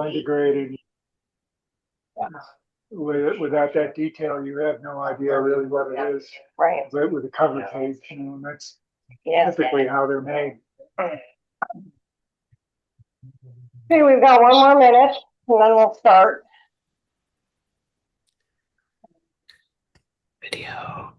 integrated. Without that detail, you have no idea really what it is. Right. But with a cover page, and that's Yeah. typically how they're made. Okay, we've got 1 more minute and then we'll start. Video.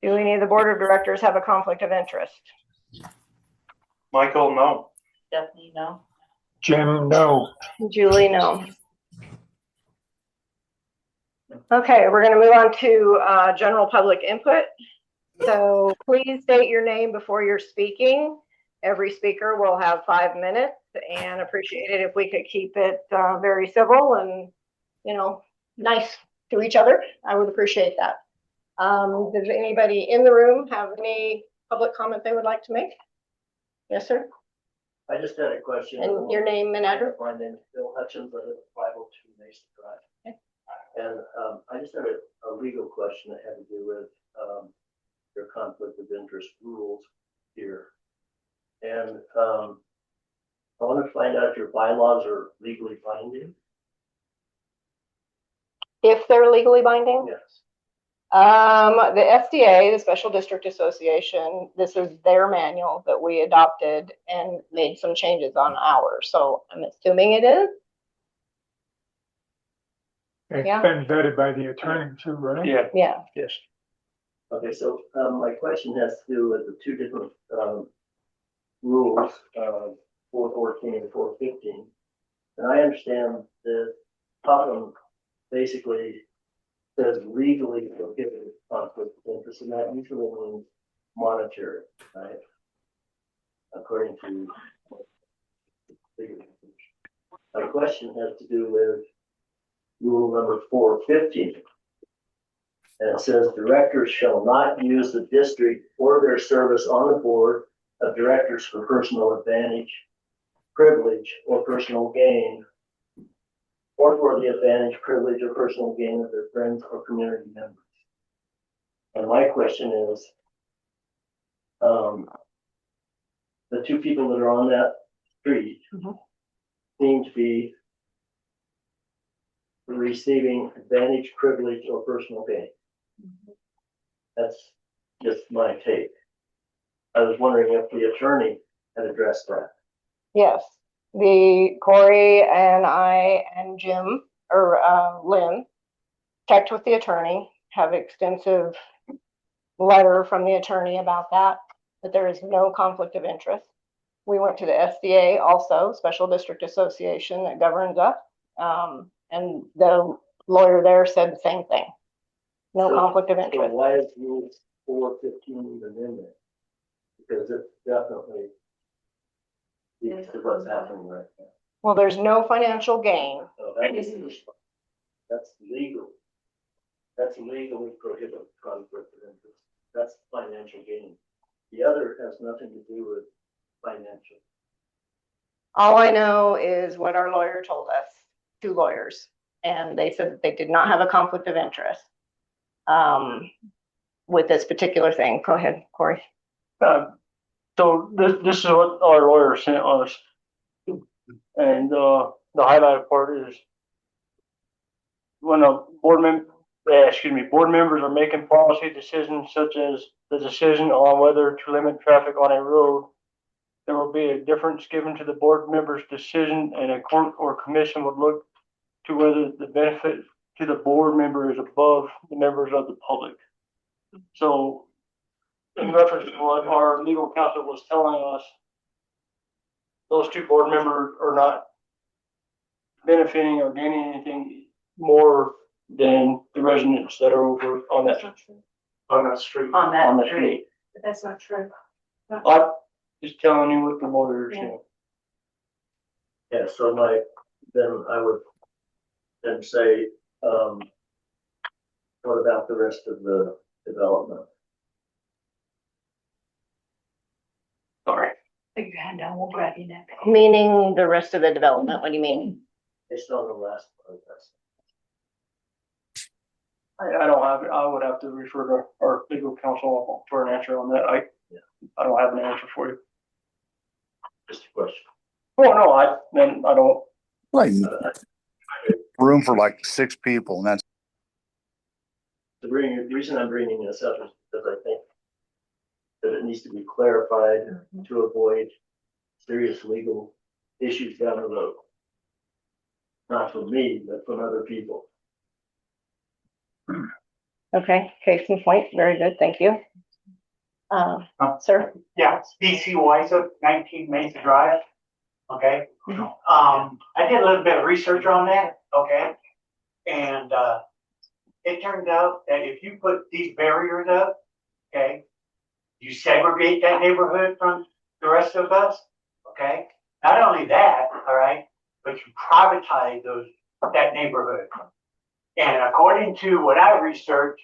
Do any of the board of directors have a conflict of interest? Michael, no. Stephanie, no. Jim, no. Julie, no. Okay, we're going to move on to general public input. So please state your name before you're speaking. Every speaker will have 5 minutes, and appreciate it if we could keep it very civil and, you know, nice to each other. I would appreciate that. Does anybody in the room have any public comment they would like to make? Yes, sir. I just had a question. And your name and address? My name is Bill Hutchins. I live at 502 Mason Drive. Okay. And I just had a legal question that had to do with your conflict of interest rules here. And I want to find out if your bylaws are legally binding. If they're legally binding? Yes. The SDA, the Special District Association, this is their manual that we adopted and made some changes on ours. So I'm assuming it is. It's Yeah. been vetted by the attorney too, right? Yeah. Yeah. Yes. Okay, so my question has to do with the two different rules, 414 and 415. And I understand that top of them basically says legally prohibited conflict of interest, and that usually means monetary, right? According to my question has to do with rule number 415. And it says directors shall not use the district or their service on the board of directors for personal advantage, privilege, or personal gain, or for the advantage, privilege, or personal gain of their friends or community members. And my question is, the two people that are on that street seem to be receiving advantage, privilege, or personal gain. That's just my take. I was wondering if the attorney had addressed that. Yes. The Corey and I and Jim or Lynn checked with the attorney, have extensive letter from the attorney about that there is no conflict of interest. We went to the SDA also, Special District Association that governs us, and the lawyer there said the same thing. No conflict of interest. So why is rule 415 even in there? Because it definitely speaks to what's happening right now. Well, there's no financial gain. So that's legal. That's legally prohibited conflict of interest. That's financial gain. The other has nothing to do with financial. All I know is what our lawyer told us, 2 lawyers, and they said that they did not have a conflict of interest with this particular thing. Go ahead, Corey. So this is what our lawyer sent us. And the highlighted part is when board members are making policy decisions such as the decision on whether to limit traffic on a road, there will be a difference given to the board member's decision, and a court or commission would look to whether the benefit to the board member is above the members of the public. So, in reference to what our legal counsel was telling us, those two board members are not benefiting or gaining anything more than the residents that are over on that street. On On that the street. street. But that's not true. I'm just telling you what the lawyers say. Yeah, so then I would then say, what about the rest of the development? Sorry. Put your hand down, we'll grab you next. Meaning the rest of the development, what do you mean? Based on the last part of this. I don't have, I would have to refer to our legal counsel for an answer on that. I don't have an answer for you. Just a question. Oh, no, I don't. Like room for like 6 people, and that's The reason I'm bringing this up is because I think that it needs to be clarified to avoid serious legal issues down the road. Not from me, but from other people. Okay, case in point, very good, thank you. Sir? Yeah, it's DC Weiser, 19 Mesa Drive. Okay. I did a little bit of research on that. Okay. And, it turns out that if you put these barriers up, okay, you segregate that neighborhood from the rest of us. Okay. Not only that, all right, but you privatize that neighborhood. And according to what I researched,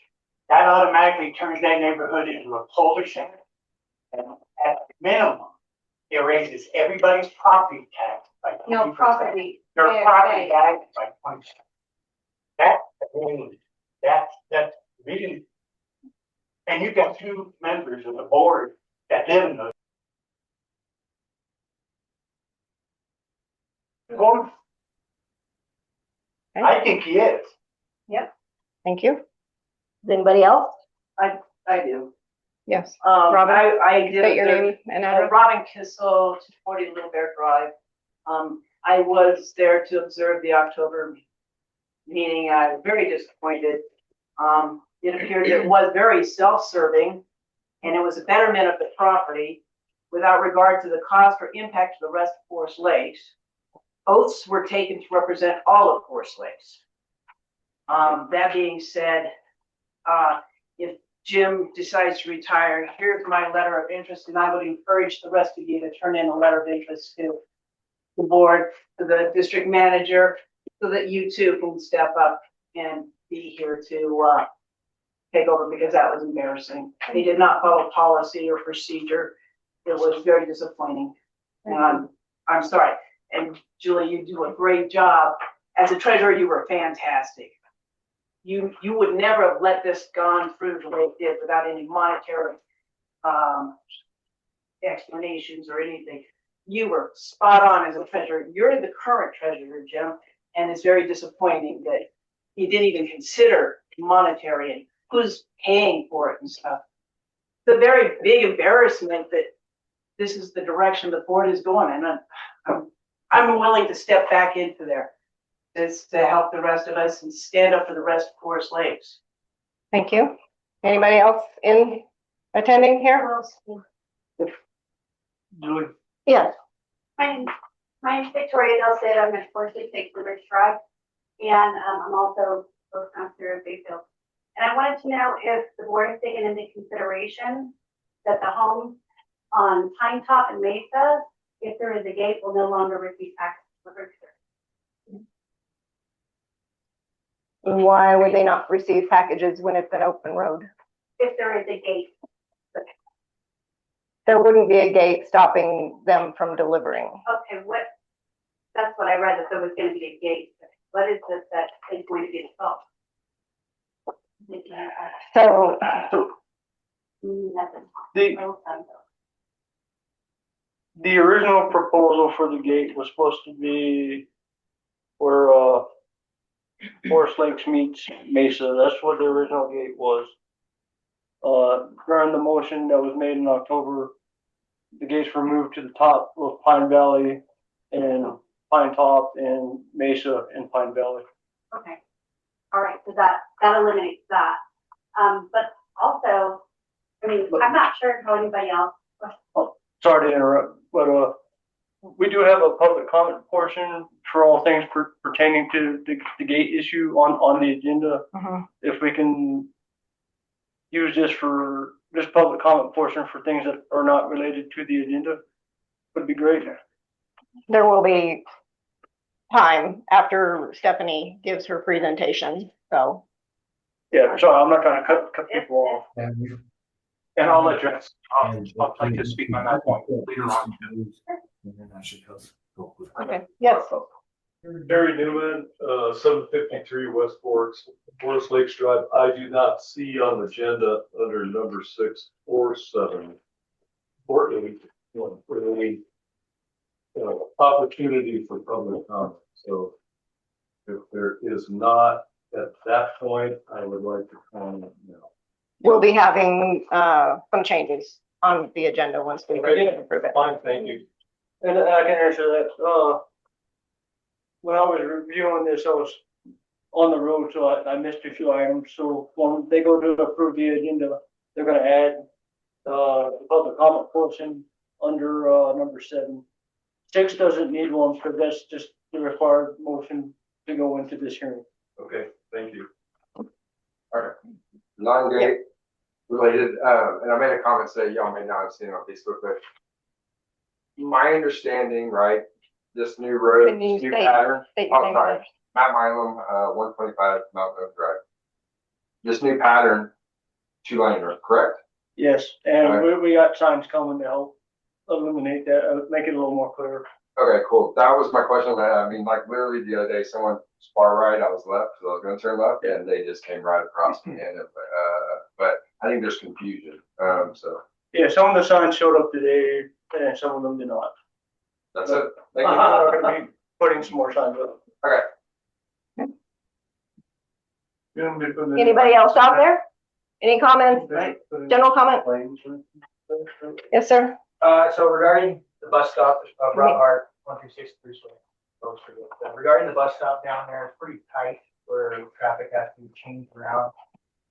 that automatically turns that neighborhood into a cul-de-sac. And at minimum, it raises everybody's property tax by 20%. No, property. Their Yeah, property yeah. tax by 20%. That's really, and you've got 2 members of the board that live in those. Well, I think he is. Thank you. Does anybody else? I do. Yes. Robin, Robin, I did State your name and address. Robin Kissel, 240 Little Bear Drive. I was there to observe the October meeting. I was very disappointed. It appeared it was very self-serving, and it was a betterment of the property without regard to the cost or impact to the rest of Forest Lakes. Oaths were taken to represent all of Forest Lakes. That being said, if Jim decides to retire, here's my letter of interest, and I would encourage the rest of you to turn in a letter of interest to the board, to the district manager, so that you too can step up and be here to take over, because that was embarrassing. They did not follow policy or procedure. It was very disappointing. And I'm sorry. And Julie, you do a great job. As a treasurer, you were fantastic. You would never have let this gone through the way it did without any monetary explanations or anything. You were spot on as a treasurer. You're the current treasurer, Jim, and it's very disappointing that you didn't even consider monetary and who's paying for it and stuff. It's a very big embarrassment that this is the direction the board is going, and I'm willing to step back into there. Is to help the rest of us and stand up for the rest of Forest Lakes. Thank you. Anybody else in attending here? Julie? Yes. My name's Victoria Delsay. I'm at 466 Rivers Drive, and I'm also co-sponsor of Bayfield. And I wanted to know if the board has taken into consideration that the homes on Pine Top and Mesa, if there is a gate, will no longer receive access to the register. Why would they not receive packages when it's an open road? If there is a gate, There wouldn't be a gate stopping them from delivering. okay, that's what I read, that there was gonna be a gate. What is this that is going to be installed? So Nothing. The, The original proposal for the gate was supposed to be where, Forest Lakes meets Mesa. That's what the original gate was. During the motion that was made in October, the gates were moved to the top of Pine Valley and Pine Top and Mesa and Pine Valley. Okay. All right, so that eliminates that. But also, I mean, I'm not sure how anybody else. Sorry to interrupt, but we do have a public comment portion for all things pertaining to the gate issue on the agenda. If we can use this public comment portion for things that are not related to the agenda, would be great. There will be time after Stephanie gives her presentation, so. Yeah, sorry, I'm not trying to cut people off. And I'll address, I'd like to speak on that point later on. Okay, yes. Barry Newman, 753 West Forest Lakes Drive. I do not see on the agenda under number 647 or any opportunity for public comment. So if there is not at that point, I would like to comment now. We'll be having some changes on the agenda once we approve it. Fine, thank you. And I can answer that. When I was reviewing this, I was on the road, so I missed a few items. So when they go to approve the agenda, they're going to add the public comment portion under number 7. 6 doesn't need one because that's just the required motion to go into this hearing. Okay, thank you. All right. Non-gate related, and I made a comment today, y'all may not have seen it on Facebook, but my understanding, right, this new road, Can you new state pattern. your Oh, name sorry. first? Matt Milam, 125 Mount Oak Drive. This new pattern, 2-lane road, correct? Yes, and All we got signs coming to help illuminate that, make it a little more clear. Okay, cool. That was my question. I mean, like literally the other day, someone far right, I was left, so I was going to turn left, and they just came right across me. And but I think there's confusion. So Yeah, some of the signs showed up today, and some of them did not. that's it. Thank We're you. going to be putting some more signs up. Okay. Anybody else out there? Any comments? General comment? Yes, sir. So regarding the bus stop, Rob Hart, 136 Bruce Way. Regarding the bus stop down there, it's pretty tight where traffic has to be changed around.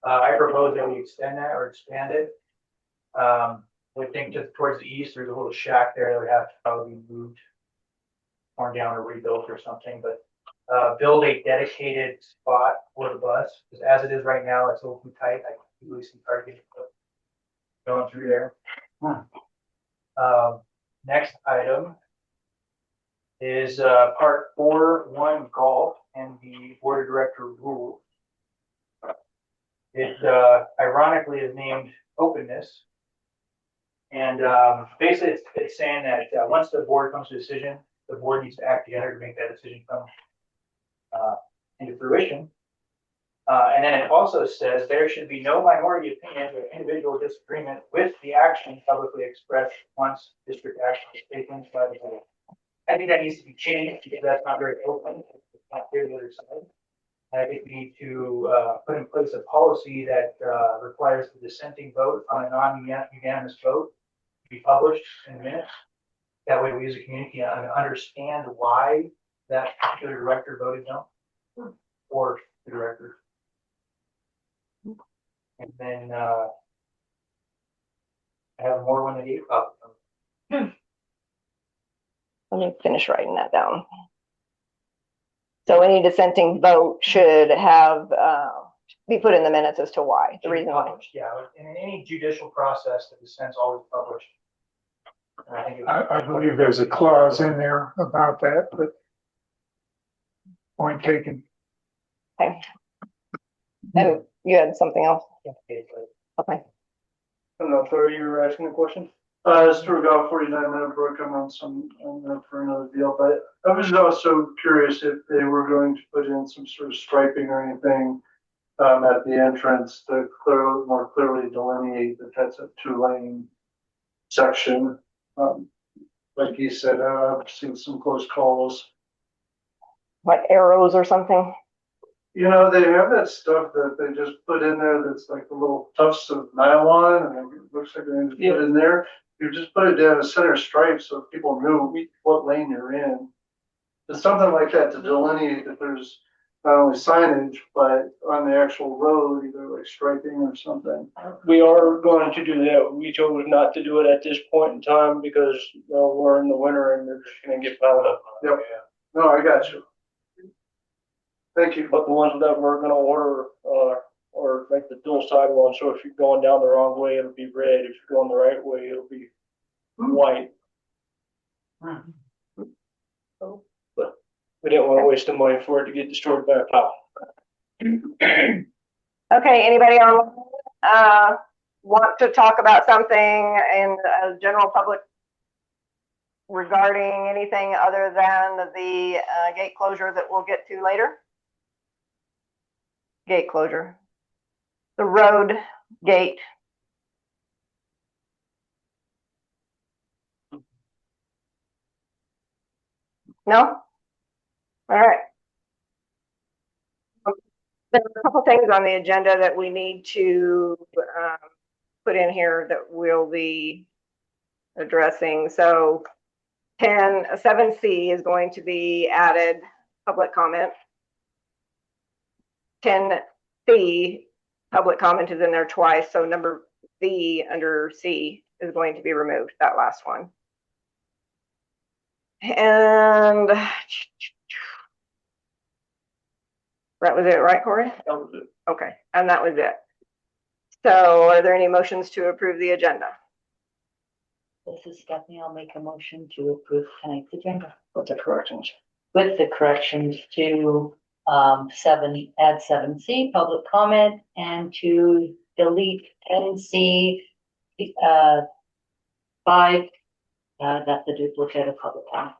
I propose that we extend that or expand it. We think just towards the east, there's a little shack there that would have to probably be moved, torn down or rebuilt or something, but build a dedicated spot for the bus, because as it is right now, it's a little too tight. I can easily see cars going through there. Next item is part 4.1 golf and the board of director rules. It ironically is named openness. And basically it's saying that once the board comes to a decision, the board needs to act together to make that decision come into fruition. And then it also says there should be no minority opinion or individual disagreement with the action publicly expressed once district action is taken by the board. I think that needs to be changed because that's not very open. It's not clear to the other side. I think we need to put in place a policy that requires the dissenting vote on a non-unanimous vote to be published in minutes. That way we as a community understand why that particular director voted no, or the director. And then I have more when I get up. Let me finish writing that down. So any dissenting vote should have be put in the minutes as to why, the reason why. Yeah, in any judicial process, the dissent's always published. And I think I believe there's a clause in there about that, but point taken. Okay. And you had something else? Okay. I don't know, sorry, you were asking a question? It's through about 49-minute break. I'm on for another deal, but I was also curious if they were going to put in some sort of striping or anything at the entrance to more clearly delineate that that's a 2-lane section. like you said, I've seen some close calls. Like arrows or something. You know, they have that stuff that they just put in there that's like the little tufts of nylon and it looks like they just put in there. You just put it down a center stripe so people knew what lane you're in. It's something like that to delineate that there's not only signage, but on the actual road, either like striping or something. We are going to do that. We chose not to do it at this point in time because we're in the winter and they're just gonna get piled up. Yep. No, I got you. Thank you. But the ones that we're gonna order, are like the dual side ones, so if you're going down the wrong way, it'll be red. If you're going the right way, it'll be white. So, but we didn't want to waste the money for it to get destroyed by a plow. Okay, anybody on, want to talk about something in general public regarding anything other than the gate closure that we'll get to later? Gate closure. The road gate. No? All right. There are a couple things on the agenda that we need to put in here that we'll be addressing. So 7C is going to be added, public comment. 10C, public comment is in there twice. So number C under C is going to be removed, that last one. And that was it, right, Corey? That was it. Okay, and that was it. So are there any motions to approve the agenda? This is Stephanie. I'll make a motion to approve tonight's agenda With the corrections. with the corrections to add 7C, public comment, and to delete 10C 5, that's the duplicate of public comment.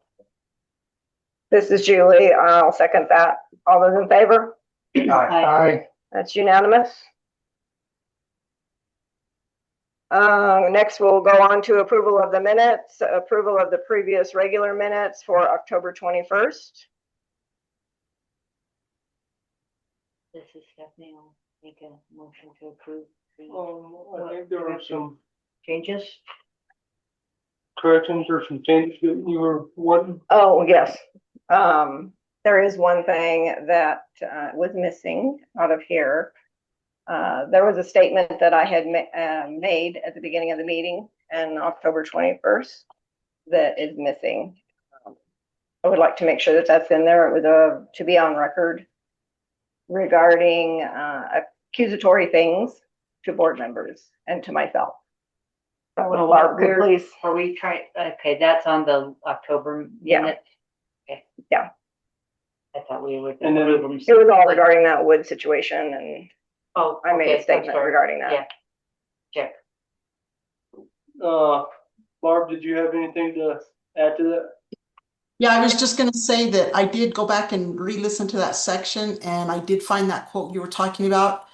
This is Julie. I'll second that. All those in favor? Aye. That's unanimous. Next, we'll go on to approval of the minutes, approval of the previous regular minutes for October 21st. This is Stephanie. I'll make a motion to approve the I think there were some changes. corrections or some changes that you were wanting. Oh, yes. There is one thing that was missing out of here. There was a statement that I had made at the beginning of the meeting on October 21st that is missing. I would like to make sure that that's in there. It was to be on record regarding accusatory things to board members and to myself. Well, Barb, please. Are we trying, okay, that's on the October Yeah. minute? Okay. Yeah. I thought we would. And then It was all regarding that wood situation, and Oh, I made okay, a I'm statement sorry. regarding that. Yeah. Check. Barb, did you have anything to add to that? Yeah, I was just going to say that I did go back and re-listen to that section, and I did find that quote you were talking about.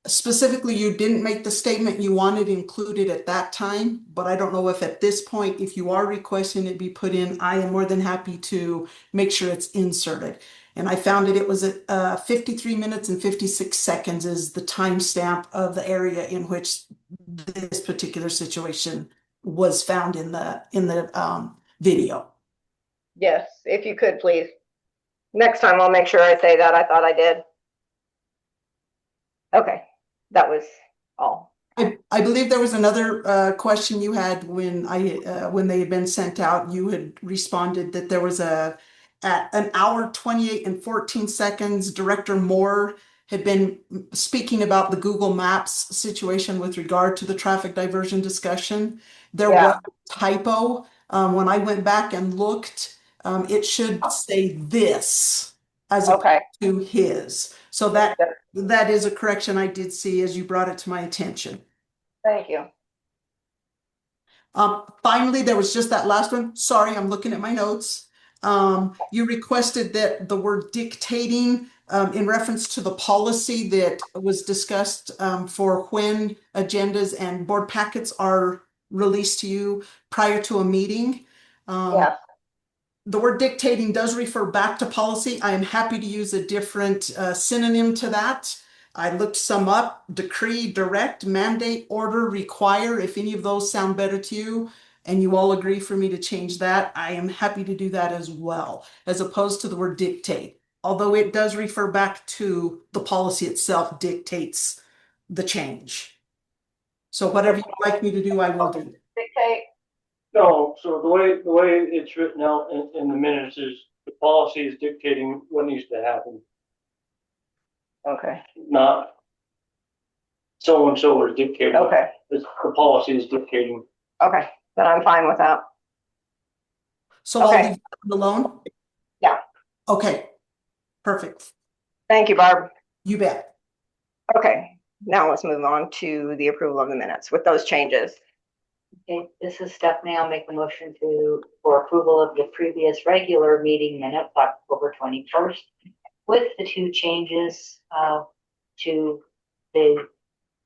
Specifically, you didn't make the statement you wanted included at that time, but I don't know if at this point, if you are requesting it be put in, I am more than happy to make sure it's inserted. And I found it was at 53 minutes and 56 seconds is the timestamp of the area in which this particular situation was found in the video. Yes, if you could, please. Next time I'll make sure I say that. I thought I did. Okay, that was all. I believe there was another question you had when they had been sent out. You had responded that there was at an hour 28 and 14 seconds, Director Moore had been speaking about the Google Maps situation with regard to the traffic diversion discussion. There was a typo. When I went back and looked, it should say this as opposed to his. So that is a correction I did see as you brought it to my attention. Thank you. Finally, there was just that last one. Sorry, I'm looking at my notes. You requested that the word dictating in reference to the policy that was discussed for when agendas and board packets are released to you prior to a meeting. Yes. The word dictating does refer back to policy. I am happy to use a different synonym to that. I looked some up: decree, direct, mandate, order, require. If any of those sound better to you and you all agree for me to change that, I am happy to do that as well, as opposed to the word dictate. Although it does refer back to the policy itself dictates the change. So whatever you'd like me to do, I will do. Dictate. No, so the way it's written out in the minutes is the policy is dictating what needs to happen, Okay. not so and so is dictating. Okay. The policy is dictating. Okay. Then I'm fine with that. So I'll Okay. leave that alone? Yeah. Okay, perfect. Thank you, Barb. You bet. Okay. Now let's move on to the approval of the minutes with those changes. Okay, this is Stephanie. I'll make a motion for approval of the previous regular meeting minutes, October 21st, with the 2 changes to the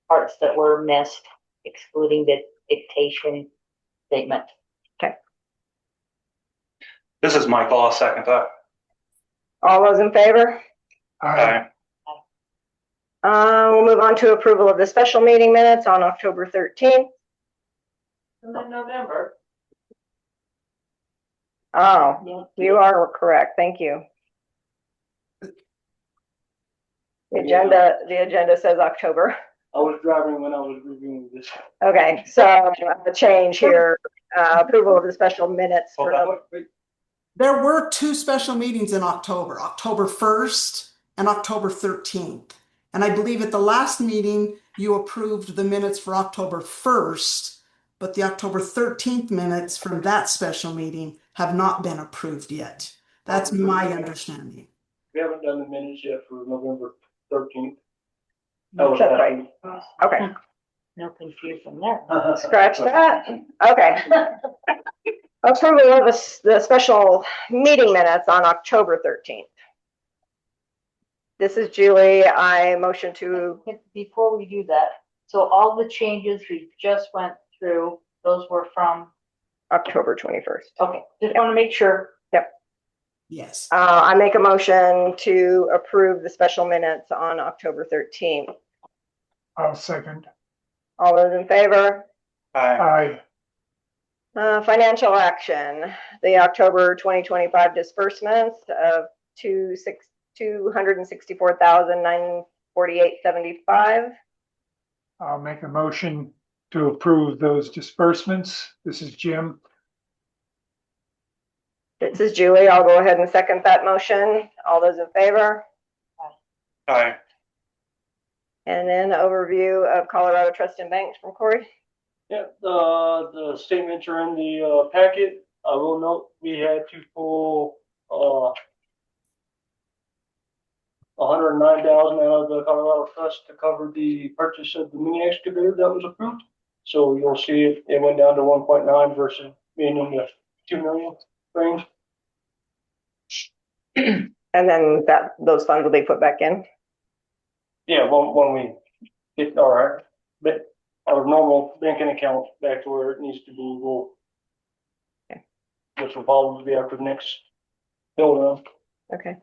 parts that were missed, excluding the dictation statement. Okay. This is Michael. I'll second that. All those in favor? Aye. We'll move on to approval of the special meeting minutes on October 13th. And then November. Oh, you are correct. Thank you. The agenda says October. I was driving when I was reviewing this. Okay, so a change here, approval of the special minutes for There were 2 special meetings in October, October 1st and October 13th. And I believe at the last meeting, you approved the minutes for October 1st, but the October 13th minutes from that special meeting have not been approved yet. That's my understanding. We haven't done the minutes yet for November 13th. That's right. Okay. No confusion there. Scratch that. Okay. Approval of the special meeting minutes on October 13th. This is Julie. I motion to. Before we do that, so all the changes we just went through, those were from October 21st. Okay, just want to make sure. Yep. Yes. I make a motion to approve the special minutes on October 13th. I'll second. All those in favor? Aye. Financial action, the October 2025 disbursements of $264,948.75. I'll make a motion to approve those disbursements. This is Jim. This is Julie. I'll go ahead and second that motion. All those in favor? Aye. And then overview of Colorado Trust and Banks from Corey. Yeah, the statements are in the packet. I will note we had to pull $109,000 out of the Colorado Trust to cover the purchase of the mini excavator that was approved. So you'll see it went down to 1.9 versus being in the 2 million range. And then those funds will be put back in. Yeah, when we get our normal banking account back to where it needs to be, which will probably be after the next bill run. Okay.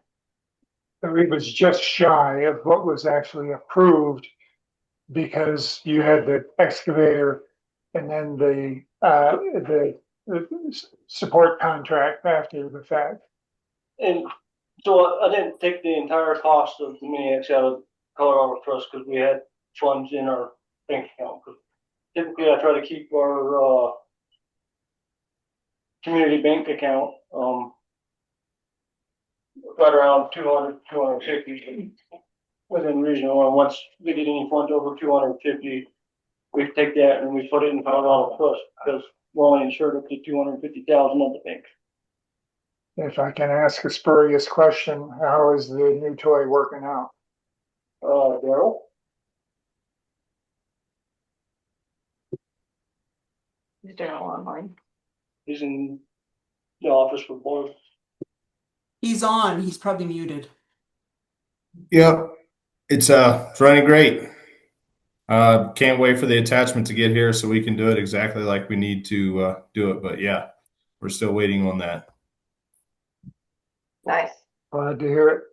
So it was just shy of what was actually approved because you had the excavator and then the support contract after the fact. And so I didn't take the entire cost of the mini X out of Colorado Trust because we had funds in our bank account. Typically, I try to keep our community bank account right around 200, 250 within reasonable. And once we get any funds over 250, we take that and we put it in Colorado Trust because we're only insured up to 250,000 of the bank. If I can ask a spurious question, how is the new toy working out? Daryl? Is Daryl online? He's in the office for board. He's on. He's probably muted. Yep, it's running great. Can't wait for the attachment to get here so we can do it exactly like we need to do it. But yeah, we're still waiting on that. Nice. Glad to hear it.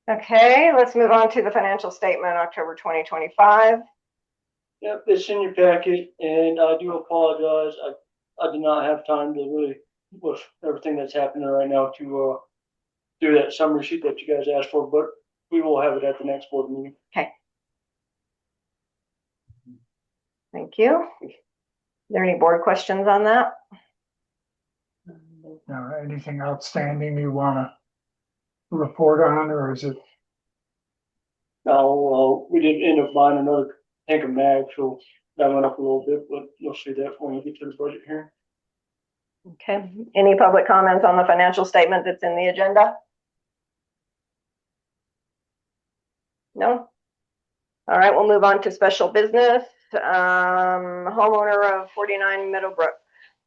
Okay, let's move on to the financial statement, October 2025. Yep, it's in your packet, and I do apologize. I did not have time to really, with everything that's happening right now, to do that summary sheet that you guys asked for, but we will have it at the next board meeting. Okay. Thank you. Are there any board questions on that? Anything outstanding you want to report on, or is it? No, we did end up buying another tank of mag, so that went up a little bit, but you'll see that when we get to the budget here. Okay. Any public comments on the financial statement that's in the agenda? No? All right, we'll move on to special business. Homeowner of 49 Meadowbrook.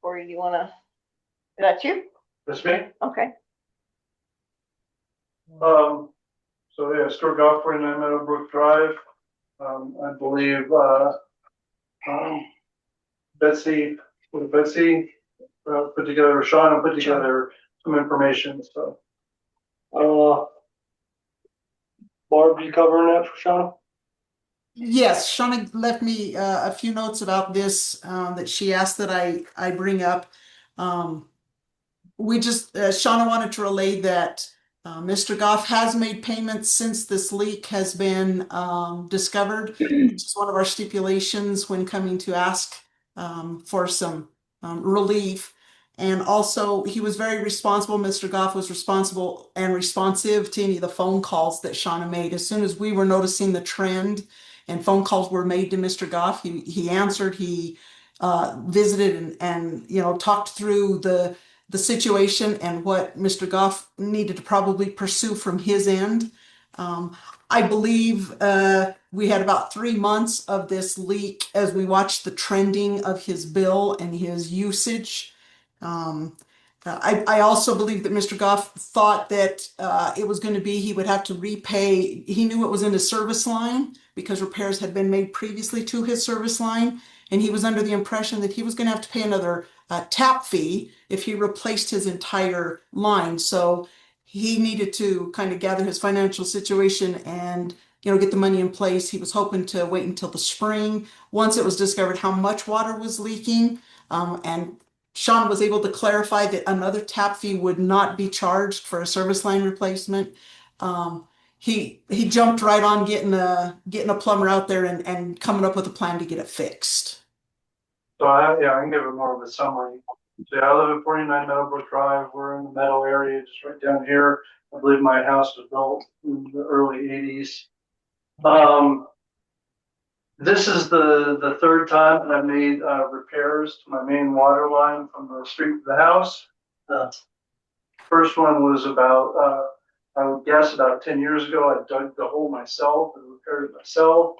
Or you want to, is that you? That's me. Okay. So yeah, Stuart Golf 49 Meadowbrook Drive. I believe, Betsy put together, Shauna put together some information, so. Barb, you covering that for Shauna? Yes, Shauna left me a few notes about this that she asked that I bring up. Shauna wanted to relay that Mr. Goff has made payments since this leak has been discovered. It's one of our stipulations when coming to ask for some relief. And also, he was very responsible. Mr. Goff was responsible and responsive to any of the phone calls that Shauna made. As soon as we were noticing the trend and phone calls were made to Mr. Goff, he answered, he visited and talked through the situation and what Mr. Goff needed to probably pursue from his end. I believe we had about 3 months of this leak as we watched the trending of his bill and his usage. I also believe that Mr. Goff thought that it was going to be he would have to repay. He knew it was in his service line because repairs had been made previously to his service line, and he was under the impression that he was going to have to pay another tap fee if he replaced his entire line. So he needed to kind of gather his financial situation and get the money in place. He was hoping to wait until the spring once it was discovered how much water was leaking, and Sean was able to clarify that another tap fee would not be charged for a service line replacement. He jumped right on getting a plumber out there and coming up with a plan to get it fixed. So I can give it more of a summary. So yeah, I live at 49 Meadowbrook Drive. We're in the Meadow area, just right down here. I believe my house was built in the early 80s. This is the third time that I've made repairs to my main water line from the street to the house. First one was about, I would guess about 10 years ago. I dug the hole myself and repaired it myself.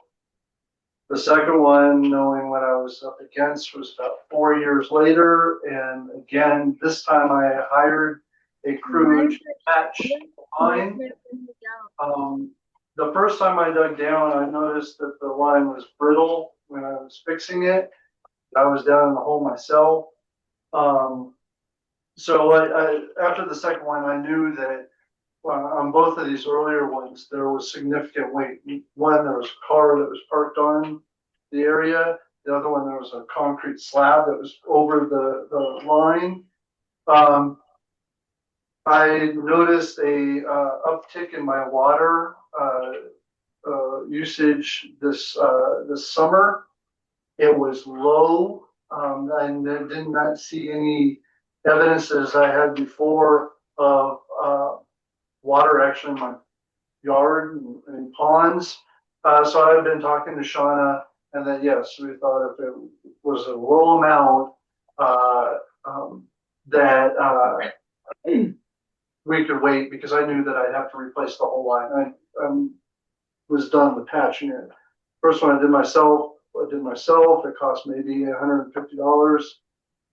The second one, knowing what I was up against, was about 4 years later. And again, this time I hired a crew to patch the line. The first time I dug down, I noticed that the line was brittle when I was fixing it. I was down in the hole myself. So after the second one, I knew that on both of these earlier ones, there was significant weight. One, there was a car that was parked on the area. The other one, there was a concrete slab that was over the line. I noticed a uptick in my water usage this summer. It was low, and I did not see any evidence as I had before of water actually in my yard and ponds. So I've been talking to Shauna, and then yes, we thought if it was a low amount that we could wait, because I knew that I'd have to replace the whole line. I was done with patching it. First one I did myself. It cost maybe $150.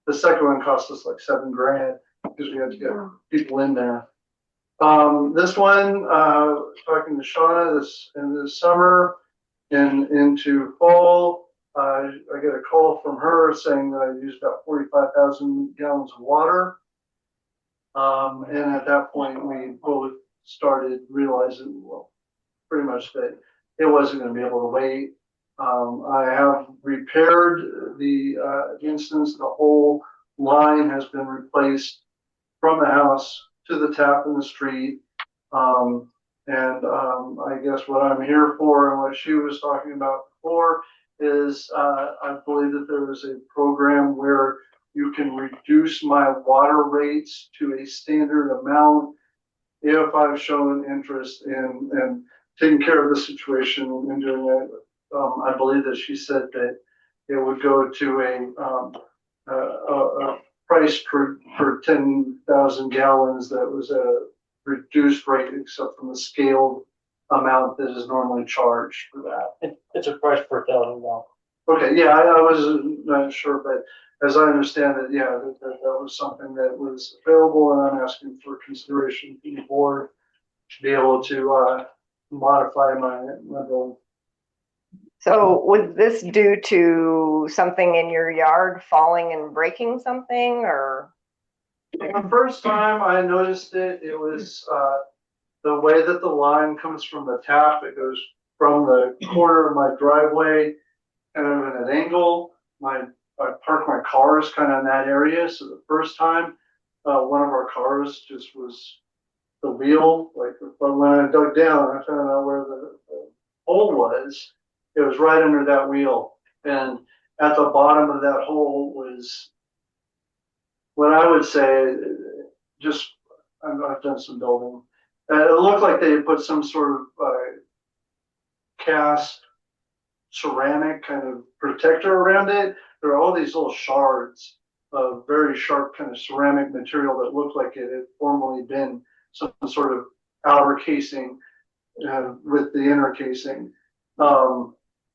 The second one cost us like $7,000 because we had to get people in there. This one, talking to Shauna this summer and into fall, I get a call from her saying that I used about 45,000 gallons of water. And at that point, we both started realizing, well, pretty much that it wasn't going to be able to wait. I have repaired the instance. The whole line has been replaced from the house to the tap in the street. I guess what I'm here for and what she was talking about before is I believe that there is a program where you can reduce my water rates to a standard amount if I've shown interest in taking care of the situation and doing it. I believe that she said that it would go to a price per 10,000 gallons that was a reduced rate except from the scaled amount that is normally charged for that. It's a price per 1,000 gallons. Okay, yeah, I was not sure, but as I understand it, yeah, that was something that was available, and I'm asking for consideration from the board to be able to modify my bill. So was this due to something in your yard falling and breaking something, or? The first time I noticed it, it was the way that the line comes from the tap. It goes from the corner of my driveway kind of at an angle. I park my cars kind of in that area. So the first time, one of our cars just was the wheel. But when I dug down, I found out where the hole was. It was right under that wheel. And at the bottom of that hole was what I would say, just, I've done some building. It looked like they had put some sort of cast ceramic kind of protector around it. There are all these little shards of very sharp kind of ceramic material that looked like it had formerly been some sort of outer casing with the inner casing.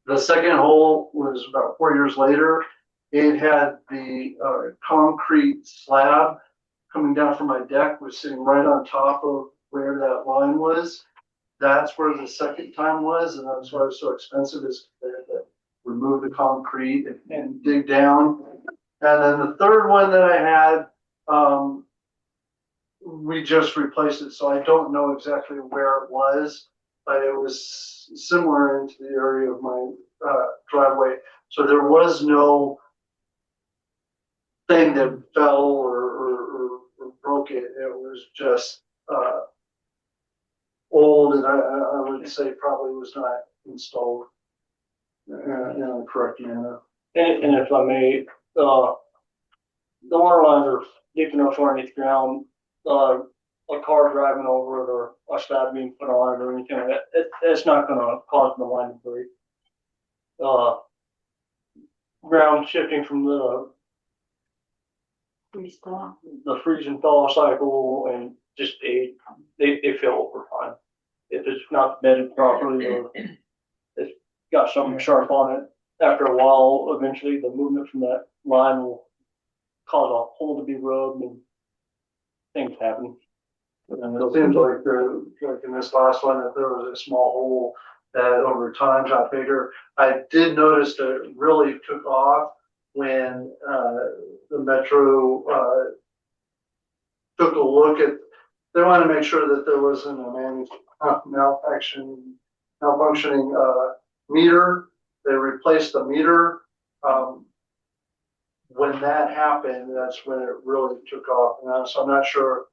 The second hole was about 4 years later. It had the concrete slab coming down from my deck was sitting right on top of where that line was. That's where the second time was, and that's why it was so expensive, is they had to remove the concrete and dig down. And then the third one that I had, we just replaced it, so I don't know exactly where it was, but it was similar into the area of my driveway. So there was no thing that fell or broke it. It was just old, and I would say probably was not installed in a correct manner. And if I may, the water lines are deep enough underneath the ground. A car driving over it or a slab being put on it or anything like that, it's not going to cause the line to break. Ground shifting from the freeze and thaw cycle and just age, they fail over time. If it's not bedded properly or it's got something sharp on it, after a while, eventually the movement from that line will cause a hole to be rubbed and things happen. And it seems like in this last one that there was a small hole that over time got bigger. I did notice that it really took off when the Metro took a look at. They wanted to make sure that there wasn't a malfunctioning meter. They replaced the meter. When that happened, that's when it really took off. And so I'm not sure.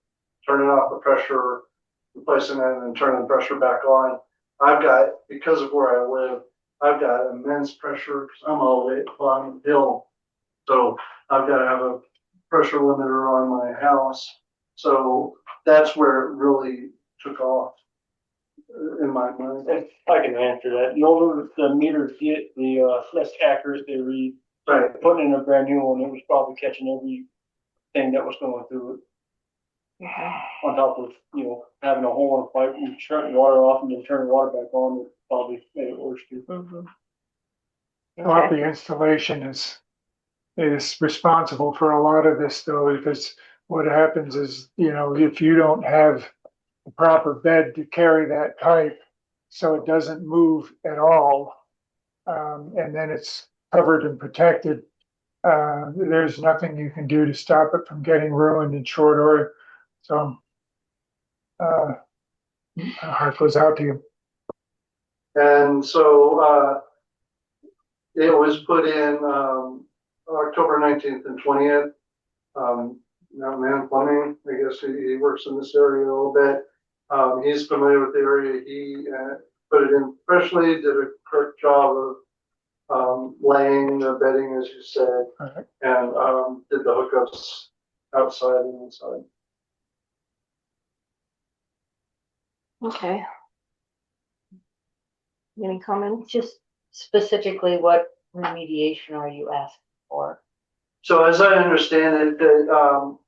Turning off the pressure, replacing it, and then turning the pressure back on. I've got, because of where I live, I've got immense pressure because I'm all the way on the hill. So I've got to have a pressure limiter on my house. So that's where it really took off in my mind. If I can answer that. The older the meters get, the less accurate they read. Right. Putting in a brand new one, it was probably catching everything that was going through it. On top of, having a hole in a pipe and shutting water off and then turning water back on, it probably made it worse too. Well, the installation is responsible for a lot of this though, because what happens is, if you don't have the proper bed to carry that pipe, so it doesn't move at all, and then it's covered and protected. There's nothing you can do to stop it from getting ruined in short order. So, my heart goes out to you. And so, it was put in, October 19th and 20th. Now, man, plumbing, I guess he works in this area a little bit. He's familiar with the area. He put it in freshly, did a correct job of laying the bedding, as you said, and did the hookups outside and inside. Okay. Any comments? Just specifically, what remediation are you asking for? So as I understand it, that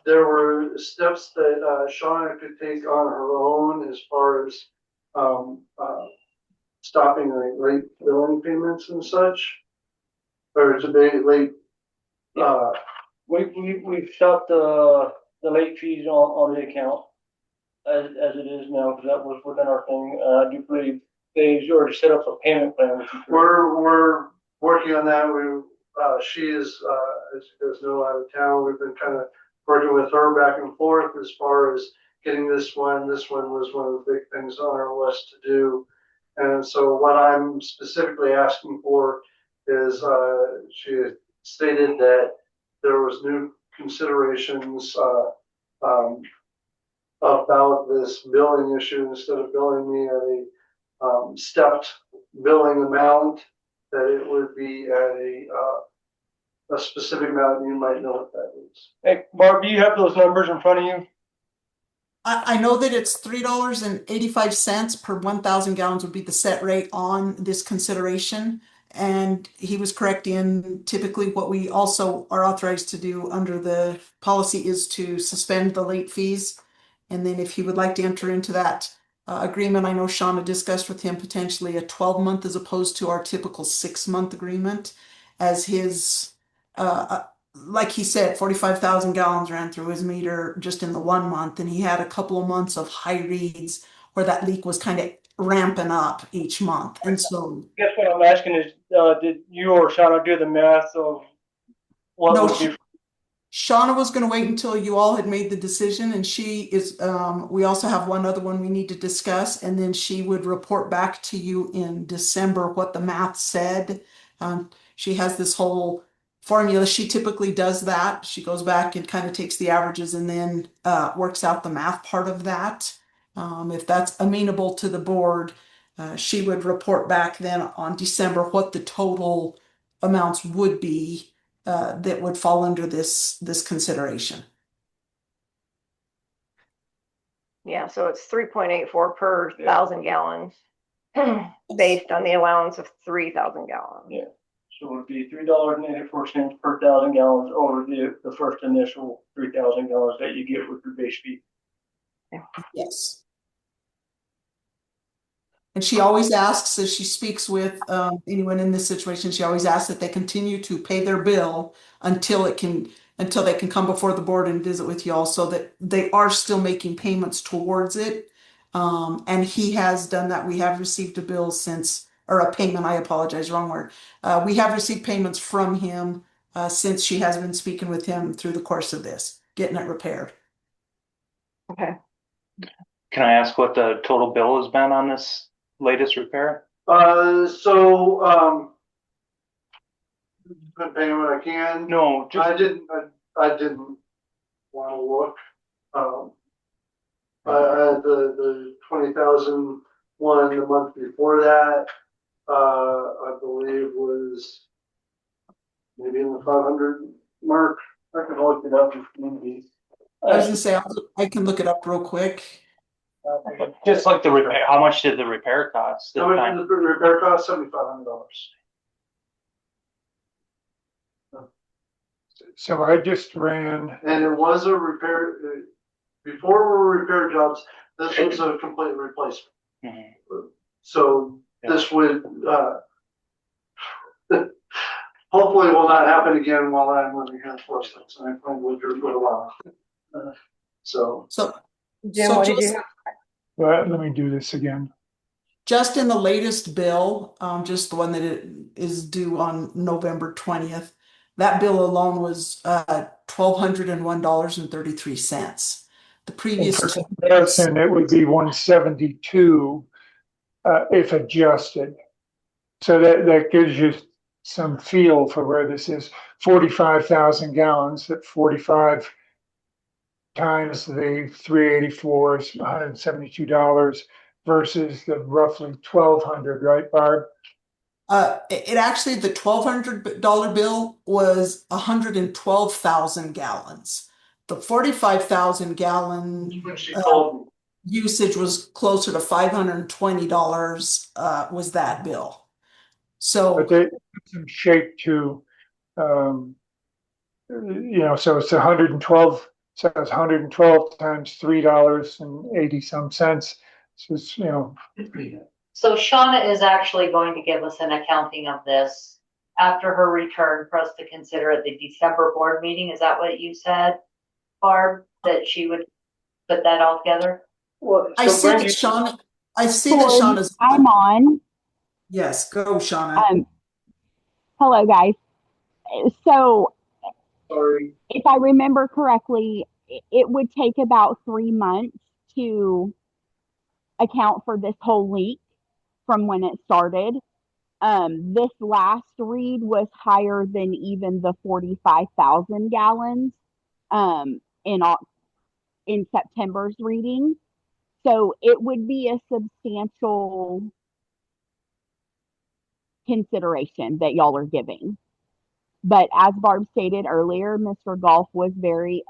there were steps that Shauna could take on her own as far as stopping like late billing payments and such, or to be late. We've stopped the late fees on the account as it is now, because that was within our thing. I do believe they already set up a payment plan with you. We're working on that. She is, as you guys know, out of town. We've been kind of working with her back and forth as far as getting this one. This one was one of the big things on our list to do. And so what I'm specifically asking for is, she had stated that there was new considerations about this billing issue. Instead of billing me at a stepped billing amount, that it would be at a specific amount. You might know what that is. Hey, Barb, do you have those numbers in front of you? I know that it's $3.85 per 1,000 gallons would be the set rate on this consideration. And he was correct in typically what we also are authorized to do under the policy is to suspend the late fees. And then if he would like to enter into that agreement, I know Shauna discussed with him potentially a 12-month as opposed to our typical 6-month agreement, as his like he said, 45,000 gallons ran through his meter just in the 1 month, and he had a couple of months of high reads where that leak was kind of ramping up each month. And so, I guess what I'm asking is, did you or Shauna do the math of what no, would be? Shauna was going to wait until you all had made the decision, and she is, we also have one other one we need to discuss, and then she would report back to you in December what the math said. She has this whole formula. She typically does that. She goes back and kind of takes the averages and then works out the math part of that. If that's amenable to the board, she would report back then on December what the total amounts would be that would fall under this consideration. Yeah, so it's 3.84 per 1,000 gallons based on the allowance of 3,000 gallons. Yeah. So it would be $3.84 per 1,000 gallons over the first initial 3,000 gallons that you get with your base fee. Yes. And she always asks, as she speaks with anyone in this situation, she always asks that they continue to pay their bill until they can come before the board and visit with y'all, so that they are still making payments towards it. And he has done that. We have received a bill since, or a payment, I apologize, wrong word. We have received payments from him since she has been speaking with him through the course of this, getting it repaired. Okay. Can I ask what the total bill has been on this latest repair? Been paying what I can. No, just I didn't want to look. The 20,000 one the month before that, I believe was maybe in the 500 mark. I can look it up if need be. I was gonna say, I can look it up real quick. just like the repair. How much did the repair cost? How much did the repair cost? $7,500. So I just ran. And it was a repair, before were repair jobs, this was a complete replacement. Mm-hmm. So this would, hopefully will not happen again while I'm living here in Forsyth. So I plan to live here for a while. Jim, what did you have? Let me do this again. Just in the latest bill, just the one that it is due on November 20th, that bill alone was $1,201.33. The And previous for two, comparison, it would be 172 if adjusted. So that gives you some feel for where this is. 45,000 gallons at 45 times the 384 is $172 versus the roughly 1,200, right, Barb? it actually, the $1,200 bill was 112,000 gallons. The 45,000 gallon When she told me. usage was closer to $520, was that bill. So But they put some shape to, so it's 112, so it's 112 times $3.80 some cents. So it's, So Shauna is actually going to give us an accounting of this after her return for us to consider at the December board meeting. Is that what you said, Barb, that she would put that all together? Well, I so see that Brandy, Shauna, I see that Shauna's. I'm on. Yes, go, Shauna. Hello, guys. So, sorry. if I remember correctly, it would take about 3 months to account for this whole leak from when it started. This last read was higher than even the 45,000 gallons in September's reading. So it would be a substantial consideration that y'all are giving. But as Barb stated earlier, Mr. Golf was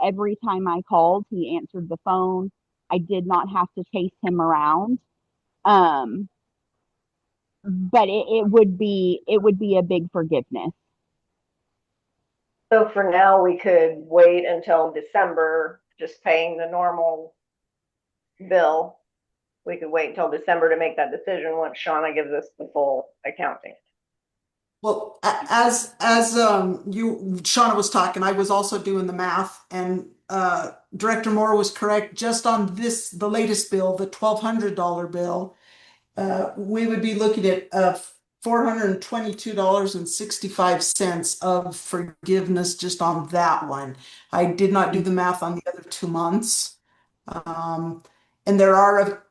every time I called, he answered the phone. I did not have to chase him around. But it would be a big forgiveness. So for now, we could wait until December, just paying the normal bill. We could wait until December to make that decision once Shauna gives us the full accounting. Well, as Shauna was talking, I was also doing the math, and Director Moore was correct. Just on the latest bill, the $1,200 bill, we would be looking at $422.65 of forgiveness just on that one. I did not do the math on the other 2 months. And there are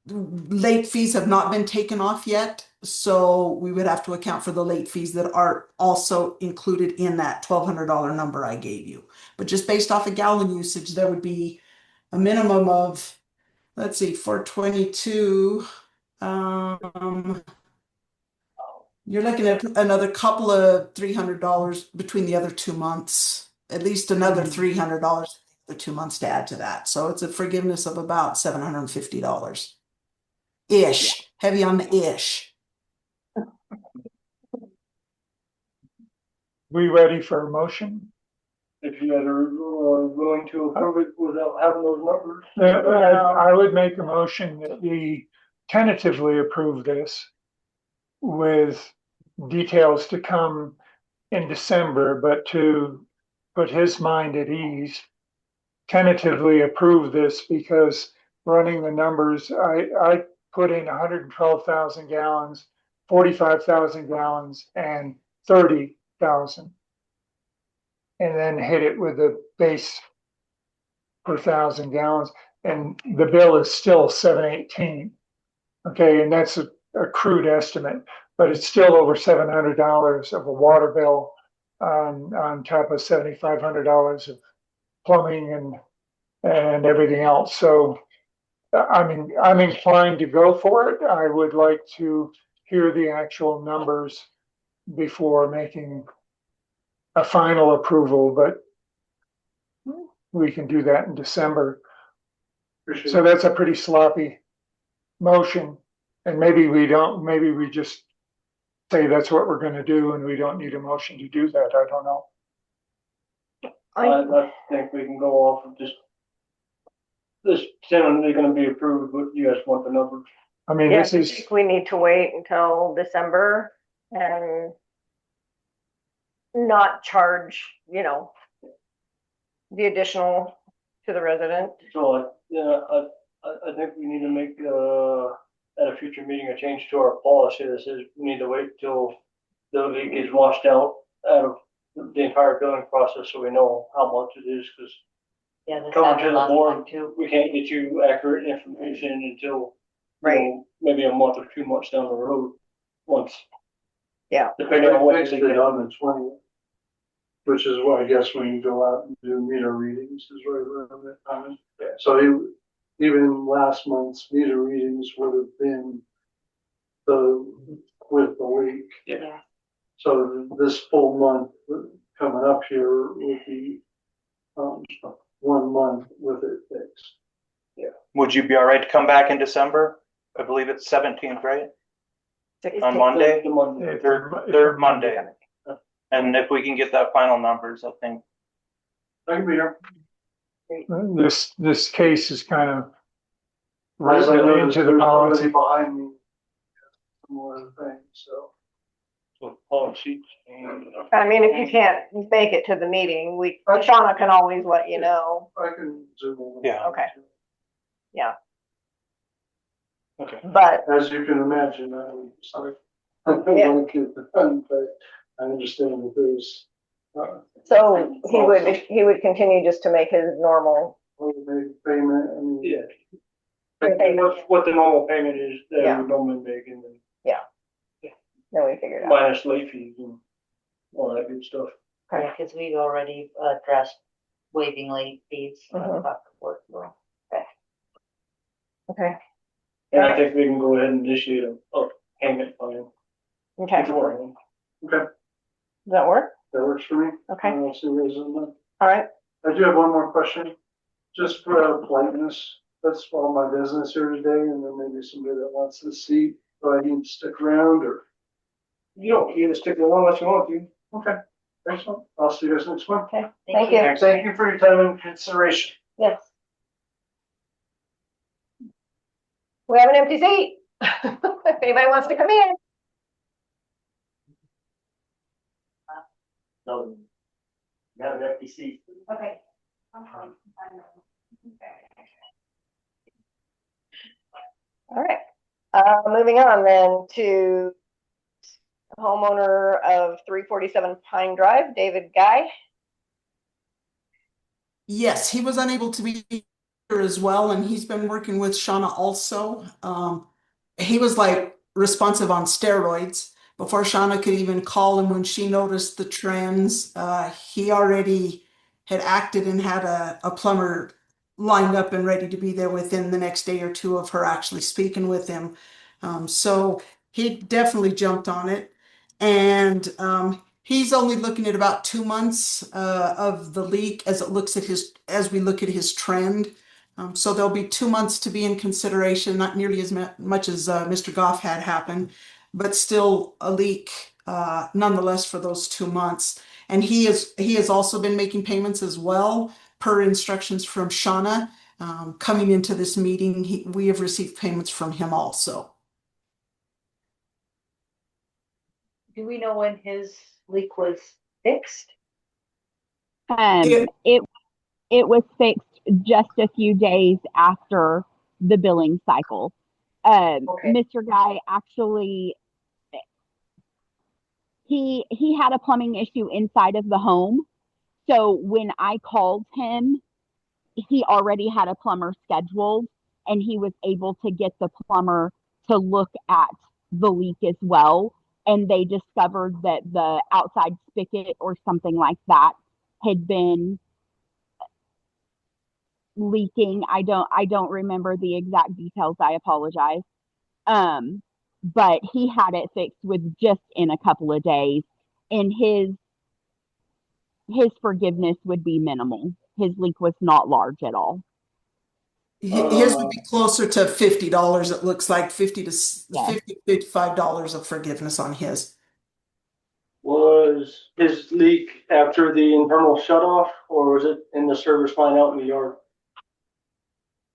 late fees have not been taken off yet, so we would have to account for the late fees that are also included in that $1,200 number I gave you. But just based off of gallon usage, there would be a minimum of, let's see, 422. You're looking at another couple of $300 between the other 2 months, at least another $300 the 2 months to add to that. So it's a forgiveness of about $750 ish, heavy on the ish. we ready for a motion? If you guys are willing to approve it without having those numbers. I would make a motion that we tentatively approve this with details to come in December, but to put his mind at ease, tentatively approve this because running the numbers, I put in 112,000 gallons, 45,000 gallons, and 30,000. And then hit it with the base per 1,000 gallons. And the bill is still 718. Okay, and that's a crude estimate, but it's still over $700 of a water bill on top of $7,500 of plumbing and everything else. So, I mean, I'm inclined to go for it. I would like to hear the actual numbers before making a final approval, but we can do that in December. So that's a pretty sloppy motion. And maybe we just say that's what we're gonna do and we don't need a motion to do that. I don't know. I think we can go off of just this generally going to be approved, but you guys want the numbers. I mean, I think we need to wait until December and not charge, the additional to the resident. So, I think we need to make, at a future future meeting a change to our policy that says we need to wait till the leak is washed out of the entire billing process so we know how much it is, because Yeah, that's coming to happened the last board, time too. we can't get you accurate information until, Right. maybe a month or 2 months down the road, once. Yeah. Depending on what Fixed they it get. on the 20th, which is why I guess when you go out and do meter readings is right around that time. So even last month's meter readings would have been with the leak. Yeah. So this full month coming up here would be 1 month with it fixed. Would you be all right to come back in December? I believe it's 17th, right? On Monday? The Monday. Third Monday. And if we can get that final numbers, I think. I can be here. This case is kind of As I written noticed, into the there's policy. somebody behind me. Some more things, so. So policy. I mean, if you can't make it to the meeting, Shauna can always let you know. I can zoom in. Yeah. Okay. Yeah, Okay. but As you can imagine, I don't want to get done, but I understand that there's. so he would continue just to make his normal. Payment, I mean. Yeah. Okay. What the normal payment is that Yeah. we normally make, and then Then we figured out. minus late fees and all that good stuff. Okay. Yeah, because we've already addressed waiving late fees. Mhm. Well. Okay. And I think we can go ahead and initiate a payment plan. Okay. beforehand. Okay, Does that work? that works for me. Okay. I'll see you guys on that. All right. I do have one more question, just for politeness. That's all my business here today, and then maybe somebody that wants to see, do I need to stick around or? You don't need to stick around unless you want to. Okay, excellent. I'll see you guys next month. Okay. Thank you. Thank you for your time and consideration. Yes. We have an empty seat. If anybody wants to come in. No, you have an empty seat. Okay. All right. Moving on then to homeowner of 347 Pine Drive, David Guy. Yes, he was unable to be here as well, and he's been working with Shauna also. He was like responsive on steroids before Shauna could even call him. When she noticed the trends, he already had acted and had a plumber lined up and ready to be there within the next day or two of her actually speaking with him. So he definitely jumped on it. And he's only looking at about 2 months of the leak as we look at his trend. So there'll be 2 months to be in consideration, not nearly as much as Mr. Goff had happen, but still a leak nonetheless for those 2 months. And he has also been making payments as well per instructions from Shauna. Coming into this meeting, we have received payments from him also. Do we know when his leak was fixed? It was fixed just a few days after the billing cycle. Mr. Guy actually, he had a plumbing issue inside of the home. So when I called him, he already had a plumber scheduled, and he was able to get the plumber to look at the leak as well. And they discovered that the outside spigot or something like that had been leaking. I don't remember the exact details. I apologize. But he had it fixed with just in a couple of days, and his forgiveness would be minimal. His leak was not large at all. His would be closer to $50. It looks like $55 of forgiveness on his. Was his leak after the internal shut off, or was it in the service line out in the yard?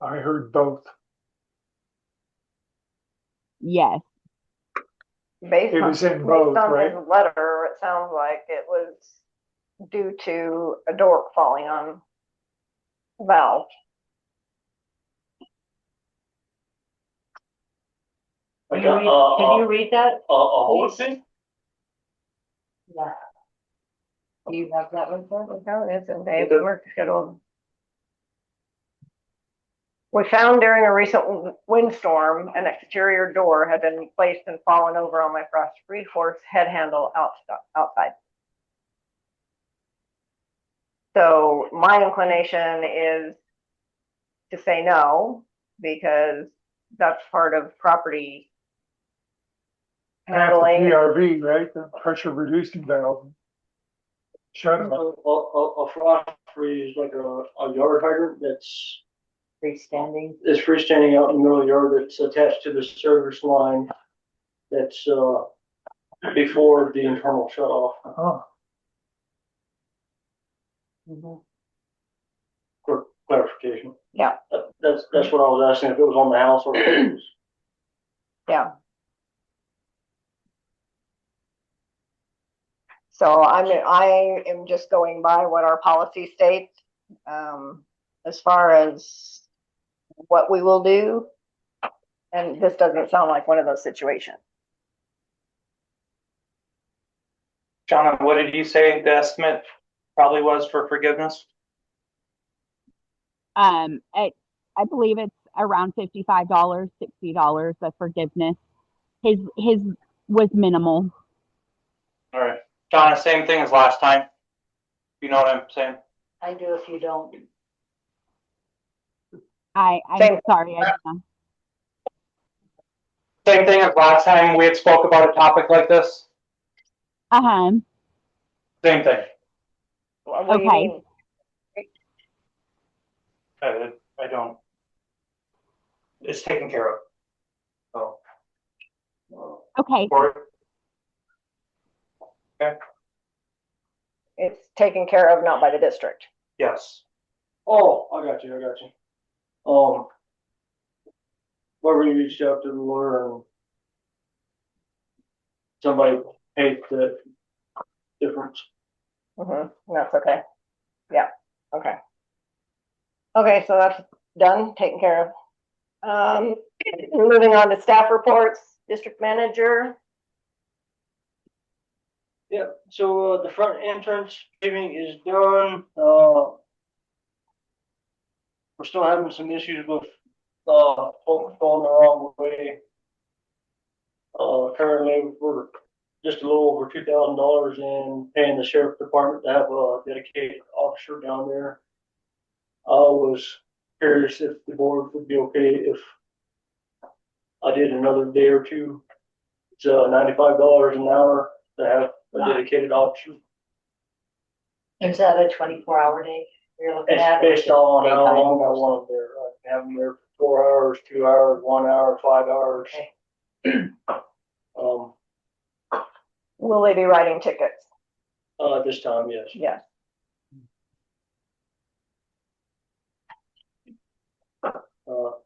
I heard both. It It was in both, based on right? his letter, it sounds like it was due to a door falling on valve. Like Can you read that? whole please? thing? Yeah. Do you have that one, for? No, it's a day of work scheduled. We found during a recent windstorm, an exterior door had been placed and fallen over on my frost-free horse head handle outside. So my inclination is to say no, because that's part of property Half the handling. PRV, right? The pressure reducing valve. Shut up. A frost free is like a yard hydrant that's Freestanding. is freestanding out in the middle of the yard that's attached to the service line that's before the internal shut off. Oh, For clarification. Yeah. That's what I was asking, if it was on the house or if it was. Yeah. So I am just going by what our policy states, as far as what we will do. And this doesn't sound like one of those situations. John, what did you say the estimate probably was for forgiveness? I believe it's around $55, $60 of forgiveness. His was minimal. All right. John, same thing as last time. You know what I'm saying? I do if you don't. I'm sorry, I don't know. Same thing as last time we had spoke about a topic like this? Uh-huh. Same thing. What do you mean? I don't. It's taken care of. Oh. Okay. Okay. It's taken care of, not by the district. Yes. Oh, I got you. Where we reached out to the lawyer and somebody paid the difference. That's okay. Yeah, okay. Okay, so that's done, taken care of. Moving on to staff reports, district manager. Yeah, so the front entrance paving is done. We're still having some issues with folks going the wrong way. Currently we're just a little over $2,000 in paying the sheriff department to have a dedicated officer down there. I was curious if the board would be okay if I did another day or two. It's $95 an hour to have a dedicated officer. Is that a 24-hour day you're looking It's at? based on how long I want them there. I can have them there for 4 hours, 2 hours, 1 hour, 5 hours. Okay. Will they be writing tickets? This time, yes. Yes.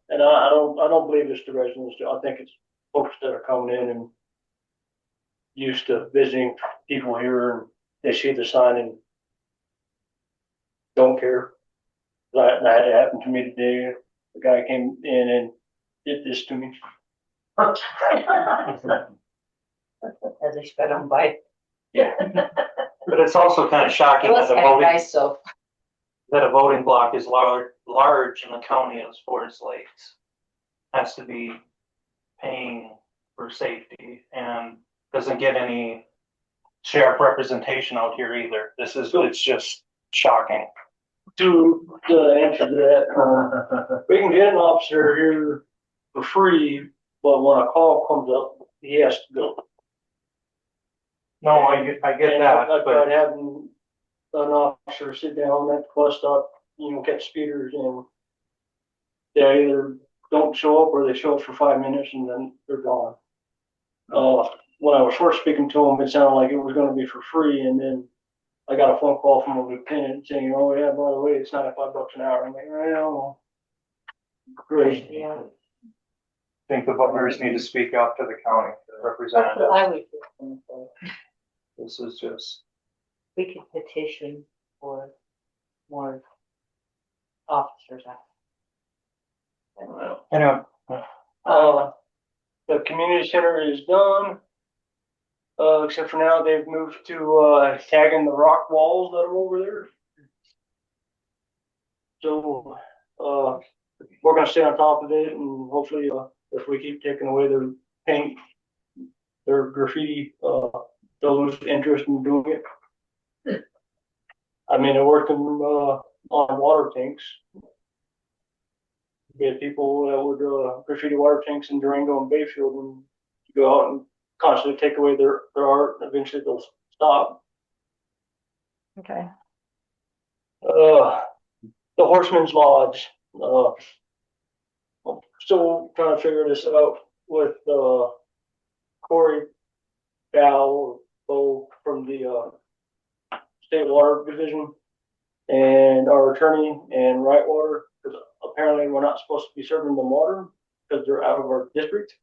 And I don't believe it's the residents. I think it's folks that are coming in and used to visiting people here, and they see the sign and don't care. That had to happen to me today. The guy came in and did this to me. As they sped on by. Yeah. But it's also kind of shocking It was that kind of nice, so. a voting block is large in the county as Forest Lakes. Has to be paying for safety and doesn't get any sheriff representation out here either. It's just shocking. To answer that, we can get an officer here for free, but when a call comes up, he has to go. No, I get that. I tried having an officer sit down at the bus stop, catch speeders, and they either don't show up or they show up for 5 minutes and then they're gone. When I was first speaking to them, it sounded like it was going to be for free, and then I got a phone call from a lieutenant saying, "Oh yeah, by the way, it's $95 an hour." I'm like, I know. Great. Yeah. I think the voters need to speak out to the county representatives. That's what I would do. This is just. We could petition for more officers. I know. The community center is done. Except for now, they've moved to tagging the rock walls that are over there. So we're gonna stay on top of it, and hopefully, if we keep taking away their paint, their graffiti, they'll lose interest in doing it. I mean, they're working on water tanks. We had people that would graffiti water tanks in Durango and Bayfield, and go out and constantly take away their art. Eventually, they'll stop. Okay. The Horseman's Lodge. I'm still trying to figure this out with Corey Bow from the State Water Division and our attorney and Right Water, because apparently we're not supposed to be serving them water because they're out of our district.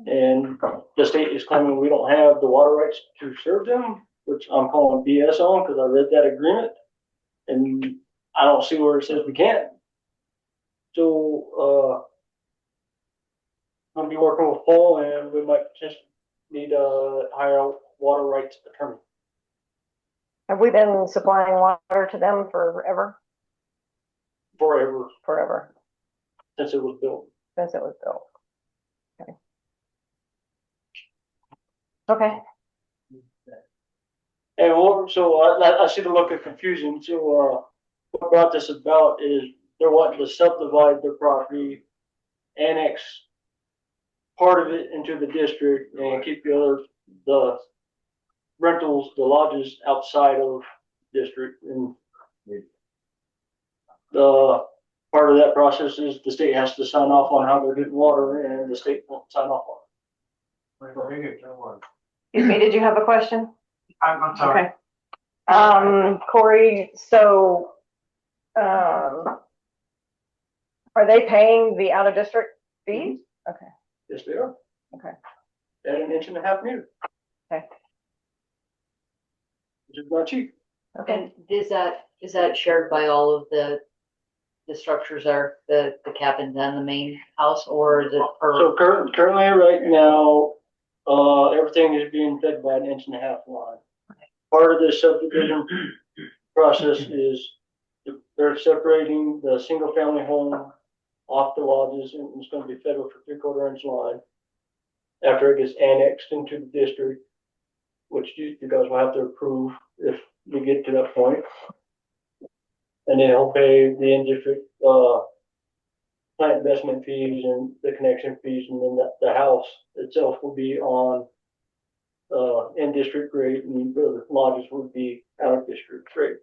And the state is claiming we don't have the water rights to serve them, which I'm calling BS on because I read that agreement and I don't see where it says we can't. So I'll be working with Paul, and we might just need to hire a water rights attorney. Have we been supplying water to them forever? Forever. Since it was built. Okay. Okay. And so I see the look of confusion. So what brought this about is they're wanting to subdivide their property, annex part of it into the district, and keep the rentals, the lodges outside of district. And the part of that process is the state has to sign off on how they're getting water, and the state won't sign off on it. Excuse me, did you have a question? I'm sorry. Okay. Corey, so are they paying the out of district fees? Okay. Yes, they are. Okay. At an 1.5 meters. Okay. Which is not cheap. And is that shared by all of the structures are the cabins and the main house, or is it per? So currently right now, everything is being fed by an 1.5 line. Part of this subdivision process is they're separating the single family home off the lodges, and it's going to be fed with a 3/4 inch line after it gets annexed into the district, which you guys will have to approve if we get to that point. And then he'll pay the in-district plant investment fees and the connection fees, and then the house itself will be on in-district rate, and the lodges would be out-of-district rate.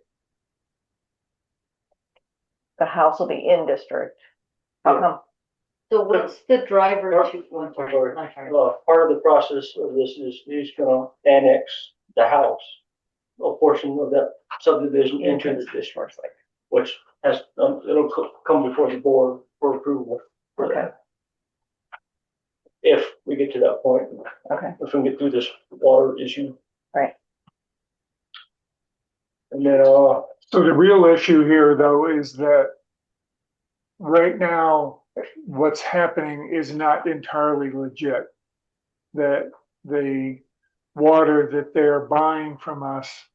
The house will be in district. How come? So what's the driver to? Part of the process of this is he's gonna annex the house, a portion of that subdivision into the district, which has, it'll come before the board for approval for that. If we get to that point. Okay. If we can get through this water issue. Right. And then, So the real issue here, though, is that right now, what's happening is not entirely legit. That the water that they're buying from us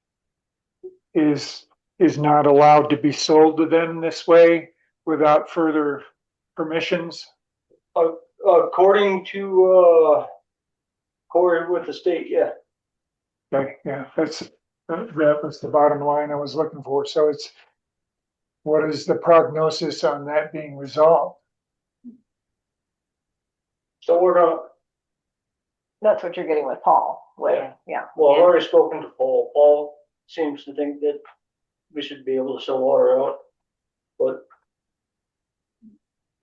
is not allowed to be sold to them this way without further permissions. according to Corey with the state, yeah. Okay, yeah, that was the bottom line I was looking for. So it's, what is the prognosis on that being resolved? So we're gonna. That's what you're getting with Paul. Yeah. Well, I've already spoken to Paul. Paul seems to think that we should be able to sell water out, but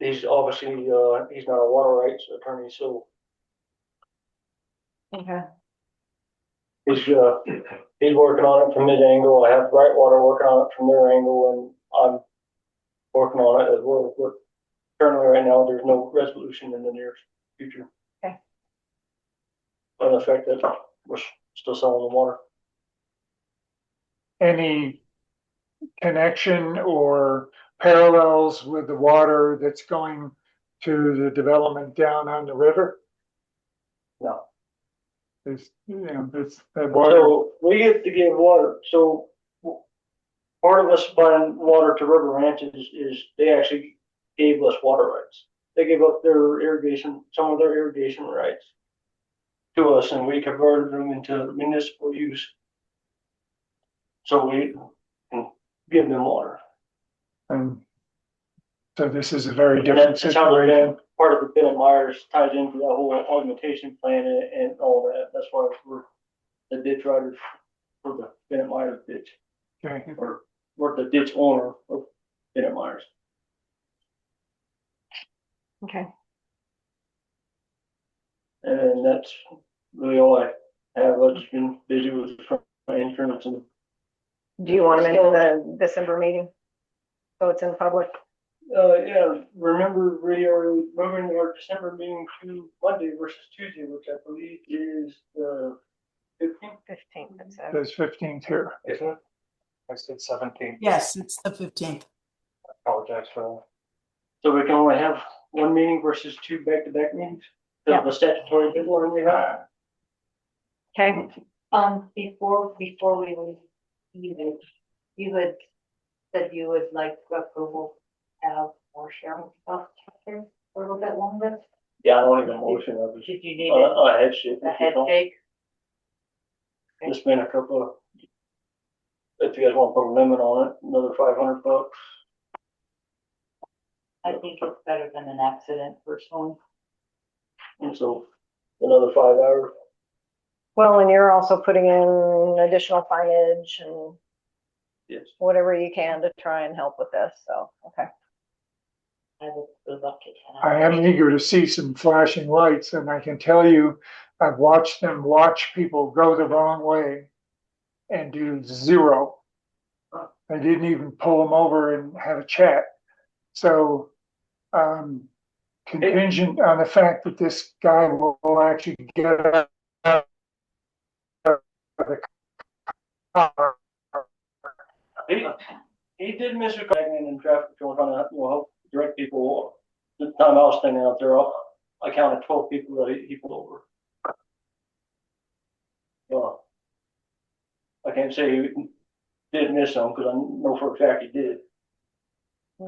he's obviously he's not a water rights attorney, so Okay. he's working on it from his angle. I have Right Water working on it from their angle, and I'm working on it as well. But currently, right now, there's no resolution in the near future. Okay. On the fact that we're still selling the water. Any connection or parallels with the water that's going to the development down on the river? No. It's, you know, it's that water. So we get to give water, so part of us buying water to River Ranch is they actually gave us water rights. They gave up their irrigation, some of their irrigation rights to us, and we converted them into municipal use. So we can give them water. And so this is a very And different that's how situation. part of the Bennett Myers ties into that whole augmentation plan and all that. That's why we're the ditch riders for the Bennett Myers ditch. Okay. Or we're the ditch owner of Bennett Myers. Okay. And that's really all I have. I've just been busy with my insurance and. Do you want to mention the December meeting? So it's in public? Yeah, remember we are moving our December meeting to Monday versus Tuesday, which I believe is the 15th. 15th, it says. There's 15th here. Isn't it? I said 17. Yes, it's the 15th. Apologize for that. So we can only have one meeting versus two back-to-back meetings? Yeah. The statutory deadline we have? Okay. Before we leave, you had said you would like approval to have more sharing stuff for a little bit longer. Yeah, I don't need a motion. I was Did you need a head shake. a head shake? Just been a couple of, if you guys want to put a limit on it, another $500. I think it's better than an accident personally. And so another 5 hours. Well, and you're also putting in additional signage and yes, whatever you can to try and help with this. So, okay. I am eager to see some flashing lights, and I can tell you, I've watched them watch people go the wrong way and do zero. They didn't even pull them over and have a chat. So, contingent on the fact that this guy will actually get out of the car. He did miss a crackman in traffic control, trying to help direct people. The time I was standing out there, I counted 12 people that he pulled over. Well, I can't say he did miss some because I know for a fact he did.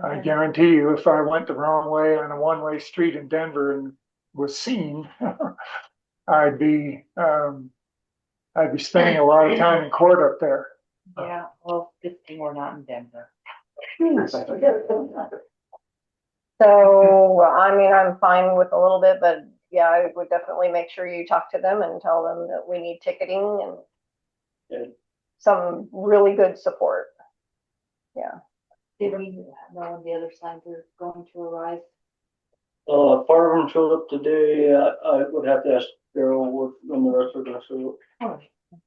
I guarantee you, if I went the wrong way on a one-way street in Denver and was seen, I'd be spending a lot of time in court up there. Yeah, well, good thing we're not in Denver. So, I mean, I'm fine with a little bit, but yeah, I would definitely make sure you talk to them and tell them that we need ticketing and some really good support. Yeah. Did we know when the other signs are going to arrive? Part of them showed up today. I would have to ask Daryl when the rest are going to show up. Oh,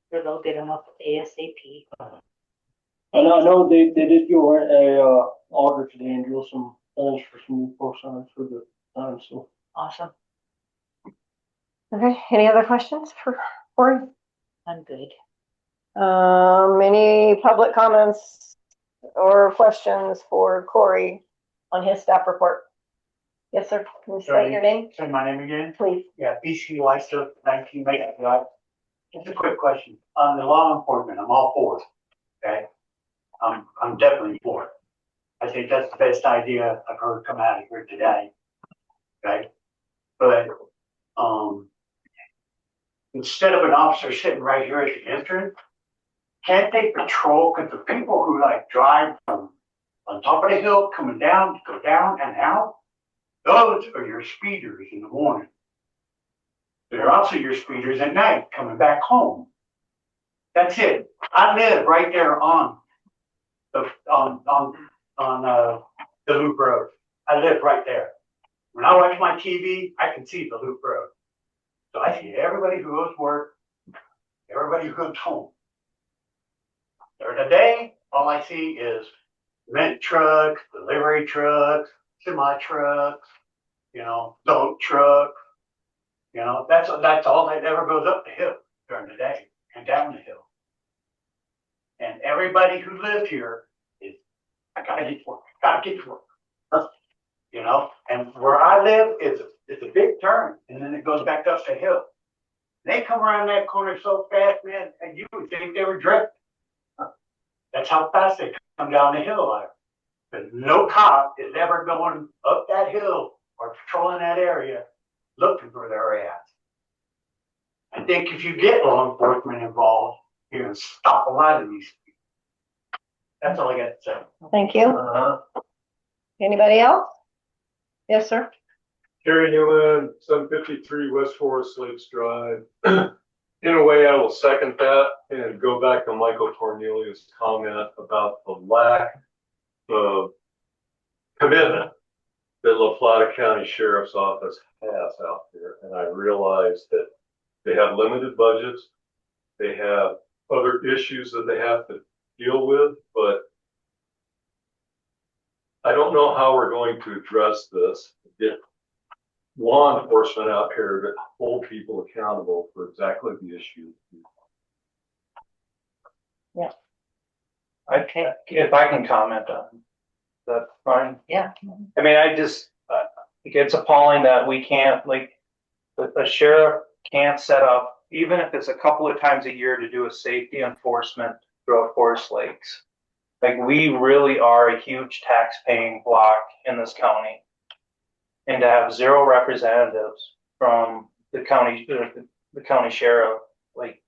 sure they'll get them up ASAP. I know they did go order today and drill some holes for some new post signs for the time. So awesome. Okay. Any other questions for Corey? I'm good. Any public comments or questions for Corey on his staff report? Yes, sir. Can you state your name? Say my name again? Please. Yeah, BC Weister, 19 Mason Drive. Just a quick question. On the law enforcement, I'm all for it. Okay? I'm definitely for it. I think that's the best idea I've heard come out of here today. Okay? But, instead of an officer sitting right here at the entrance, can't they patrol? Because the people who like drive from on top of the hill coming down to go down and out, those are your speeders in the morning. They're also your speeders at night coming back home. That's it. I live right there on the the loop road. I live right there. When I watch my TV, I can see the loop road. So I see everybody who goes to work, everybody who goes home. During the day, all I see is rent trucks, delivery trucks, semi trucks, boat trucks. That's all that ever goes up the hill during the day and down the hill. And everybody who lives here is, I gotta get to work, and where I live is a big turn, and then it goes back up the hill. They come around that corner so fast, man, and you would think they were drifting. That's how fast they come down the hill. But no cop is ever going up that hill or patrolling that area looking for their ass. I think if you get law enforcement involved, you're going to stop a lot of these people. That's all I got to say. Thank you. Anybody else? Yes, sir. Terry Newman, 753 West Forest Lakes Drive. In a way, I will second that and go back to Michael Cornelius' comment about the lack of commitment that La Plata County Sheriff's Office has out there. And I realize that they have limited budgets. They have other issues that they have to deal with, but I don't know how we're going to address this, get law enforcement out here to hold people accountable for exactly the issue. Yeah. If I can comment on that, fine. Yeah. I mean, it's appalling that we can't, like, the sheriff can't set up, even if it's a couple of times a year, to do a safety enforcement throughout Forest Lakes. Like, we really are a huge tax-paying block in this county. And to have zero representatives from the county sheriff, like,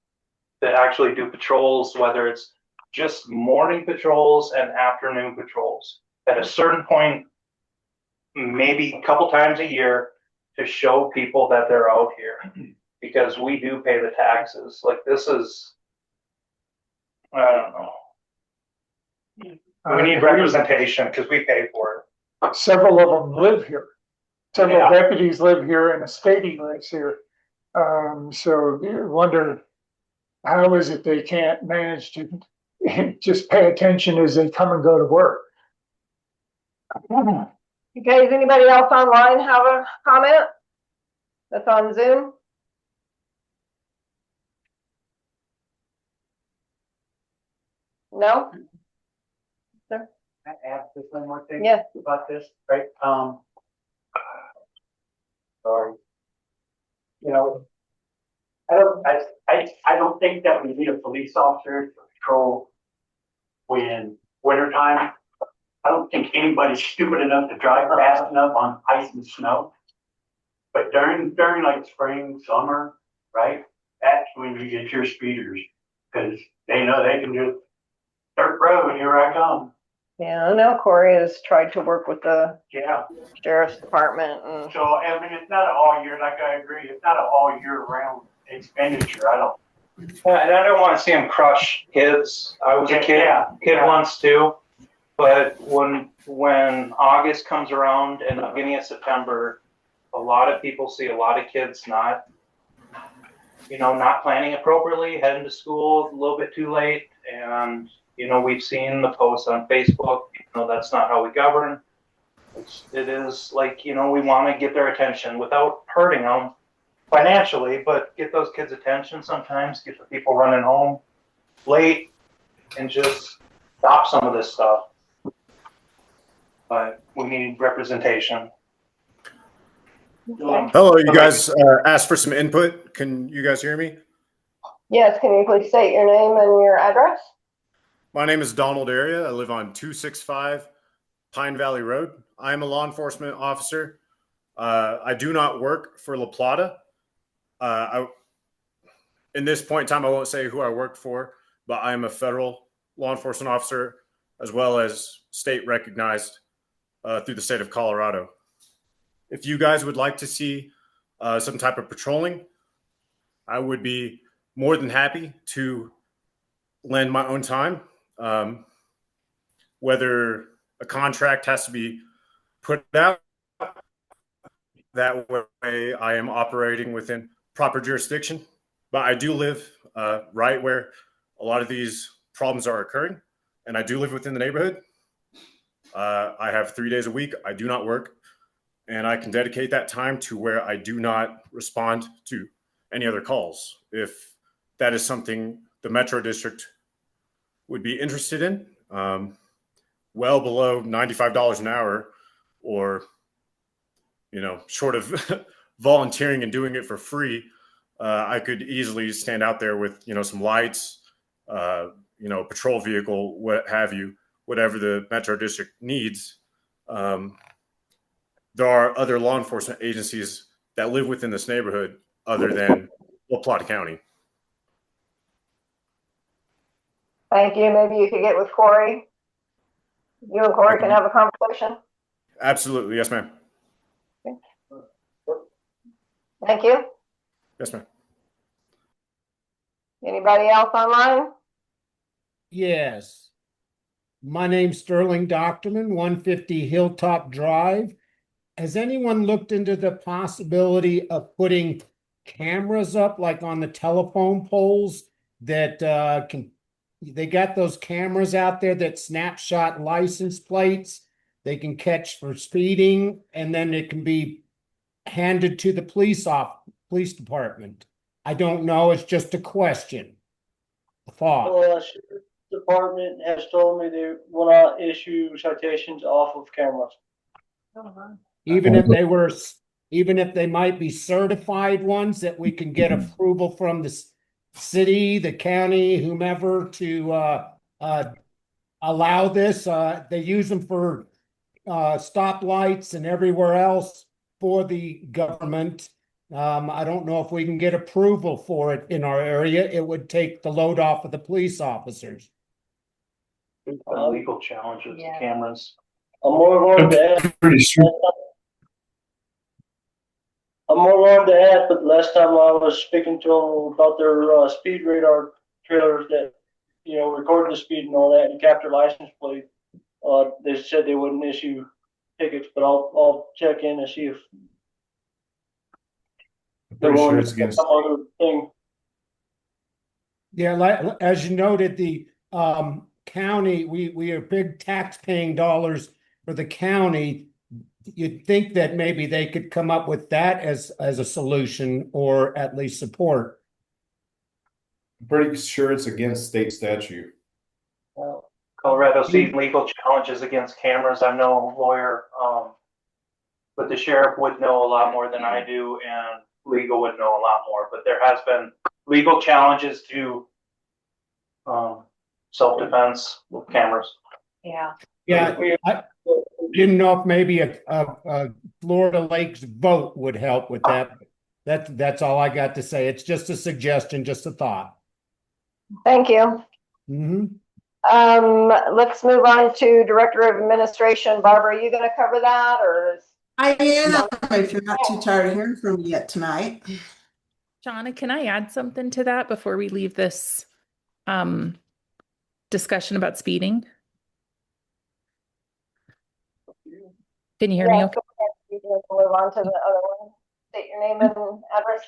that actually do patrols, whether it's just morning patrols and afternoon patrols, at a certain point, maybe a couple times a year, to show people that they're out here, because we do pay the taxes. Like, this is, I don't know. We need representation because we pay for it. Several of them live here. Several deputies live here and a statey lives here. So you wonder, how is it they can't manage to just pay attention as they come and go to work? Okay, does anybody else online have a comment that's on Zoom? No? Sir? I add just one more thing Yeah. about this, right? Sorry. You know, I don't think that we need a police officer to patrol when wintertime. I don't think anybody's stupid enough to drive fast enough on ice and snow. But during like spring, summer, right? That's when you get your speeders, because they know they can just dirt road, here I come. Yeah, I know Corey has tried to work with the Yeah. sheriff's department. And So, I mean, it's not an all year, like I agree, it's not an all year round expenditure. I don't. Yeah, and I don't want to see them crush kids. I was a kid once too. But when August comes around and the beginning of September, a lot of people see a lot of kids not planning appropriately, heading to school a little bit too late. And, we've seen the posts on Facebook, that's not how we govern. It is like, we want to get their attention without hurting them financially, but get those kids' attention sometimes, get the people running home late, and just stop some of this stuff. But we need representation. Hello, you guys asked for some input. Can you guys hear me? yes, can you please state your name and your address? My name is Donald Area. I live on 265 Pine Valley Road. I am a law enforcement officer. I do not work for La Plata. In this point in time, I won't say who I work for, but I am a federal law enforcement officer as well as state recognized through the state of Colorado. If you guys would like to see some type of patrolling, I would be more than happy to lend my own time. Whether a contract has to be put out, that way I am operating within proper jurisdiction. But I do live right where a lot of these problems are occurring, and I do live within the neighborhood. I have 3 days a week. I do not work, and I can dedicate that time to where I do not respond to any other calls. If that is something the Metro District would be interested in, well below $95 an hour, or short of volunteering and doing it for free, I could easily stand out there with, some lights, patrol vehicle, what have you, whatever the Metro District needs. There are other law enforcement agencies that live within this neighborhood other than La Plata County. Thank you. Maybe you could get with Corey. You and Corey can have a conversation. Absolutely. Yes, ma'am. Thank you. Yes, ma'am. Anybody else online? Yes. My name's Sterling Doctorman, 150 Hilltop Drive. Has anyone looked into the possibility of putting cameras up like on the telephone poles that they got those cameras out there that snapshot license plates they can catch for speeding, and then it can be handed to the police department? I don't know, it's just a question. A thought. Well, Sheriff's Department has told me they will not issue citations off of cameras. Even if they might be certified ones that we can get approval from the city, the county, whomever to allow this. They use them for stoplights and everywhere else for the government. I don't know if we can get approval for it in our area. It would take the load off of the police officers. Legal challenges to cameras. I'm more willing to add. I'm more willing to add, but last time I was speaking to them about their speed radar trailers that, record the speed and all that and capture license plate. They said they wouldn't issue tickets, but I'll check in and see if they're willing to do some other thing. Yeah, like, as you noted, the county, we are big tax-paying dollars for the county. You'd think that maybe they could come up with that as a solution, or at least support. I'm pretty sure it's against state statute. Well, Colorado sees legal challenges against cameras. I'm no lawyer, but the sheriff would know a lot more than I do, and legal would know a lot more. But there has been legal challenges to self-defense with cameras. Yeah. Yeah, I didn't know if maybe a Florida Lakes vote would help with that. That's all I got to say. It's just a suggestion, just a thought. Thank you. Let's move on to Director of Administration. Barbara, are you going to cover that, or is... I am, if you're not too tired of hearing from me yet tonight. Shauna, can I add something to that before we leave this discussion about speeding? Can you hear me okay? You can move on to the other one. State your name and address.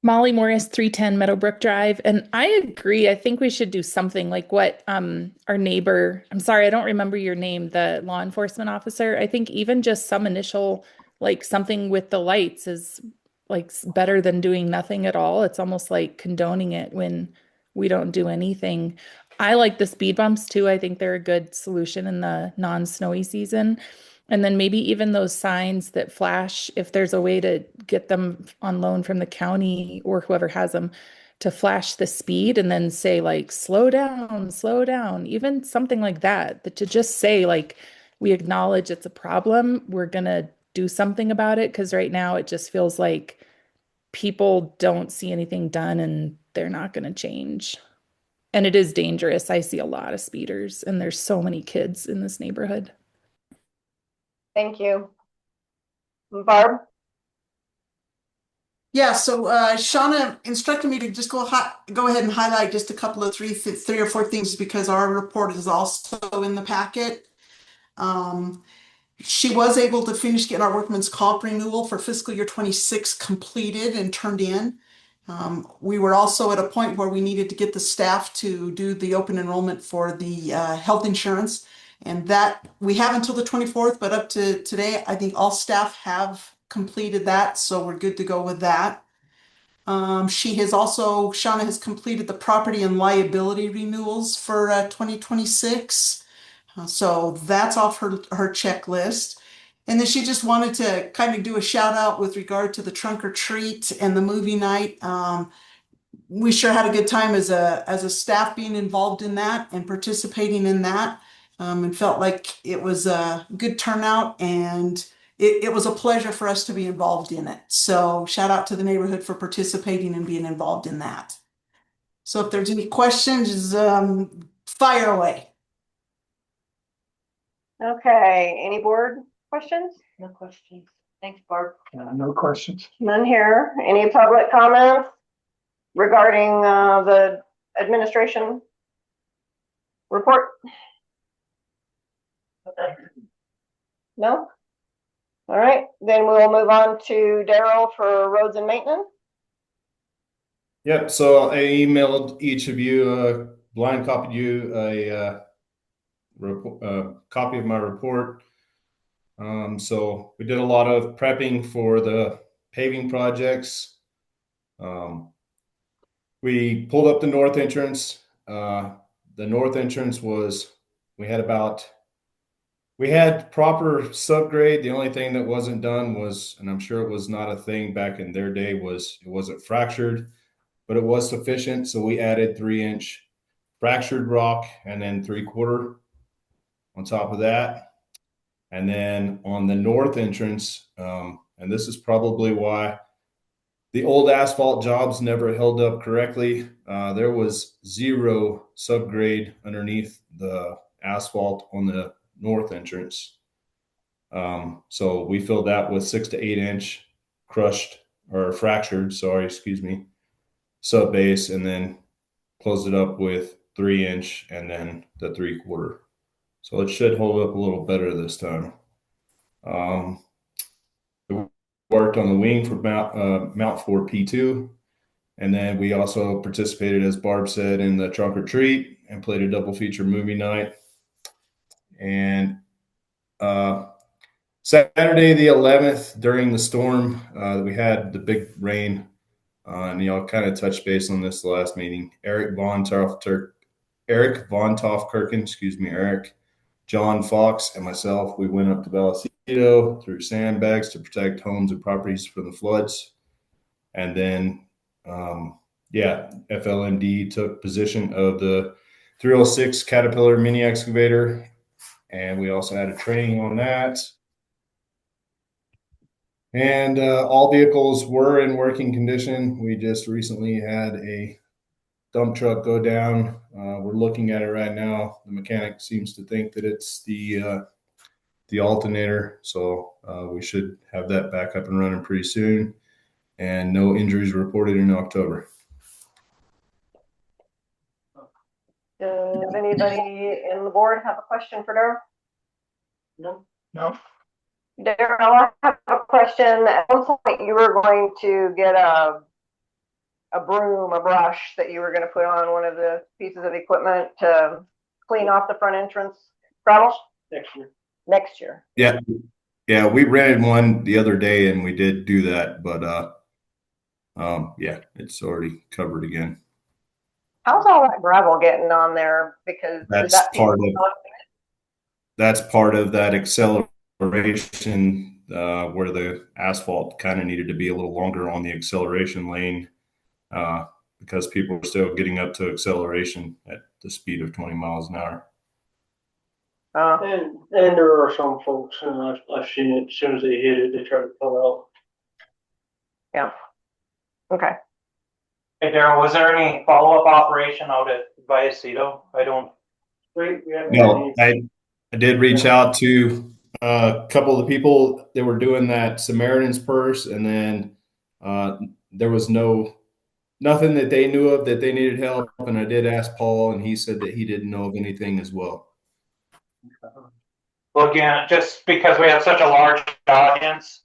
Molly Morris, 310 Meadowbrook Drive. And I agree. I think we should do something like what our neighbor, I'm sorry, I don't remember your name, the law enforcement officer. I think even just some initial, like something with the lights is like better than doing nothing at all. It's almost like condoning it when we don't do anything. I like the speed bumps too. I think they're a good solution in the non-snowy season. And then maybe even those signs that flash, if there's a way to get them on loan from the county or whoever has them to flash the speed and then say like, slow down, even something like that, but to just say like, we acknowledge it's a problem. We're going to do something about it. Cause right now it just feels like people don't see anything done and they're not going to change. And it is dangerous. I see a lot of speeders and there's so many kids in this neighborhood. Thank you. Barb? Yeah, so Shauna instructed me to just go ahead and highlight just a couple of three or four things because our report is also in the packet. She was able to finish getting our workman's comp renewal for fiscal year 26 completed and turned in. We were also at a point where we needed to get the staff to do the open enrollment for the health insurance. And that we have until the 24th, but up to today, I think all staff have completed that. So we're good to go with that. Shauna has completed the property and liability renewals for 2026. So that's off her checklist. And then she just wanted to kind of do a shout out with regard to the trunk or treat and the movie night. We sure had a good time as a staff being involved in that and participating in that, and felt like it was a good turnout, and it was a pleasure for us to be involved in it. So shout out to the neighborhood for participating and being involved in that. So if there's any questions, fire away. Okay, any board questions? No questions. Thanks, Barb. No questions. None here. Any public comments regarding the administration report? No? All right, then we'll move on to Daryl for roads and maintenance. Yep. So I emailed each of you, blind copied you a copy of my report. So we did a lot of prepping for the paving projects. We pulled up the north entrance. The north entrance was, we had proper subgrade. The only thing that wasn't done was, and I'm sure it was not a thing back in their day, was it wasn't fractured, but it was sufficient. So we added 3-inch fractured rock and then 3/4 on top of that. And then on the north entrance, and this is probably why the old asphalt jobs never held up correctly. There was 0 subgrade underneath the asphalt on the north entrance. So we filled that with 6 to 8 inch crushed or fractured, sub base, and then closed it up with 3-inch and then the 3/4. So it should hold up a little better this time. Worked on the wing for Mount 4 P2. And then we also participated, as Barb said, in the trunk or treat and played a double feature movie night. And Saturday the 11th, during the storm, we had the big rain, and y'all kind of touched base on this last meeting. Eric Von Tofkirken, John Fox, and myself, we went up to Vallecito through sandbags to protect homes and properties from the floods. And then, FLMD took position of the 306 Caterpillar mini excavator, and we also had a training on that. And all vehicles were in working condition. We just recently had a dump truck go down. We're looking at it right now. The mechanic seems to think that it's the alternator. So we should have that back up and running pretty soon. And no injuries reported in October. Does anybody in the board have a question for Daryl? No. No. Daryl, I have a question. At one point, you were going to get a broom, a brush that you were going to put on one of the pieces of equipment to clean off the front entrance gravel? Next year. Yeah, we rented one the other day and we did do that, but it's already covered again. How's all that gravel getting on there? Because That's part of that acceleration where the asphalt kind of needed to be a little longer on the acceleration lane because people are still getting up to acceleration at the speed of 20 miles an hour. And there are some folks, and I've seen it, as soon as they hit it, they try to pull out. Yeah. Okay. Hey, Daryl, was there any follow-up operation out at Vallecito? No, I did reach out to a couple of the people that were doing that Samaritan's Purse, and then there was nothing that they knew of that they needed help. And I did ask Paul, and he said that he didn't know of anything as well. Well, again, just because we have such a large audience,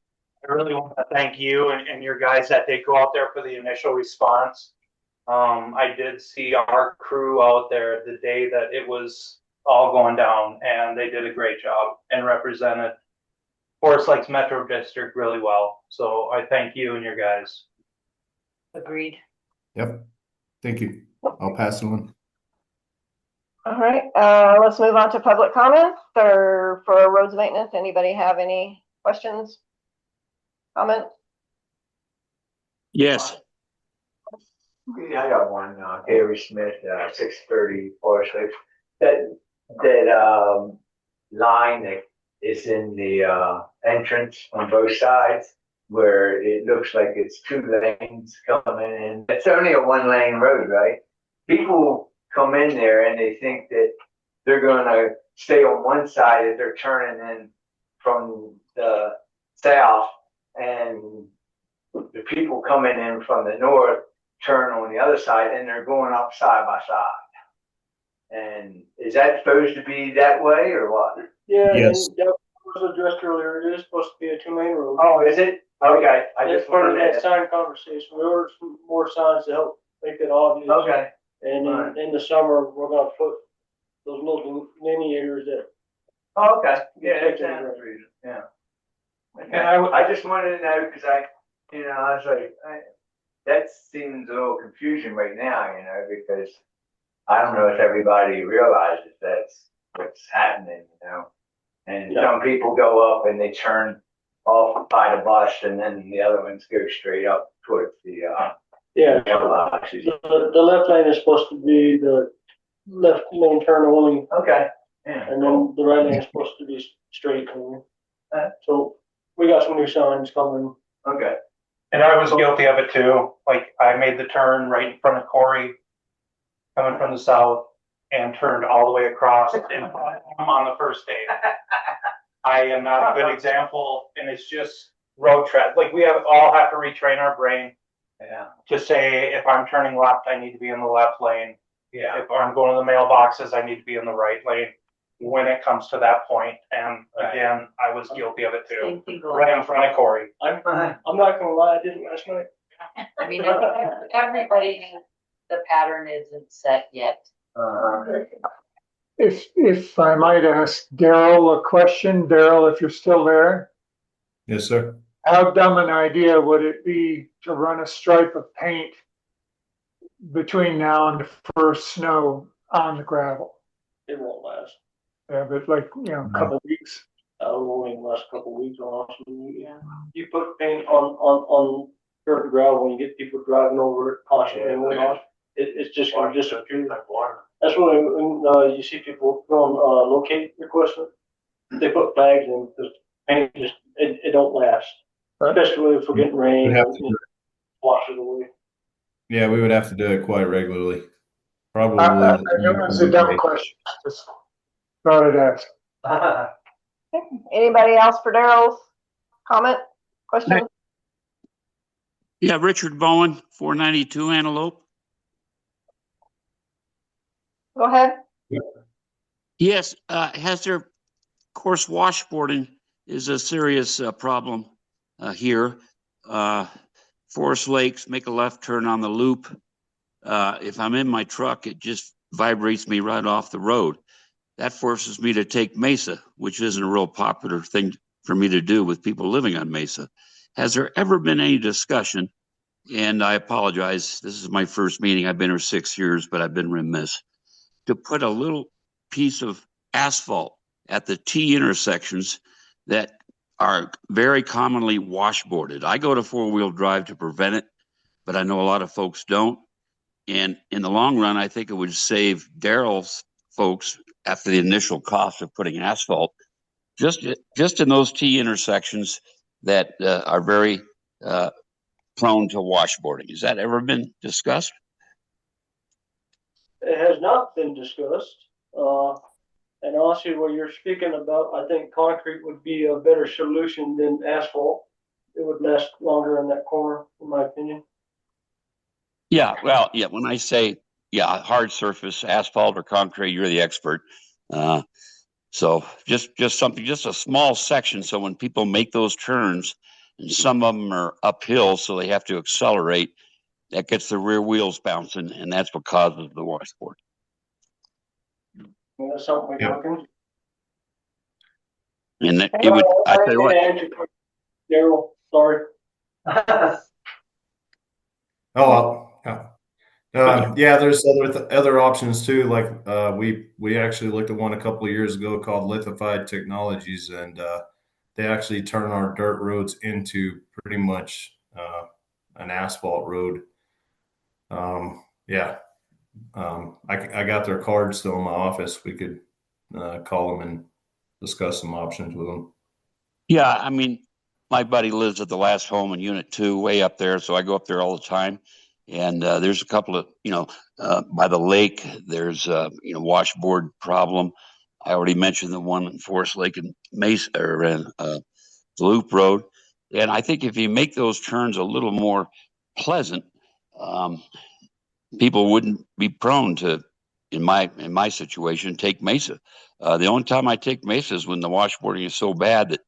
I really want to thank you and your guys that did go out there for the initial response. I did see our crew out there the day that it was all going down, and they did a great job and represented Forest Lakes Metro District really well. So I thank you and your guys. Agreed. Yep. Thank you. I'll pass it on. All right. Let's move on to public comments for roads maintenance. Anybody have any questions? Comment? Yes. Yeah, I got one, Gary Smith, 630 Forest Lake. That line that is in the entrance on both sides where it looks like it's 2 lanes coming in. It's only a 1-lane road, right? People come in there and they think that they're gonna stay on one side if they're turning in from the south, and the people coming in from the north turn on the other side and they're going up side by side. And is that supposed to be that way or what? Yeah, Yes. and that was addressed earlier. It is supposed to be a 2-lane road. Oh, is it? Okay. I That's just part of wanted that to. sign conversation. We ordered some more signs to help make it obvious. Okay. And Right. in the summer, we're gonna put those little delineators that. Oh, okay. Yeah, Take that's it sounds right. reasonable. Yeah. Okay. Yeah, I just wanted to know because I was like, that seems a little confusion right now, because I don't know if everybody realizes that's what's happening, And Yeah. some people go up and they turn off by the bus, and then the other ones go straight up towards the Yeah. mailboxes. The left lane is supposed to be the left lane turn only. Okay. Yeah. And then the right lane is supposed to be straight. So we got some new signs coming. Okay. And I was guilty of it too. Like I made the turn right in front of Corey, coming from the south, and turned all the way across. And I'm on the first day. I am not a good example, and it's just road traffic. Like we all have to retrain our brain. Yeah. To say if I'm turning left, I need to be in the left lane. Yeah. If I'm going to the mailboxes, I need to be in the right lane. When it comes to that point, and again, I was guilty of it too. Same thing going Right on. in front of Corey. I'm not gonna lie, I did it last night. I mean, everybody, the pattern isn't set yet. If I might ask Daryl a question, Daryl, if you're still there, Yes, sir. how dumb an idea would it be to run a stripe of paint between now and the first snow on the gravel? It won't last. Yeah, but like, a couple weeks. Only last couple of weeks, honestly. Yeah. You put paint on dirt and gravel and you get people driving over it constantly and whatnot. It's just gonna disappear. That's why when you see people from locate requests, they put flags in because paint just it don't last. Especially if we're getting rain, We'd have to do it. wash it away. Yeah, we would have to do it quite regularly. Probably. I know it was a dumb question. Just thought I'd ask. Anybody else for Daryl's comment, question? Yeah, Richard Bowen, 492 Antelope. Go ahead. Yes, of course, washboarding is a serious problem here. Forest Lakes, make a left turn on the loop. If I'm in my truck, it just vibrates me right off the road. That forces me to take Mesa, which isn't a real popular thing for me to do with people living on Mesa. Has there ever been any discussion, and I apologize, this is my first meeting, I've been here 6 years, but I've been remiss, to put a little piece of asphalt at the T intersections that are very commonly washboarded. I go to 4-wheel drive to prevent it, but I know a lot of folks don't. And in the long run, I think it would save Daryl's folks after the initial cost of putting asphalt, just in those T intersections that are very prone to washboarding. Has that ever been discussed? It has not been discussed. And honestly, what you're speaking about, I think concrete would be a better solution than asphalt. It would last longer in that corner, in my opinion. Yeah, well, yeah, when I say, hard surface, asphalt or concrete, you're the expert. So just something, just a small section. So when people make those turns, and some of them are uphill, so they have to accelerate, that gets the rear wheels bouncing, and that's what causes the washboard. That's something we're looking. And it would, I tell you what. Daryl, sorry. Yeah, there's other options too. Like we actually looked at one a couple of years ago called lithified technologies, and they actually turn our dirt roads into pretty much an asphalt road. Yeah. I got their card still in my office. We could call them and discuss some options with them. Yeah, I mean, my buddy lives at the last home in Unit 2, way up there, so I go up there all the time. And there's a couple of, by the lake, there's washboard problem. I already mentioned the one in Forest Lake and Mesa or in Loop Road. And I think if you make those turns a little more pleasant, people wouldn't be prone to, in my situation, take Mesa. The only time I take Mesa is when the washboarding is so bad that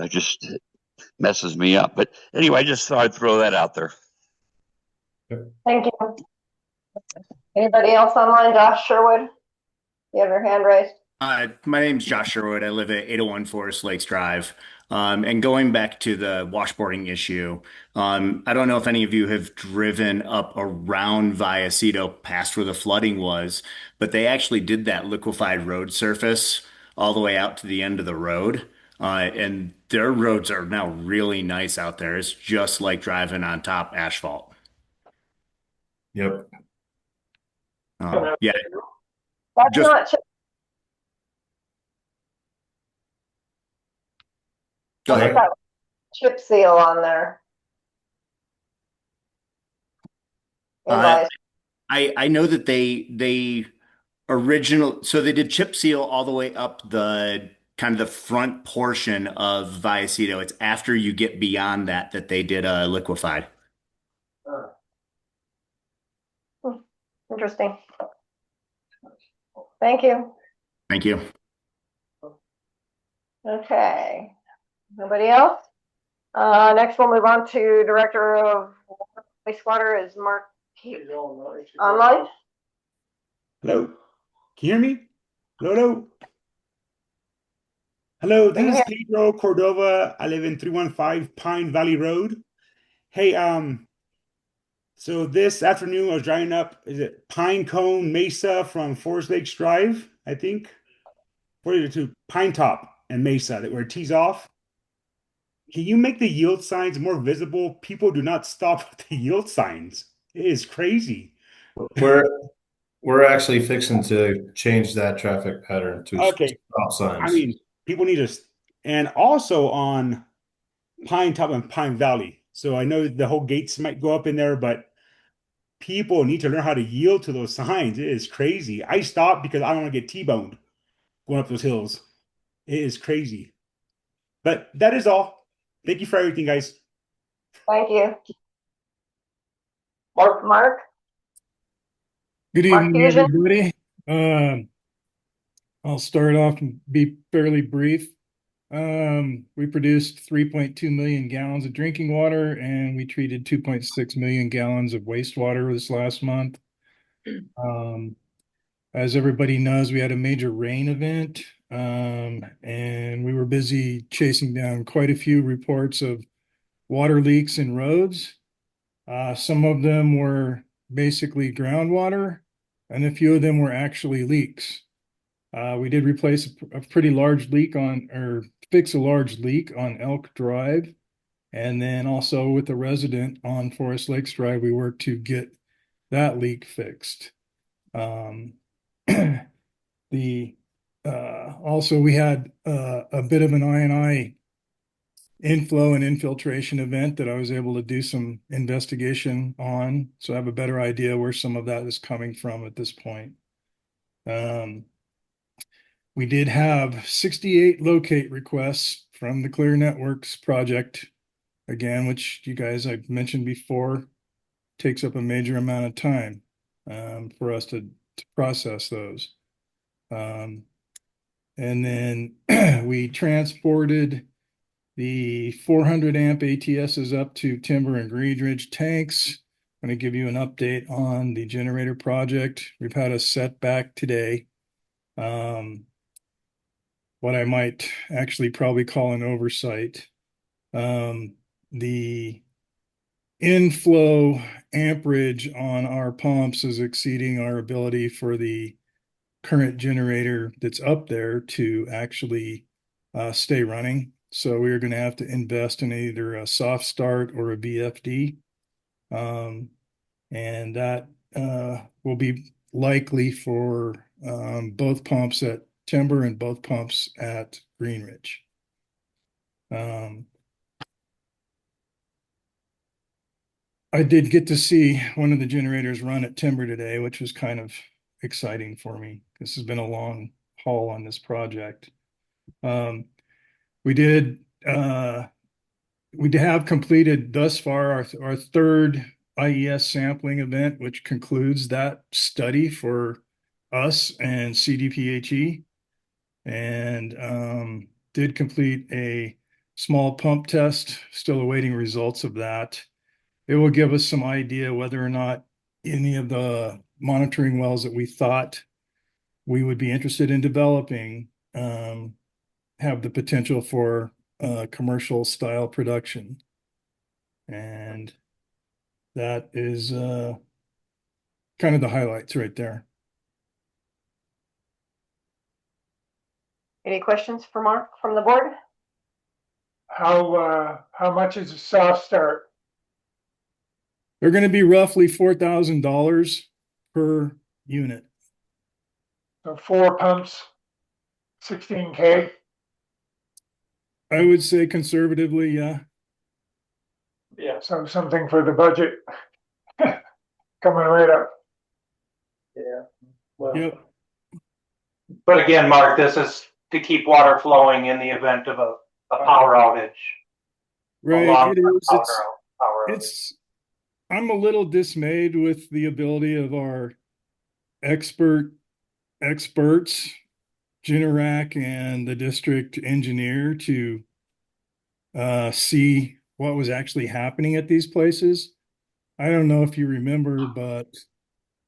it just messes me up. But anyway, I just thought I'd throw that out there. Thank you. Anybody else online? Josh Sherwood? You have your hand raised. My name's Josh Sherwood. I live at 801 Forest Lakes Drive. And going back to the washboarding issue, I don't know if any of you have driven up around Vallecito past where the flooding was, but they actually did that liquefied road surface all the way out to the end of the road. And their roads are now really nice out there. It's just like driving on top asphalt. Yep. Yeah. That's Just- not. Go ahead. That chip seal on there. I know that they so they did chip seal all the way up the kind of the front portion of Vallecito. It's after you get beyond that they did liquefied. Interesting. Thank you. Thank you. Okay. Nobody else? Next we'll move on to Director of Wastewater is Mark online. Hello, can you hear me? Hello. Hello, this is Pedro Cordova. I live in 315 Pine Valley Road. Hey, so this afternoon I was driving up, is it Pine Cone Mesa from Forest Lakes Drive, I think? 42 Pine Top and Mesa, that where it tees off. Can you make the yield signs more visible? People do not stop at the yield signs. It is crazy. We're actually fixing to change that traffic pattern to stop signs. I mean, people need to, and also on Pine Top and Pine Valley. So I know the whole gates might go up in there, but people need to learn how to yield to those signs. It is crazy. I stopped because I don't want to get T-boned going up those hills. It is crazy. But that is all. Thank you for everything, guys. Thank you. Mark? Good evening, everybody. I'll start off and be fairly brief. We produced 3.2 million gallons of drinking water and we treated 2.6 million gallons of wastewater this last month. As everybody knows, we had a major rain event, and we were busy chasing down quite a few reports of water leaks in roads. Some of them were basically groundwater, and a few of them were actually leaks. We did replace a pretty large leak fix a large leak on Elk Drive. And then also with the resident on Forest Lakes Drive, we worked to get that leak fixed. Also we had a bit of an I&I inflow and infiltration event that I was able to do some investigation on. So I have a better idea where some of that is coming from at this point. We did have 68 locate requests from the Clear Networks project, again, which you guys I've mentioned before, takes up a major amount of time for us to process those. And then we transported the 400 amp ATSs up to Timber and Green Ridge tanks. I'm going to give you an update on the generator project. We've had a setback today. What I might actually probably call an oversight. The inflow amperage on our pumps is exceeding our ability for the current generator that's up there to actually stay running. So we are going to have to invest in either a soft start or a VFD. And that will be likely for both pumps at Timber and both pumps at Greenridge. I did get to see one of the generators run at Timber today, which was kind of exciting for me. This has been a long haul on this project. We have completed thus far our third IES sampling event, which concludes that study for us and CDPHE, and did complete a small pump test, still awaiting results of that. It will give us some idea whether or not any of the monitoring wells that we thought we would be interested in developing have the potential for commercial style production. And that is kind of the highlights right there. Any questions for Mark from the board? How much is a soft start? They're going to be roughly $4,000 per unit. So 4 pumps, 16K. I would say conservatively, yeah. Yeah. So something for the budget coming right up. Yeah. Well, Yep. But again, Mark, this is to keep water flowing in the event of a power outage. Right. It is. Power I'm a little dismayed with the ability of our experts, Generac and the district engineer to see what was actually happening at these places. I don't know if you remember, but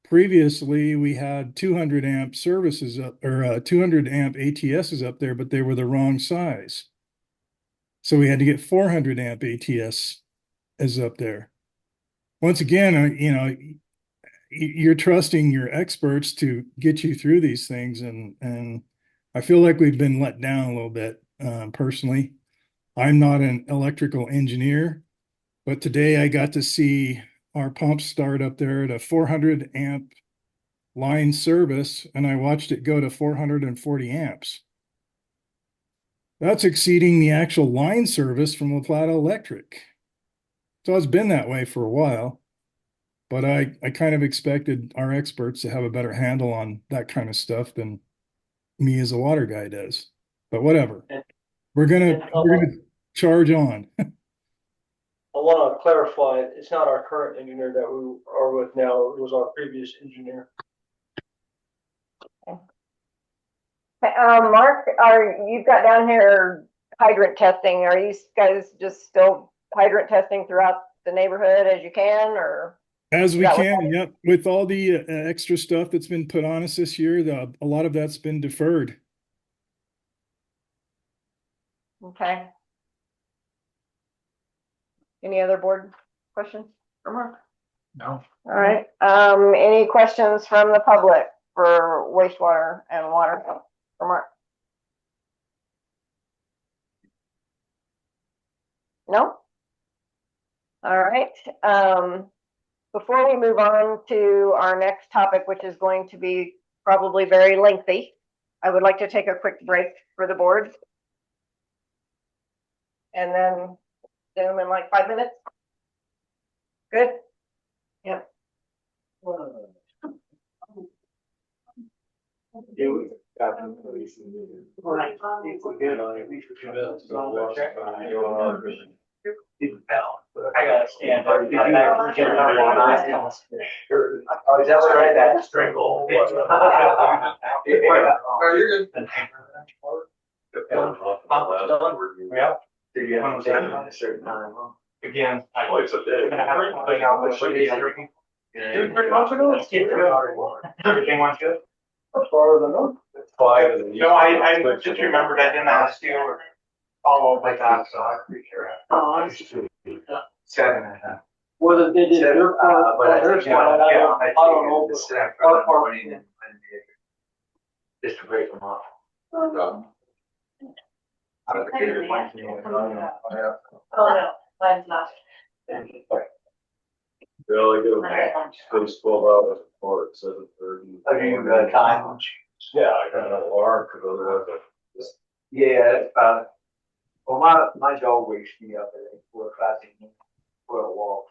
previously we had 200 amp services up, or 200 amp ATSs up there, but they were the wrong size. So we had to get 400 amp ATS is up there. Once again, you're trusting your experts to get you through these things, and I feel like we've been let down a little bit. Personally, I'm not an electrical engineer, but today I got to see our pump start up there at a 400 amp line service, and I watched it go to 440 amps. That's exceeding the actual line service from La Plata Electric. So it's been that way for a while, but I kind of expected our experts to have a better handle on that kind of stuff than me as a water guy does. But whatever. We're gonna charge on. I want to clarify, it's not our current engineer that we are with now, it was our previous engineer. Mark, you've got down here hydrant testing. Are you guys just still hydrant testing throughout the neighborhood as you can, or? As we can, yep. With all the extra stuff that's been put on us this year, a lot of that's been deferred. Okay. Any other board questions for Mark? No. All right. Any questions from the public for wastewater and water for Mark? No? All right. Before we move on to our next topic, which is going to be probably very lengthy, I would like to take a quick break for the board. And then Zoom in like 5 minutes. Good? Yep. I gotta stand up. Oh, is that right? That strangle. You're good. Yeah. Do you have to take it at a certain time? Again, It's a day. Pretty much ago. Everything went good. As far as I know. No, I just remembered I didn't ask you or follow up like that, so I appreciate it. 7.5. Whether they did their part But I or think, their part, I don't know. the staff Our for the part. morning and just to break them off. Oh, no, mine's not. Well, I get a space 12 hours before at 7:30. Have you got a time? Yeah, I got an alarm because otherwise I just. Yeah, that's about, well, my dog wakes me up at like 4 o'clock in the morning for a walk.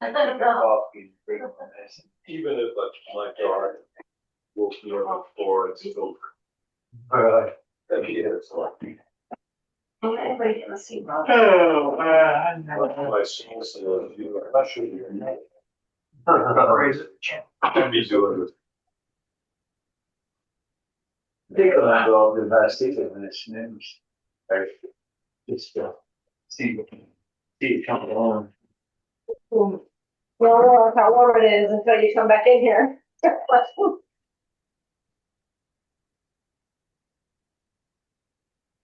I drink coffee, drink my medicine. Even if my dog will be on the floor, it's still. It's like. Anybody can see. Oh, man. My son's I should be. I'd be doing it. I think I'm involved in last season when it's news. Just see it come along. Well, how warm it is until you come back in here.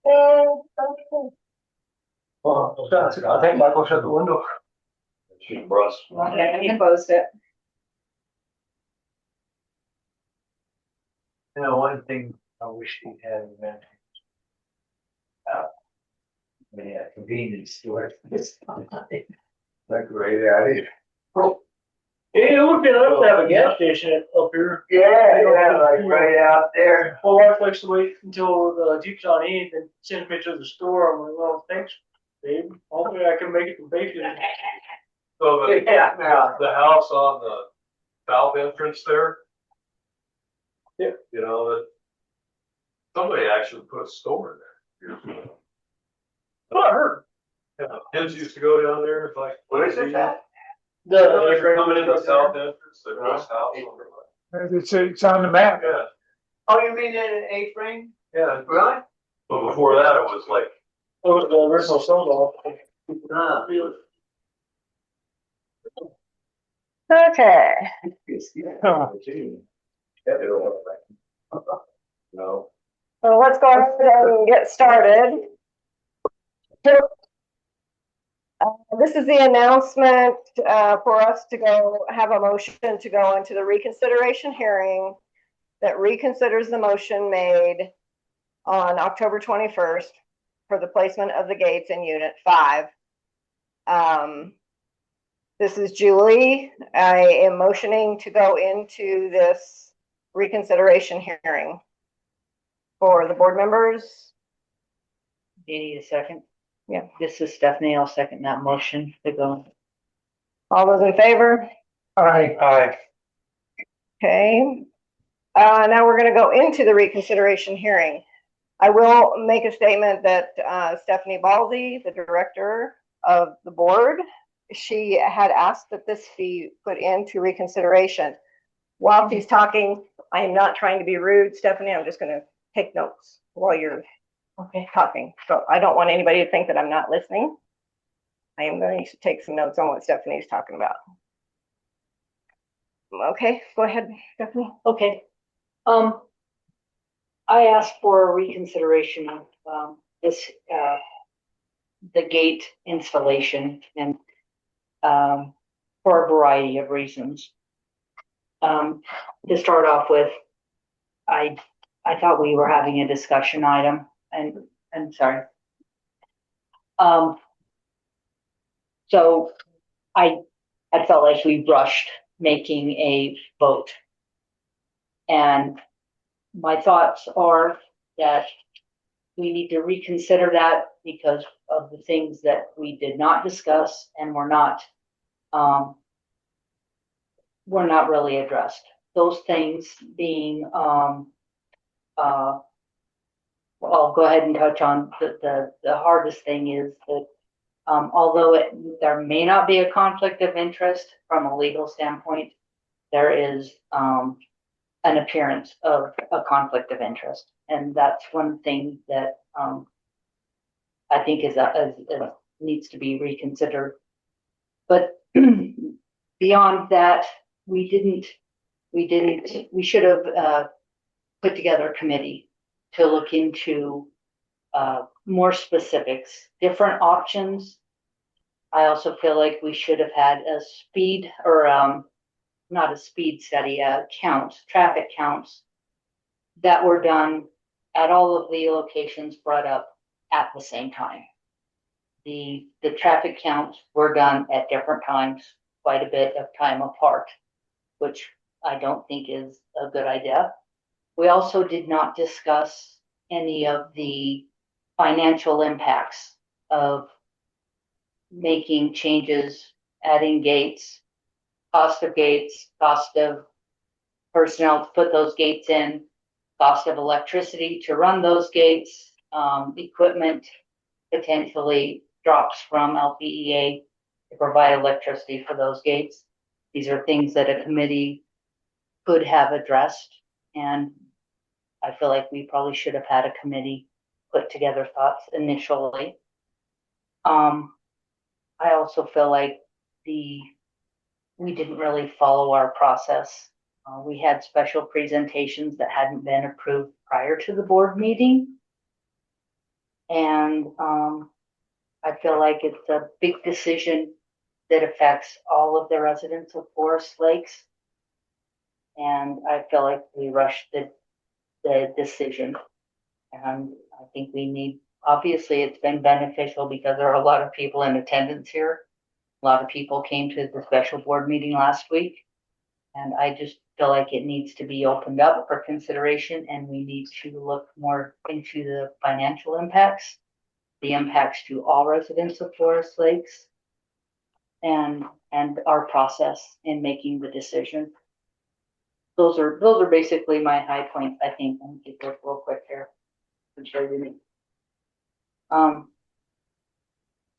Well, I think Michael shut the window. Should brush. Yeah, he closed it. You know, one thing I wish we had been. Yeah, convenience store. Like right out here. Hey, it would be nice to have a gas station up here. Yeah, like right out there. Well, my wife likes to wait until the Jeep's on E and send me to the store. I'm like, well, thanks, babe. Hopefully I can make it to Bacon. So the house on the south entrance there. Yeah. You know, that somebody actually put a store in there. Oh, I heard. Yeah, kids used to go down there, it's like. Where is it at? Coming in the south entrance, there's this house on the right. It's on the map. Yeah, Oh, you mean in A-frame? yeah. Really? But before that, it was like. It was the original Stonewall. Okay. No. So let's go ahead and get started. This is the announcement for us to go have a motion to go into the reconsideration hearing that reconsiders the motion made on October 21st for the placement of the gates in Unit 5. This is Julie. I am motioning to go into this reconsideration hearing for the board members. Do you need a second? Yeah. This is Stephanie. I'll second that motion to go. All those in favor? Aye. Okay. Now we're going to go into the reconsideration hearing. I will make a statement that Stephanie Baldy, the director of the board, she had asked that this be put into reconsideration. While she's talking, I am not trying to be rude, Stephanie. I'm just going to take notes while you're talking. So I don't want anybody to think that I'm not listening. I am going to take some notes on what Stephanie's talking about. Okay, go ahead, Stephanie. Okay. I asked for a reconsideration of the gate installation and for a variety of reasons. To start off with, I thought we were having a discussion item, and sorry. So I felt like we rushed making a vote. And my thoughts are that we need to reconsider that because of the things that we did not discuss and were not really addressed. Those things being, I'll go ahead and touch on the hardest thing is that although there may not be a conflict of interest from a legal standpoint, there is an appearance of a conflict of interest. And that's one thing that I think is needs to be reconsidered. But beyond that, we should have put together a committee to look into more specifics, different options. I also feel like we should have had a speed or not a speed study, traffic counts that were done at all of the locations brought up at the same time. The traffic counts were done at different times, quite a bit of time apart, which I don't think is a good idea. We also did not discuss any of the financial impacts of making changes, adding gates, cost of personnel to put those gates in, cost of electricity to run those gates, equipment potentially drops from LPEA to provide electricity for those gates. These are things that a committee could have addressed, and I feel like we probably should have had a committee put together thoughts initially. I also feel like we didn't really follow our process. We had special presentations that hadn't been approved prior to the board meeting. And I feel like it's a big decision that affects all of the residents of Forest Lakes. And I feel like we rushed the decision. And I think we need, obviously it's been beneficial because there are a lot of people in attendance here. A lot of people came to the special board meeting last week. And I just feel like it needs to be opened up for consideration, and we need to look more into the financial impacts, the impacts to all residents of Forest Lakes, and our process in making the decision. Those are basically my high points, I think. Let me get this real quick here and show you. So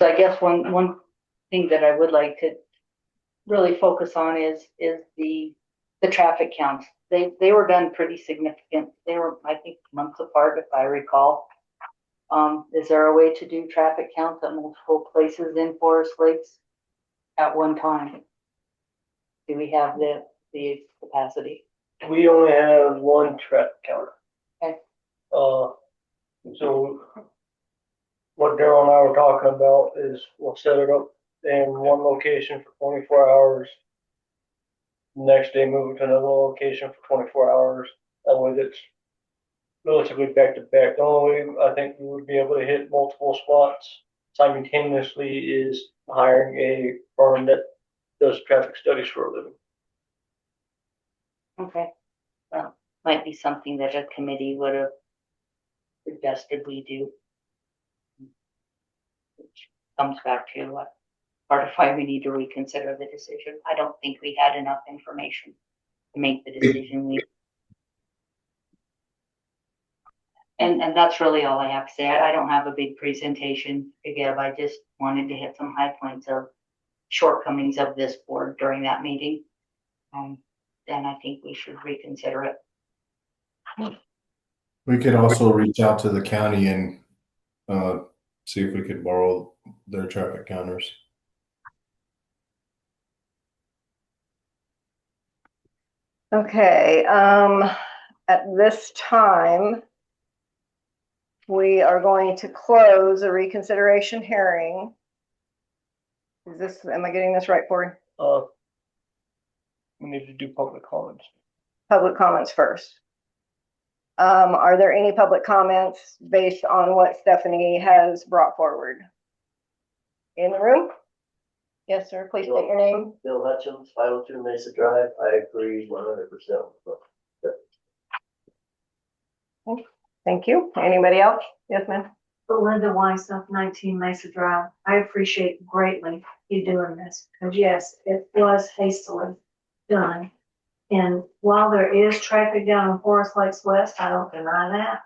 I guess one thing that I would like to really focus on is the traffic counts. They were done pretty significant. They were, I think, months apart, if I recall. Is there a way to do traffic counts at multiple places in Forest Lakes at one time? Do we have the capacity? We only have one traffic counter. Okay. So what Daryl and I were talking about is we'll set it up in one location for 24 hours. Next day, move it to another location for 24 hours. That way it's relatively back to back. The only way I think we would be able to hit multiple spots simultaneously is hiring a firm that does traffic studies for a living. Okay. Well, might be something that a committee would have suggested we do. Which comes back to part of why we need to reconsider the decision. I don't think we had enough information to make the decision. And that's really all I have to say. I don't have a big presentation to give. I just wanted to hit some high points of shortcomings of this board during that meeting. And I think we should reconsider it. We could also reach out to the county and see if we could borrow their traffic counters. Okay, at this time, we are going to close a reconsideration hearing. Am I getting this right, Corey? We need to do public comments. Public comments first. Are there any public comments based on what Stephanie has brought forward? In the room? Yes, sir. Please state your name. Bill Hutchins, 502 Mesa Drive. I agree 100%. Thank you. Anybody else? Yes, ma'am. Belinda Weiss up 19 Mesa Drive. I appreciate greatly you doing this, because yes, it was hastily done. And while there is traffic down in Forest Lakes West, I don't deny that.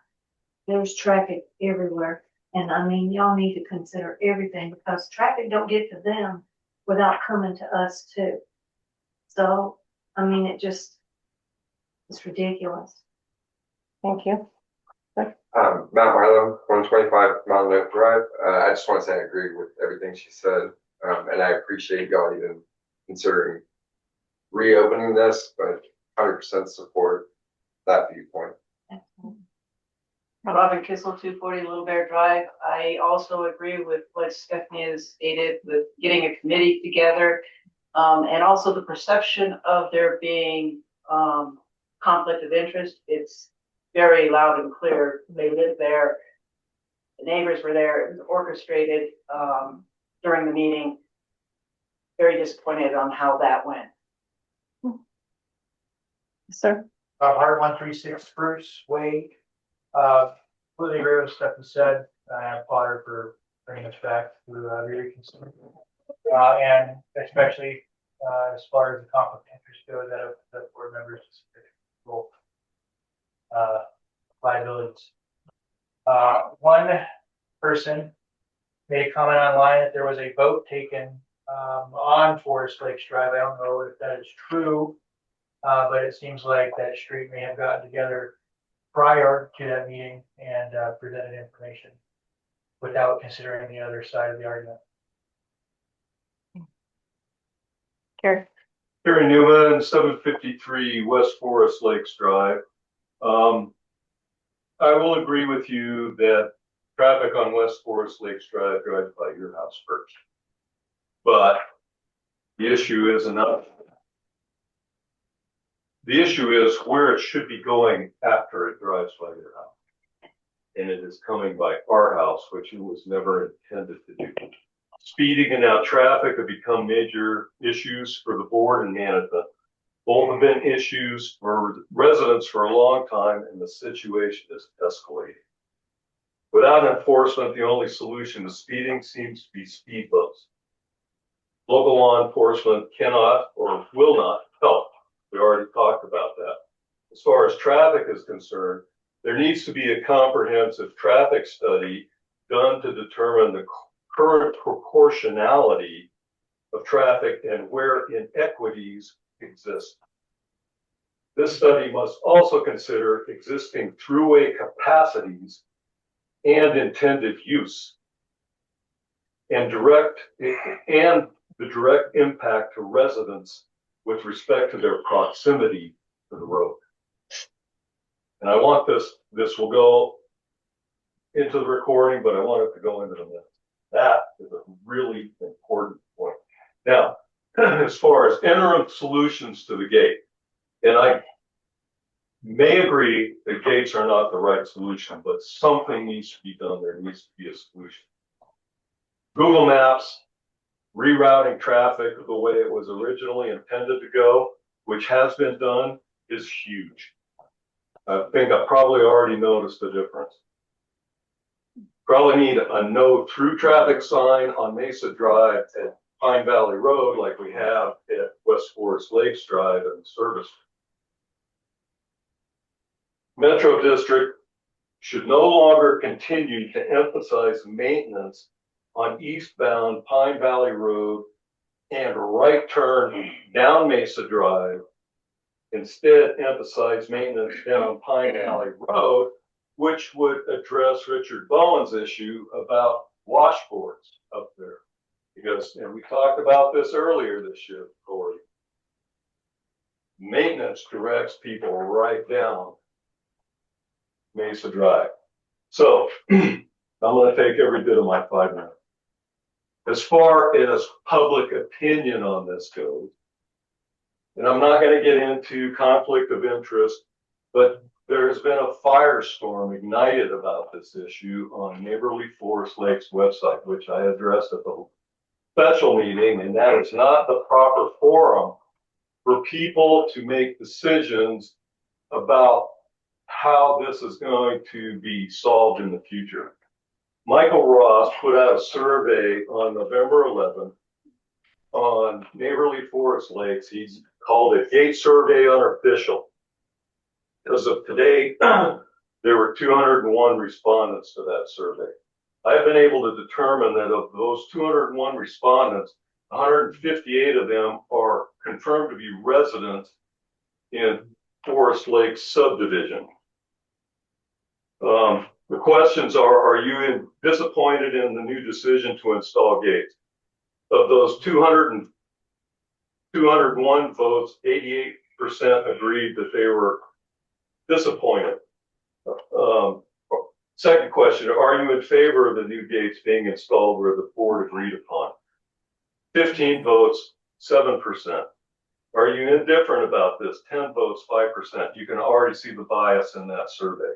There's traffic everywhere. And I mean, y'all need to consider everything, because traffic don't get to them without coming to us too. So, I mean, it's ridiculous. Thank you. Matt Milo, 125 Mountain Oak Drive. I just want to say I agree with everything she said, and I appreciate y'all even considering reopening this, but 100% support that viewpoint. Robin Kissel, 240 Little Bear Drive. I also agree with what Stephanie has stated with getting a committee together, and also the perception of there being conflict of interest. It's very loud and clear. They live there. The neighbors were there. It was orchestrated during the meeting. Very disappointed on how that went. Sir? Hard 136 Spruce Way. Completely agree with stuff you said. I applaud her for bringing us back to reconsider. And especially as far as the conflict of interest goes, that board members will liabilities. One person made a comment online that there was a vote taken on Forest Lakes Drive. I don't know if that is true, but it seems like that street may have gotten together prior to that meeting and presented information without considering the other side of the argument. Here. Terry Newman, 753 West Forest Lakes Drive. I will agree with you that traffic on West Forest Lakes Drive drives by your house first. But the issue is enough. The issue is where it should be going after it drives by your house. And it is coming by our house, which it was never intended to do. Speeding and now traffic have become major issues for the board and management. Both have been issues for residents for a long time, and the situation is escalating. Without enforcement, the only solution to speeding seems to be speed bumps. Local law enforcement cannot or will not help. We already talked about that. As far as traffic is concerned, there needs to be a comprehensive traffic study done to determine the current proportionality of traffic and where inequities exist. This study must also consider existing throughway capacities and intended use and the direct impact to residents with respect to their proximity to the road. And I want this will go into the recording, but I want it to go into the minutes. That is a really important point. Now, as far as interim solutions to the gate, and I may agree that gates are not the right solution, but something needs to be done. There needs to be a solution. Google Maps, rerouting traffic the way it was originally intended to go, which has been done, is huge. I think I probably already noticed the difference. Probably need a no through traffic sign on Mesa Drive at Pine Valley Road like we have at West Forest Lakes Drive and Service. Metro District should no longer continue to emphasize maintenance on eastbound Pine Valley Road and right turn down Mesa Drive. Instead, emphasize maintenance down Pine Valley Road, which would address Richard Bowen's issue about washboards up there. Because, and we talked about this earlier this year, Corey. Maintenance directs people right down Mesa Drive. So I'm going to take every bit of my 5 minutes. As far as public opinion on this goes, and I'm not going to get into conflict of interest, but there has been a firestorm ignited about this issue on Neighborly Forest Lakes website, which I addressed at the special meeting, and that is not the proper forum for people to make decisions about how this is going to be solved in the future. Michael Ross put out a survey on November 11th on Neighborly Forest Lakes. He's called it Gate Survey Unofficial. As of today, there were 201 respondents to that survey. I've been able to determine that of those 201 respondents, 158 of them are confirmed to be residents in Forest Lakes subdivision. The questions are you disappointed in the new decision to install gates? Of those 201 votes, 88% agreed that they were disappointed. Second question, are you in favor of the new gates being installed where the board agreed upon? 15 votes, 7%. Are you indifferent about this? 10 votes, 5%. You can already see the bias in that survey.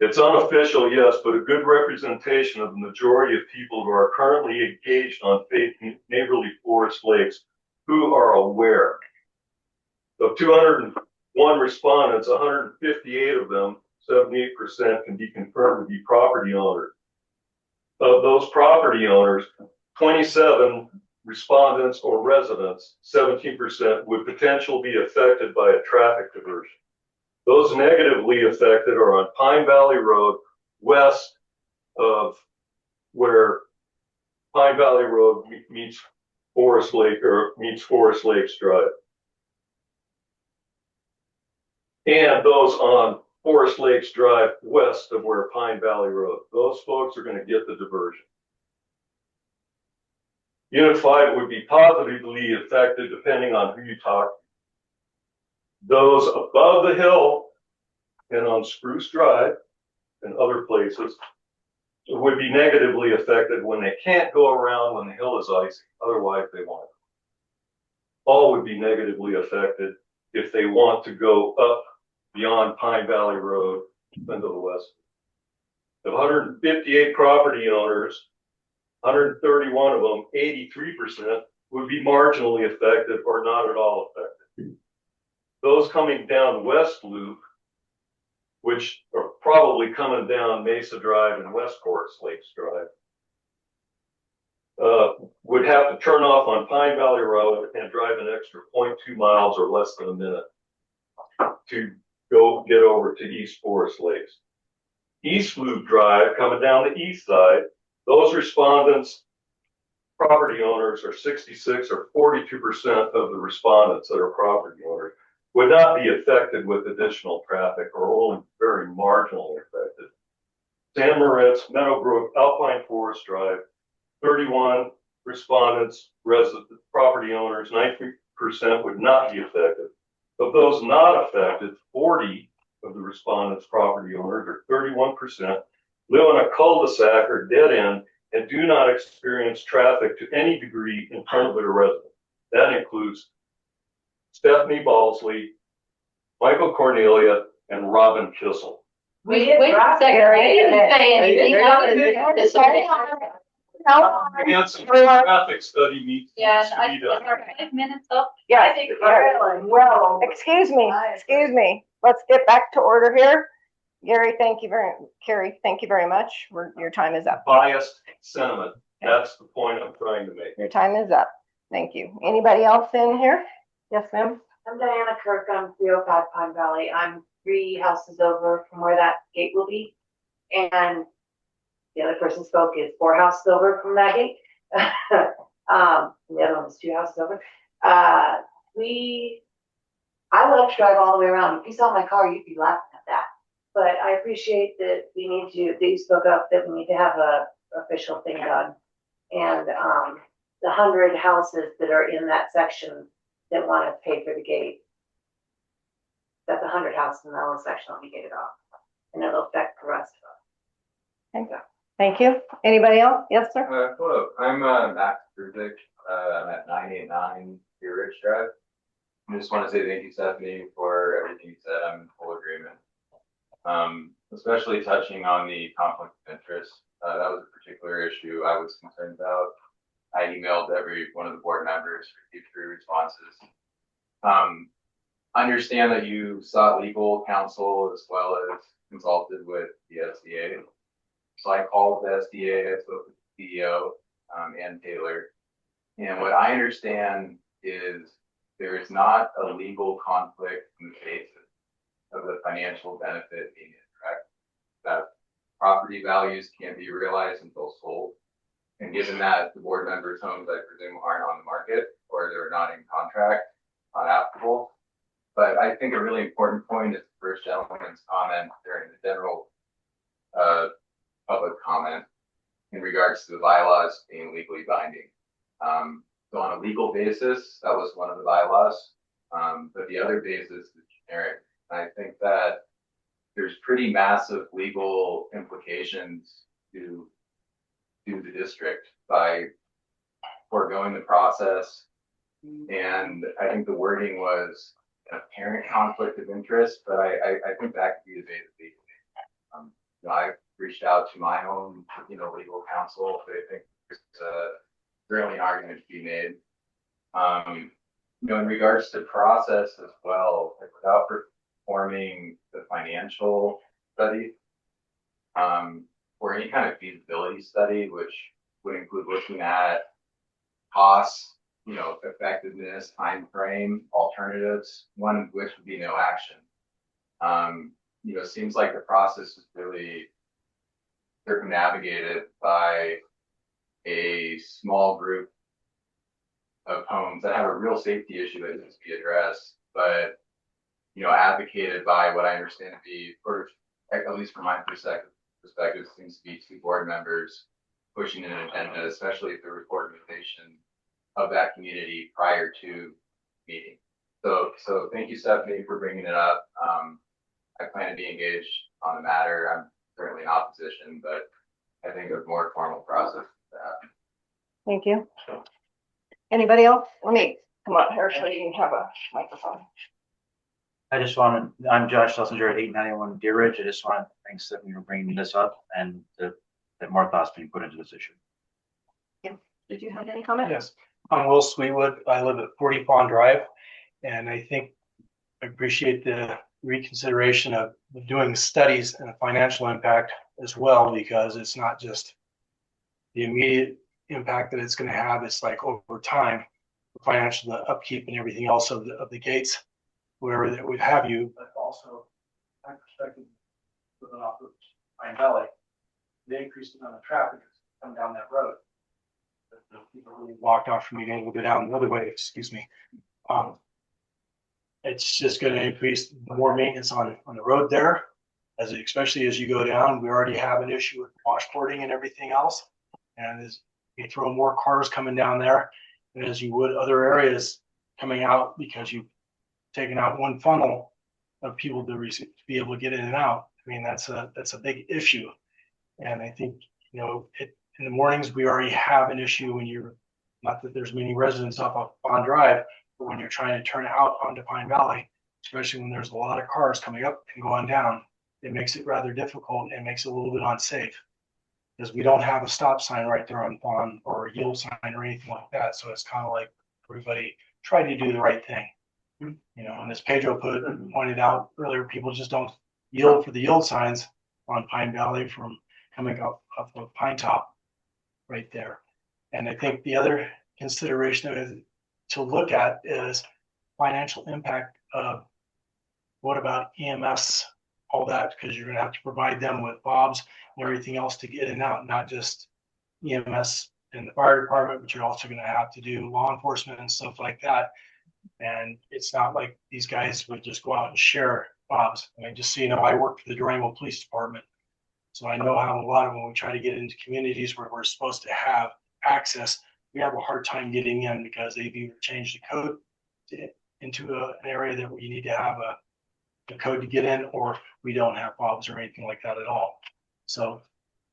It's unofficial, yes, but a good representation of the majority of people who are currently engaged on Faith Neighborly Forest Lakes who are aware. Of 201 respondents, 158 of them, 78%, can be confirmed to be property owners. Of those property owners, 27 respondents or residents, 17%, would potentially be affected by a traffic diversion. Those negatively affected are on Pine Valley Road, west of where Pine Valley Road meets Forest Lakes Drive. And those on Forest Lakes Drive west of where Pine Valley Road. Those folks are going to get the diversion. Unit 5 would be positively affected depending on who you talk to. Those above the hill and on Spruce Drive and other places would be negatively affected when they can't go around when the hill is icy. Otherwise, they won't. All would be negatively affected if they want to go up beyond Pine Valley Road into the west. Of 158 property owners, 131 of them, 83%, would be marginally affected or not at all affected. Those coming down West Loop, which are probably coming down Mesa Drive and West Forest Lakes Drive, would have to turn off on Pine Valley Road and drive an extra 0.2 miles or less than a minute to go get over to East Forest Lakes. East Loop Drive, coming down the east side, those respondents, property owners, are 66 or 42% of the respondents that are property owners, would not be affected with additional traffic or only very marginally affected. San Moritz, Meadowbrook, Alpine Forest Drive, 31 respondents, resident property owners, 90% would not be affected. Of those not affected, 40 of the respondents' property owners, or 31%, live on a cul-de-sac or dead end and do not experience traffic to any degree in front of their residence. That includes Stephanie Balsley, Michael Cornelia, and Robin Kissel. Wait a second, I didn't say anything. And some traffic study needs to be done. 5 minutes up. Yeah. Well, Excuse me. Let's get back to order here. Carrie, thank you very much. Your time is up. Biased sentiment. That's the point I'm trying to make. Your time is up. Thank you. Anybody else in here? Yes, ma'am. I'm Diana Kirk. I'm 305 Pine Valley. I'm 3 houses over from where that gate will be. And the other person spoke is 4 houses over from that gate. The other one was 2 houses over. I love to drive all the way around. If you saw my car, you'd be laughing at that. But I appreciate that that you spoke up that we need to have a official thing done. And the 100 houses that are in that section that want to pay for the gate, that's 100 houses in that little section will be gated off. And it'll affect the rest of us. Thank you. Anybody else? Yes, sir. Hello, I'm Max Bruzik. I'm at 989 Deer Ridge Drive. I just want to say thank you, Stephanie, for everything you said. I'm in full agreement. Especially touching on the conflict of interest. That was a particular issue I was concerned about. I emailed every one of the board members, received 3 responses. Understand that you sought legal counsel as well as consulted with the SDA. So I called the SDA, I spoke with the CEO and Taylor. And what I understand is there is not a legal conflict in the basis of the financial benefit being incorrect. That property values can't be realized until sold. And given that the board members' homes, I presume, aren't on the market or they're not in contract, not applicable. But I think a really important point is the first gentleman's comment during the general public comment in regards to the bylaws being legally binding. So on a legal basis, that was one of the bylaws, but the other basis is generic. And I think that there's pretty massive legal implications to the district by foregoing the process. And I think the wording was an apparent conflict of interest, but I think that could be debated legally. I've reached out to my own, legal counsel. They think there's a really argument to be made. In regards to process as well, like without performing the financial study, or any kind of feasibility study, which would include looking at costs, effectiveness, time frame, alternatives, one of which would be no action. It seems like the process is really circumnavigated by a small group of homes that have a real safety issue that needs to be addressed, but advocated by what I understand to be, or at least from my perspective, seems to be two board members pushing an agenda, especially if there was organization of that community prior to meeting. So thank you, Stephanie, for bringing it up. I plan to be engaged on the matter. I'm certainly in opposition, but I think a more formal process to happen. Thank you. Anybody else? Let me come up here so you can have a microphone. I'm Josh Schlesinger at 891 Deer Ridge. I just want to thank Stephanie for bringing this up and that more thoughts being put into this issue. Yeah. Did you have any comment? Yes, I'm Will Sweetwood. I live at 40 Pond Drive, and I appreciate the reconsideration of doing studies and the financial impact as well, because it's not just the immediate impact that it's going to have. It's like over time, the financial, the upkeep and everything else of the gates, wherever that would have you, but also my perspective living off of Pine Valley, the increased amount of traffic is coming down that road. The people who walked off from me and will go down the other way, excuse me. It's just going to increase more maintenance on the road there, especially as you go down. We already have an issue with washboarding and everything else. And as you throw more cars coming down there, and as you would other areas coming out, because you've taken out one funnel of people to be able to get in and out. I mean, that's a big issue. And I think, in the mornings, we already have an issue when you're, not that there's many residents up on Pond Drive, but when you're trying to turn out onto Pine Valley, especially when there's a lot of cars coming up and going down, it makes it rather difficult and makes it a little bit unsafe, because we don't have a stop sign right there on Pond or a yield sign or anything like that. So it's kind of like everybody try to do the right thing. And as Pedro pointed out earlier, people just don't yield for the yield signs on Pine Valley from coming up of Pine Top right there. And I think the other consideration to look at is financial impact of what about EMS, all that, because you're going to have to provide them with fobs and everything else to get in and out, not just EMS in the fire department, but you're also going to have to do law enforcement and stuff like that. And it's not like these guys would just go out and share fobs. I mean, just so you know, I work for the Durango Police Department. So I know how a lot of when we try to get into communities where we're supposed to have access, we have a hard time getting in because they've either changed the code into an area that we need to have a code to get in, or we don't have fobs or anything like that at all. So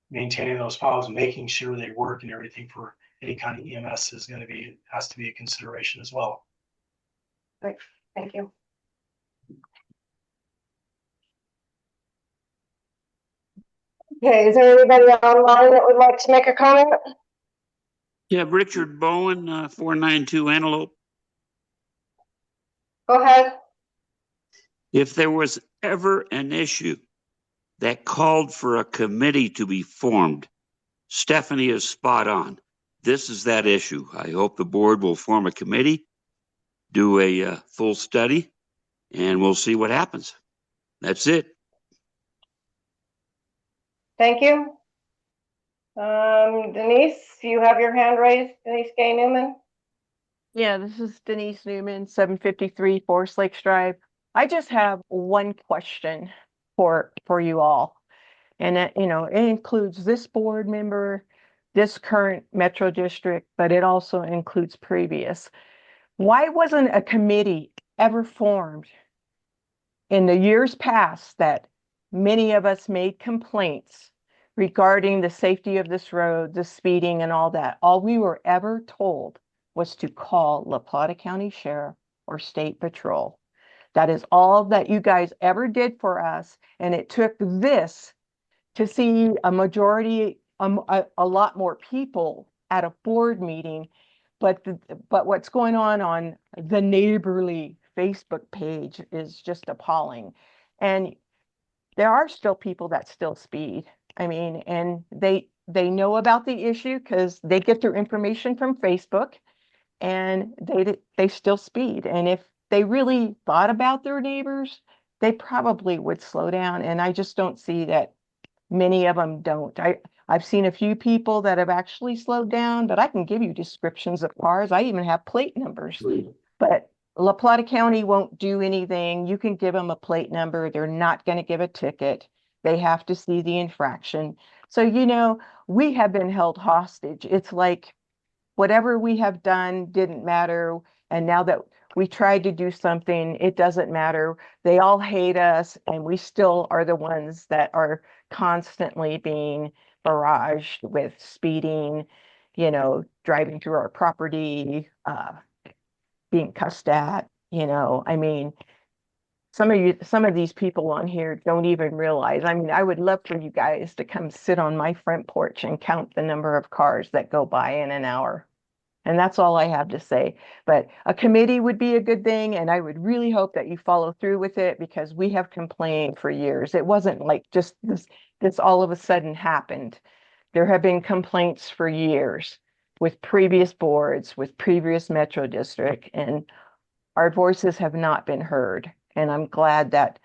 maintaining those fobs, making sure they work and everything for any kind of EMS has to be a consideration as well. Great, thank you. Okay, is there anybody online that would like to make a comment? Yeah, Richard Bowen, 492 Antelope. Go ahead. If there was ever an issue that called for a committee to be formed, Stephanie is spot on. This is that issue. I hope the board will form a committee, do a full study, and we'll see what happens. That's it. Thank you. Denise, you have your hand raised. Denise Gay Newman. Yeah, this is Denise Newman, 753 Forest Lakes Drive. I just have one question for you all. And that, it includes this board member, this current Metro District, but it also includes previous. Why wasn't a committee ever formed in the years past that many of us made complaints regarding the safety of this road, the speeding and all that? All we were ever told was to call La Plata County Sheriff or State Patrol. That is all that you guys ever did for us. And it took this to see a majority, a lot more people at a board meeting. But what's going on the neighborly Facebook page is just appalling. And there are still people that still speed. I mean, and they know about the issue because they get their information from Facebook, and they still speed. And if they really thought about their neighbors, they probably would slow down. And I just don't see that many of them don't. I've seen a few people that have actually slowed down, but I can give you descriptions of cars. I even have plate numbers. But La Plata County won't do anything. You can give them a plate number. They're not going to give a ticket. They have to see the infraction. So, we have been held hostage. It's like whatever we have done didn't matter. And now that we tried to do something, it doesn't matter. They all hate us, and we still are the ones that are constantly being barraged with speeding, driving through our property, being cussed at. I mean, some of these people on here don't even realize. I mean, I would love for you guys to come sit on my front porch and count the number of cars that go by in an hour. And that's all I have to say. But a committee would be a good thing, and I would really hope that you follow through with it, because we have complained for years. It wasn't like just this all of a sudden happened. There have been complaints for years with previous boards, with previous Metro District, and our voices have not been heard. And I'm glad that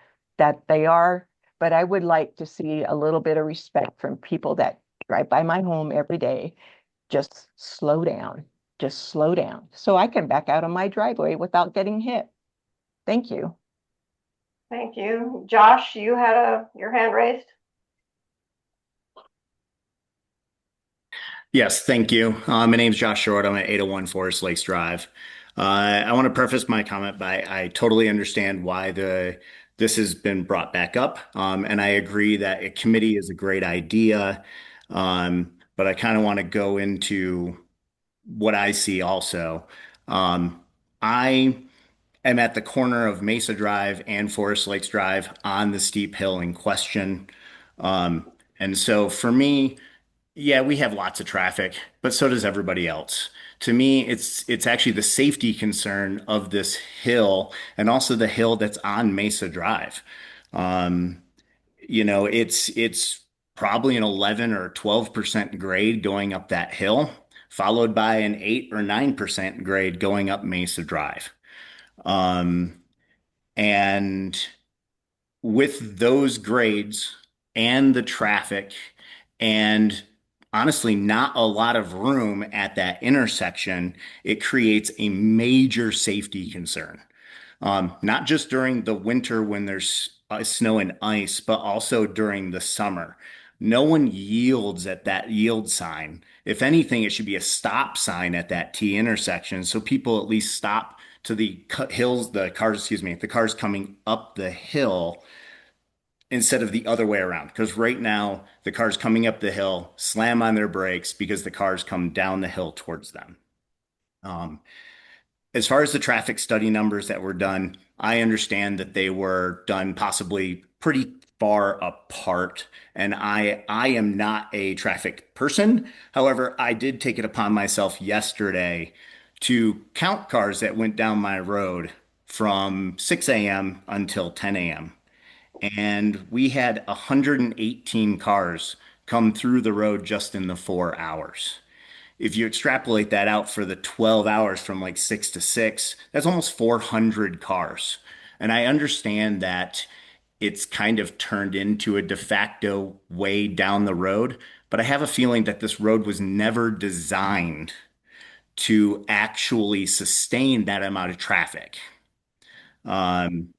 they are, but I would like to see a little bit of respect from people that drive by my home every day. Just slow down. Just slow down so I can back out of my driveway without getting hit. Thank you. Thank you. Josh, you had your hand raised? Yes, thank you. My name's Josh Short. I'm at 801 Forest Lakes Drive. I want to preface my comment by I totally understand why this has been brought back up. And I agree that a committee is a great idea. But I kind of want to go into what I see also. I am at the corner of Mesa Drive and Forest Lakes Drive on the steep hill in question. And so for me, yeah, we have lots of traffic, but so does everybody else. To me, it's actually the safety concern of this hill and also the hill that's on Mesa Drive. Um, it's probably an 11 or 12% grade going up that hill, followed by an 8 or 9% grade going up Mesa Drive. Um, and with those grades and the traffic and honestly not a lot of room at that intersection, it creates a major safety concern. Not just during the winter when there's snow and ice, but also during the summer. No one yields at that yield sign. If anything, it should be a stop sign at that T intersection so people at least stop to the hills, the cars coming up the hill instead of the other way around. Because right now, the cars coming up the hill slam on their brakes because the cars come down the hill towards them. As far as the traffic study numbers that were done, I understand that they were done possibly pretty far apart, and I am not a traffic person. However, I did take it upon myself yesterday to count cars that went down my road from 6 a.m. until 10 a.m. And we had 118 cars come through the road just in the 4 hours. If you extrapolate that out for the 12 hours from like 6 to 6, that's almost 400 cars. And I understand that it's kind of turned into a de facto way down the road, but I have a feeling that this road was never designed to actually sustain that amount of traffic. Um,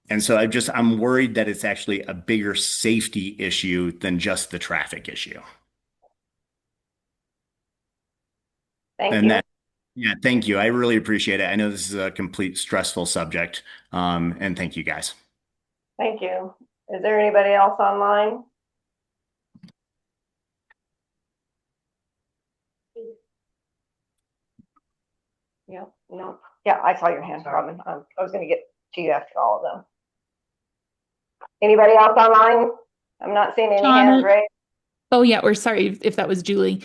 and so I'm worried that it's actually a bigger safety issue than just the traffic issue. Thank And you. that, yeah, thank you. I really appreciate it. I know this is a complete stressful subject. And thank you guys. Thank you. Is there anybody else online? Yeah, no. Yeah, I saw your hand, Robin. I was going to get to you after all of them. Anybody else online? I'm not seeing any Shauna. hands raised. Oh yeah, or sorry if that was Julie.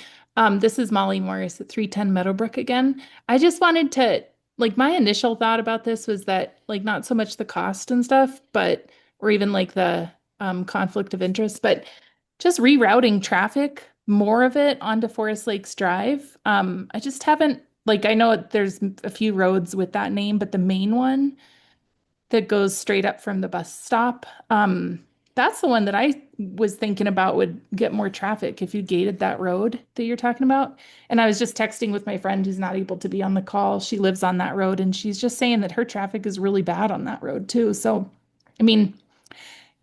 This is Molly Morris at 310 Meadowbrook again. I just wanted to, like, my initial thought about this was that, like, not so much the cost and stuff, but or even like the conflict of interest, but just rerouting traffic, more of it onto Forest Lakes Drive. I just haven't, like, I know there's a few roads with that name, but the main one that goes straight up from the bus stop. That's the one that I was thinking about would get more traffic if you gated that road that you're talking about. And I was just texting with my friend who's not able to be on the call. She lives on that road and she's just saying that her traffic is really bad on that road too. So, I mean,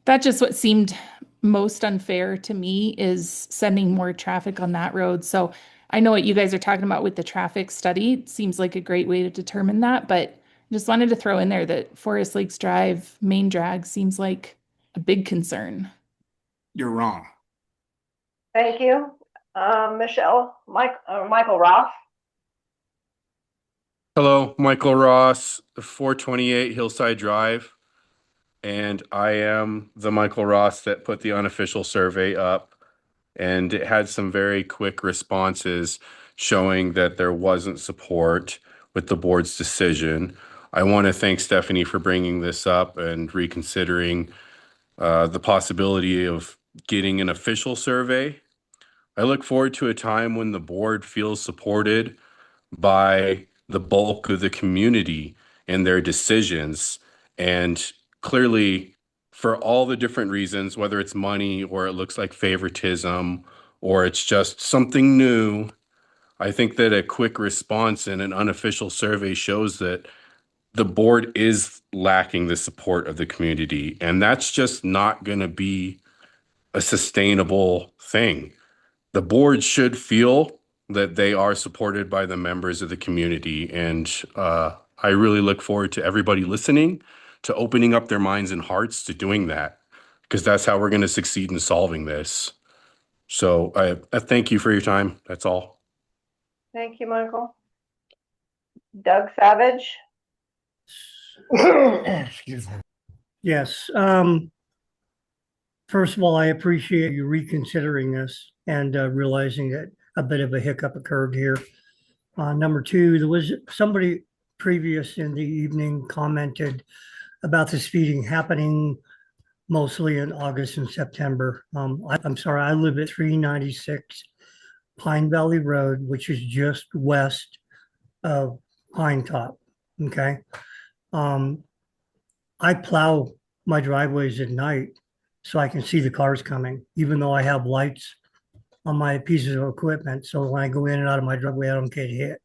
that's just what seemed most unfair to me is sending more traffic on that road. So I know what you guys are talking about with the traffic study. It seems like a great way to determine that, but just wanted to throw in there that Forest Lakes Drive main drag seems like a big concern. You're wrong. Thank you. Michael Roth. Hello, Michael Ross, 428 Hillside Drive. And I am the Michael Ross that put the unofficial survey up. And it had some very quick responses showing that there wasn't support with the board's decision. I want to thank Stephanie for bringing this up and reconsidering the possibility of getting an official survey. I look forward to a time when the board feels supported by the bulk of the community in their decisions. And clearly, for all the different reasons, whether it's money or it looks like favoritism or it's just something new, I think that a quick response and an unofficial survey shows that the board is lacking the support of the community. And that's just not going to be a sustainable thing. The board should feel that they are supported by the members of the community. And I really look forward to everybody listening, to opening up their minds and hearts to doing that, because that's how we're going to succeed in solving this. So I thank you for your time. That's all. Thank you, Michael. Doug Savage. Excuse me. Yes. First of all, I appreciate you reconsidering this and realizing that a bit of a hiccup occurred here. Number two, there was somebody previous in the evening commented about the speeding happening mostly in August and September. I'm sorry, I live at 396 Pine Valley Road, which is just west of Pine Top. Okay. I plow my driveways at night so I can see the cars coming, even though I have lights on my pieces of equipment. So when I go in and out of my driveway, I don't get hit.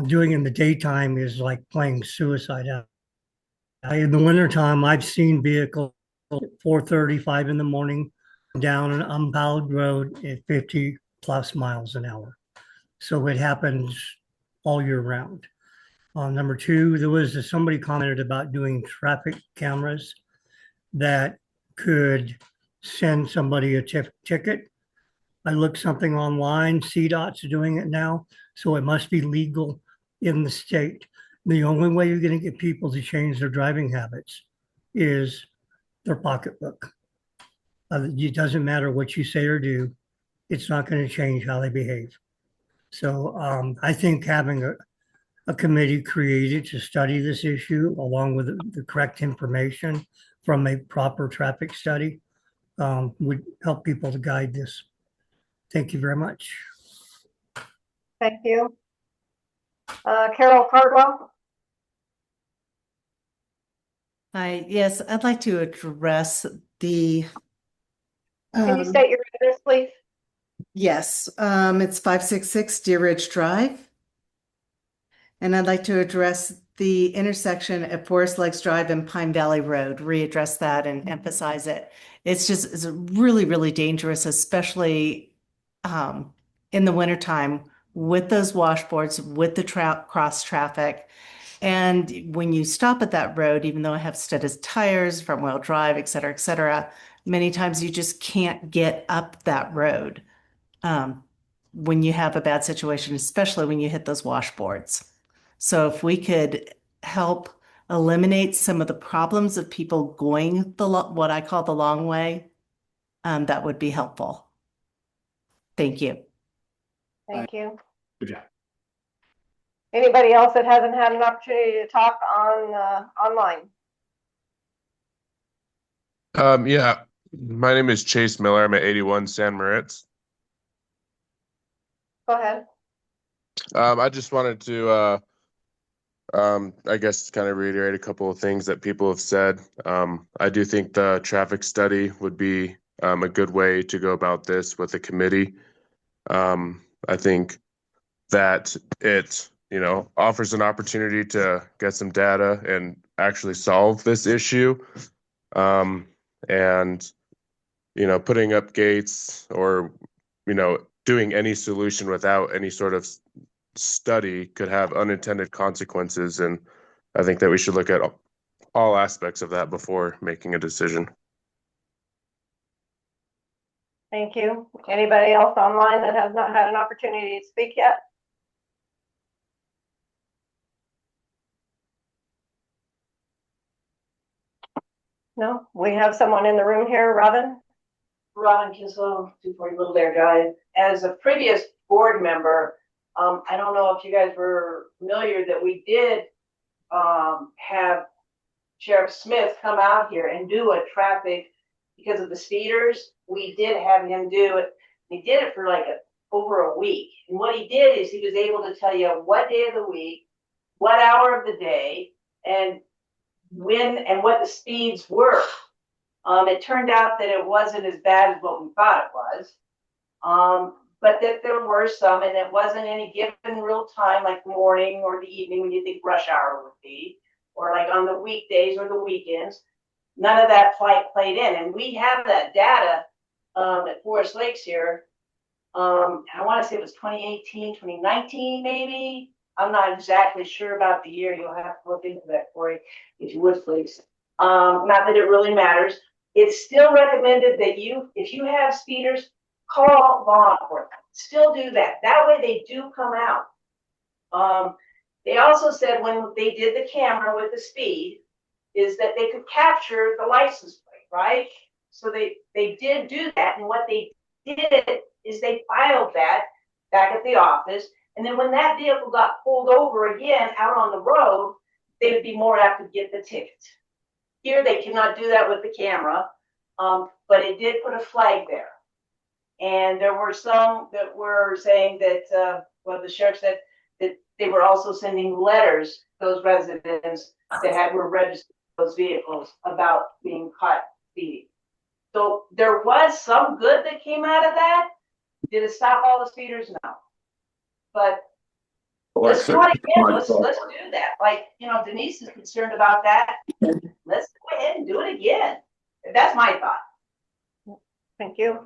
Doing it in the daytime is like playing suicide out. In the wintertime, I've seen vehicles at 4:35 in the morning down an unplowed road at 50 plus miles an hour. So it happens all year round. Number two, there was somebody commented about doing traffic cameras that could send somebody a ticket. I looked something online, CDOT's doing it now, so it must be legal in the state. The only way you're going to get people to change their driving habits is their pocketbook. It doesn't matter what you say or do, it's not going to change how they behave. So I think having a committee created to study this issue along with the correct information from a proper traffic study would help people to guide this. Thank you very much. Thank you. Carol Cardwell. Hi, yes, I'd like to address the. Can you state your address, please? Yes, it's 566 Deer Ridge Drive. And I'd like to address the intersection at Forest Lakes Drive and Pine Valley Road, readdress that and emphasize it. It's really, really dangerous, especially in the wintertime with those washboards, with the cross traffic. And when you stop at that road, even though I have studded tires, front wheel drive, et cetera, many times you just can't get up that road when you have a bad situation, especially when you hit those washboards. So if we could help eliminate some of the problems of people going what I call the long way that would be helpful. Thank you. Thank you. Good job. Anybody else that hasn't had an opportunity to talk on online? Yeah, my name is Chase Miller. I'm at 81 San Moritz. Go ahead. I just wanted to, I guess, kind of reiterate a couple of things that people have said. I do think the traffic study would be a good way to go about this with a committee. I think that it, offers an opportunity to get some data and actually solve this issue. And, putting up gates or, doing any solution without any sort of study could have unintended consequences. And I think that we should look at all aspects of that before making a decision. Thank you. Anybody else online that has not had an opportunity to speak yet? No, we have someone in the room here, Robin. Robin Kissel, 240 Little Bear Drive. As a previous board member, I don't know if you guys were familiar that we did have Sheriff Smith come out here and do a traffic because of the speeders. We did have him do it. He did it for like over a week. And what he did is he was able to tell you what day of the week, what hour of the day, and when and what the speeds were. It turned out that it wasn't as bad as what we thought it was. But that there were some, and it wasn't any given real time, like the morning or the evening when you think rush hour would be, or like on the weekdays or the weekends. None of that played in. And we have that data at Forest Lakes here. I want to say it was 2018, 2019, maybe. I'm not exactly sure about the year. You'll have to look into that, Corey, if you would, please. Not that it really matters. It's still recommended that if you have speeders, call law enforcement. Still do that. That way they do come out. They also said when they did the camera with the speed, is that they could capture the license plate, right? So they did do that. And what they did is they filed that back at the office. And then when that vehicle got pulled over again out on the road, they would be more apt to get the ticket. Here, they cannot do that with the camera, but it did put a flag there. And there were some that were saying that, the sheriff said that they were also sending letters to those residents that were registered those vehicles about being caught speeding. So there was some good that came out of that. Did it stop all the speeders? No. But let's do it again. Let's do that. Like, Denise is concerned about that. Let's go ahead and do it again. That's my thought. Thank you.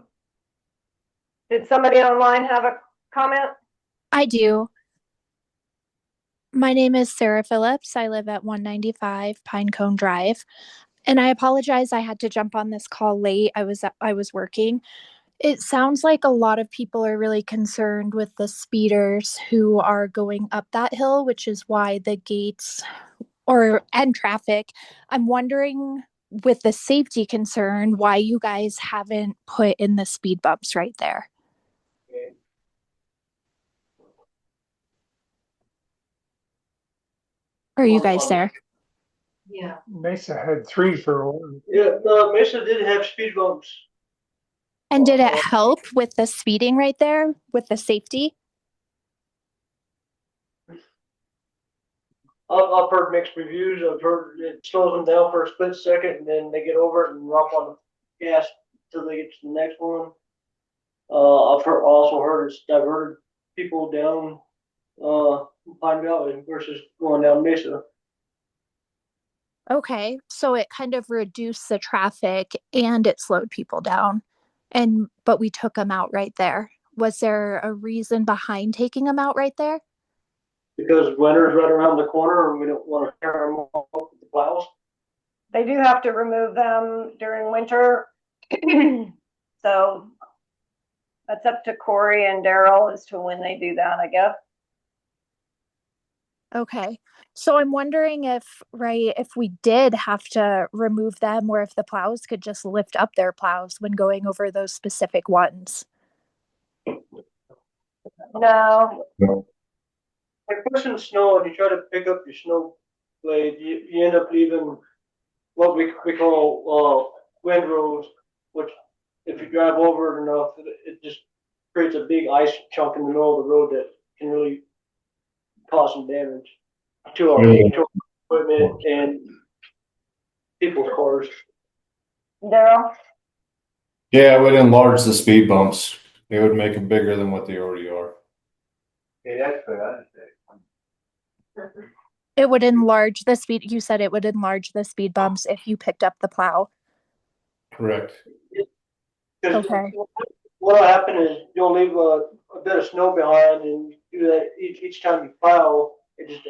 Did somebody online have a comment? I do. My name is Sarah Phillips. I live at 195 Pinecone Drive. And I apologize, I had to jump on this call late. I was working. It sounds like a lot of people are really concerned with the speeders who are going up that hill, which is why the gates and traffic. I'm wondering, with the safety concern, why you guys haven't put in the speed bumps right there. Are you guys there? Yeah. Mesa had 3 for a while. Yeah, Mesa did have speed bumps. And did it help with the speeding right there, with the safety? I've heard mixed reviews. I've heard it slows them down for a split second, and then they get over it and rock on the gas until they get to the next one. I've also heard it's diverted people down Pine Valley versus going down Mesa. Okay, so it kind of reduced the traffic and it slowed people down. But we took them out right there. Was there a reason behind taking them out right there? Because winter's right around the corner and we don't want to tear them off with the plows. They do have to remove them during winter. So that's up to Corey and Daryl as to when they do that, I guess. Okay. So I'm wondering if, right, if we did have to remove them or if the plows could just lift up their plows when going over those specific ones. No, Like pushing snow and you try to pick up your snow blade, you end up leaving what we call windrows, which if you drive over it enough, it just creates a big ice chunk in the middle of the road that can really cause some damage to our equipment and people's cars. Daryl? Yeah, it would enlarge the speed bumps. It would make them bigger than what they already are. Yeah, that's what I say. It would enlarge the speed. You said it would enlarge the speed bumps if you picked up the plow. Correct. Okay. What'll happen is you'll leave a bit of snow behind, and you do that each time you plow. It just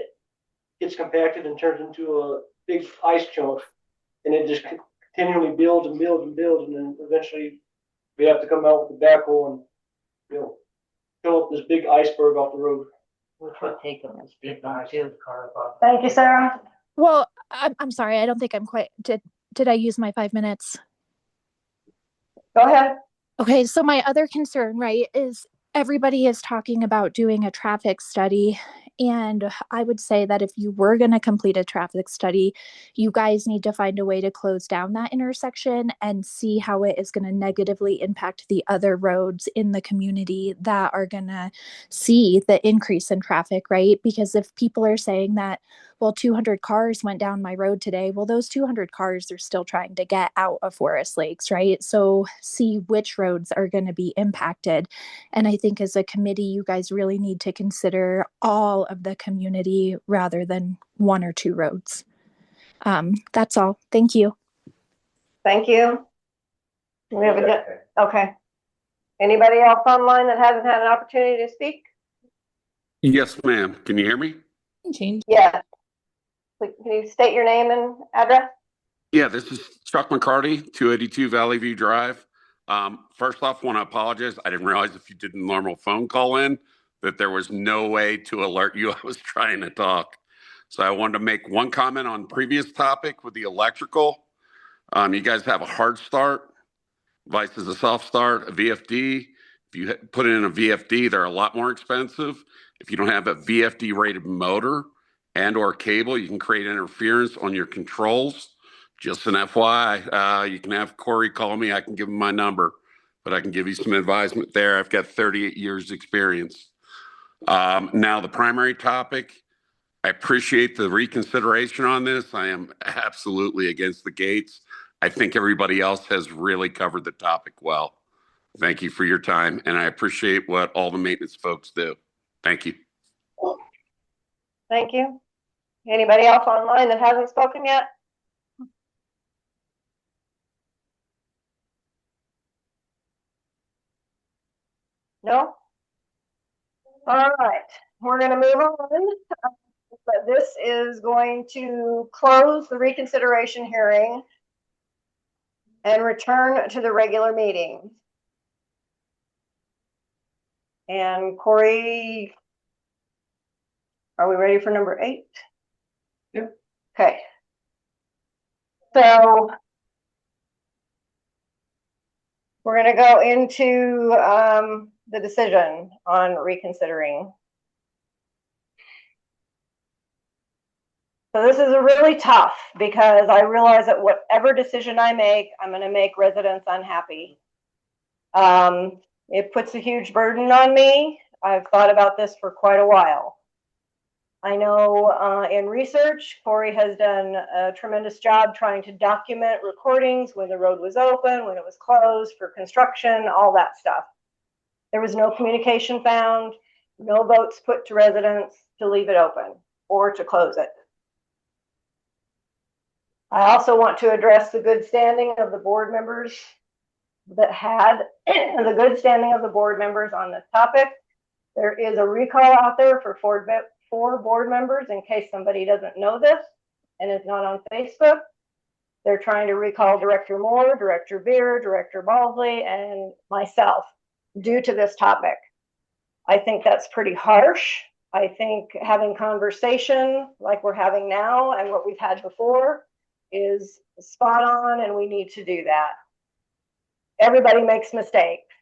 gets compacted and turns into a big ice chunk, and it just continually builds and builds and builds, and then eventually we have to come out with the backhoe and fill up this big iceberg off the road. Which would take them to speed bump too. Thank you, Sarah. Well, I'm sorry. I don't think I'm quite. Did I use my 5 minutes? Go ahead. Okay, so my other concern, right, is everybody is talking about doing a traffic study. And I would say that if you were going to complete a traffic study, you guys need to find a way to close down that intersection and see how it is going to negatively impact the other roads in the community that are going to see the increase in traffic, right? Because if people are saying that, well, 200 cars went down my road today, well, those 200 cars are still trying to get out of Forest Lakes, right? So see which roads are going to be impacted. And I think as a committee, you guys really need to consider all of the community rather than one or two roads. That's all. Thank you. Thank you. We have okay. Anybody else online that hasn't had an opportunity to speak? Yes, ma'am. Can you hear me? Change. Yeah. Can you state your name and address? Yeah, this is Chuck McCarty, 282 Valley View Drive. First off, want to apologize. I didn't realize if you did a normal phone call in that there was no way to alert you I was trying to talk. So I wanted to make one comment on previous topic with the electrical. You guys have a hard start. Vice is a soft start, a VFD. If you put in a VFD, they're a lot more expensive. If you don't have a VFD rated motor and or cable, you can create interference on your controls. Just an FYI, you can have Corey call me. I can give him my number, but I can give you some advisement there. I've got 38 years experience. Now the primary topic, I appreciate the reconsideration on this. I am absolutely against the gates. I think everybody else has really covered the topic well. Thank you for your time, and I appreciate what all the maintenance folks do. Thank you. Thank you. Anybody else online that hasn't spoken yet? No? All right, we're going to move on. But this is going to close the reconsideration hearing and return to the regular meeting. And Corey, are we ready for number 8? Yeah. Okay. So we're going to go into the decision on reconsidering. So this is a really tough because I realize that whatever decision I make, I'm going to make residents unhappy. It puts a huge burden on me. I've thought about this for quite a while. I know in research, Corey has done a tremendous job trying to document recordings when the road was open, when it was closed for construction, all that stuff. There was no communication found, no votes put to residents to leave it open or to close it. I also want to address the good standing of the board members that had the good standing of the board members on this topic. There is a recall out there for 4 board members in case somebody doesn't know this and is not on Facebook. They're trying to recall Director Moore, Director Beer, Director Baldley, and myself due to this topic. I think that's pretty harsh. I think having conversation like we're having now and what we've had before is spot on, and we need to do that. Everybody makes mistakes.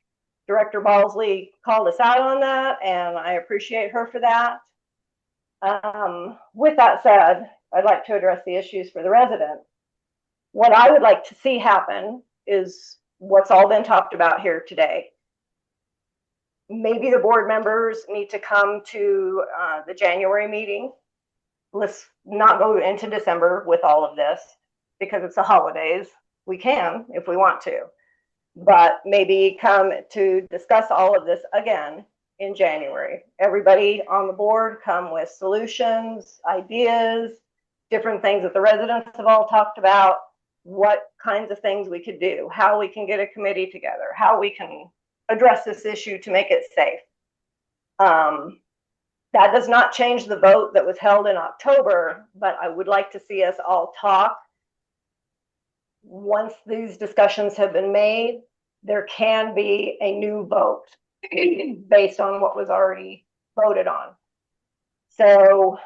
Director Balsley called us out on that, and I appreciate her for that. With that said, I'd like to address the issues for the residents. What I would like to see happen is what's all been talked about here today. Maybe the board members need to come to the January meeting. Let's not go into December with all of this because it's the holidays. We can if we want to, but maybe come to discuss all of this again in January. Everybody on the board come with solutions, ideas, different things that the residents have all talked about, what kinds of things we could do, how we can get a committee together, how we can address this issue to make it safe. That does not change the vote that was held in October, but I would like to see us all talk. Once these discussions have been made, there can be a new vote based on what was already voted on. So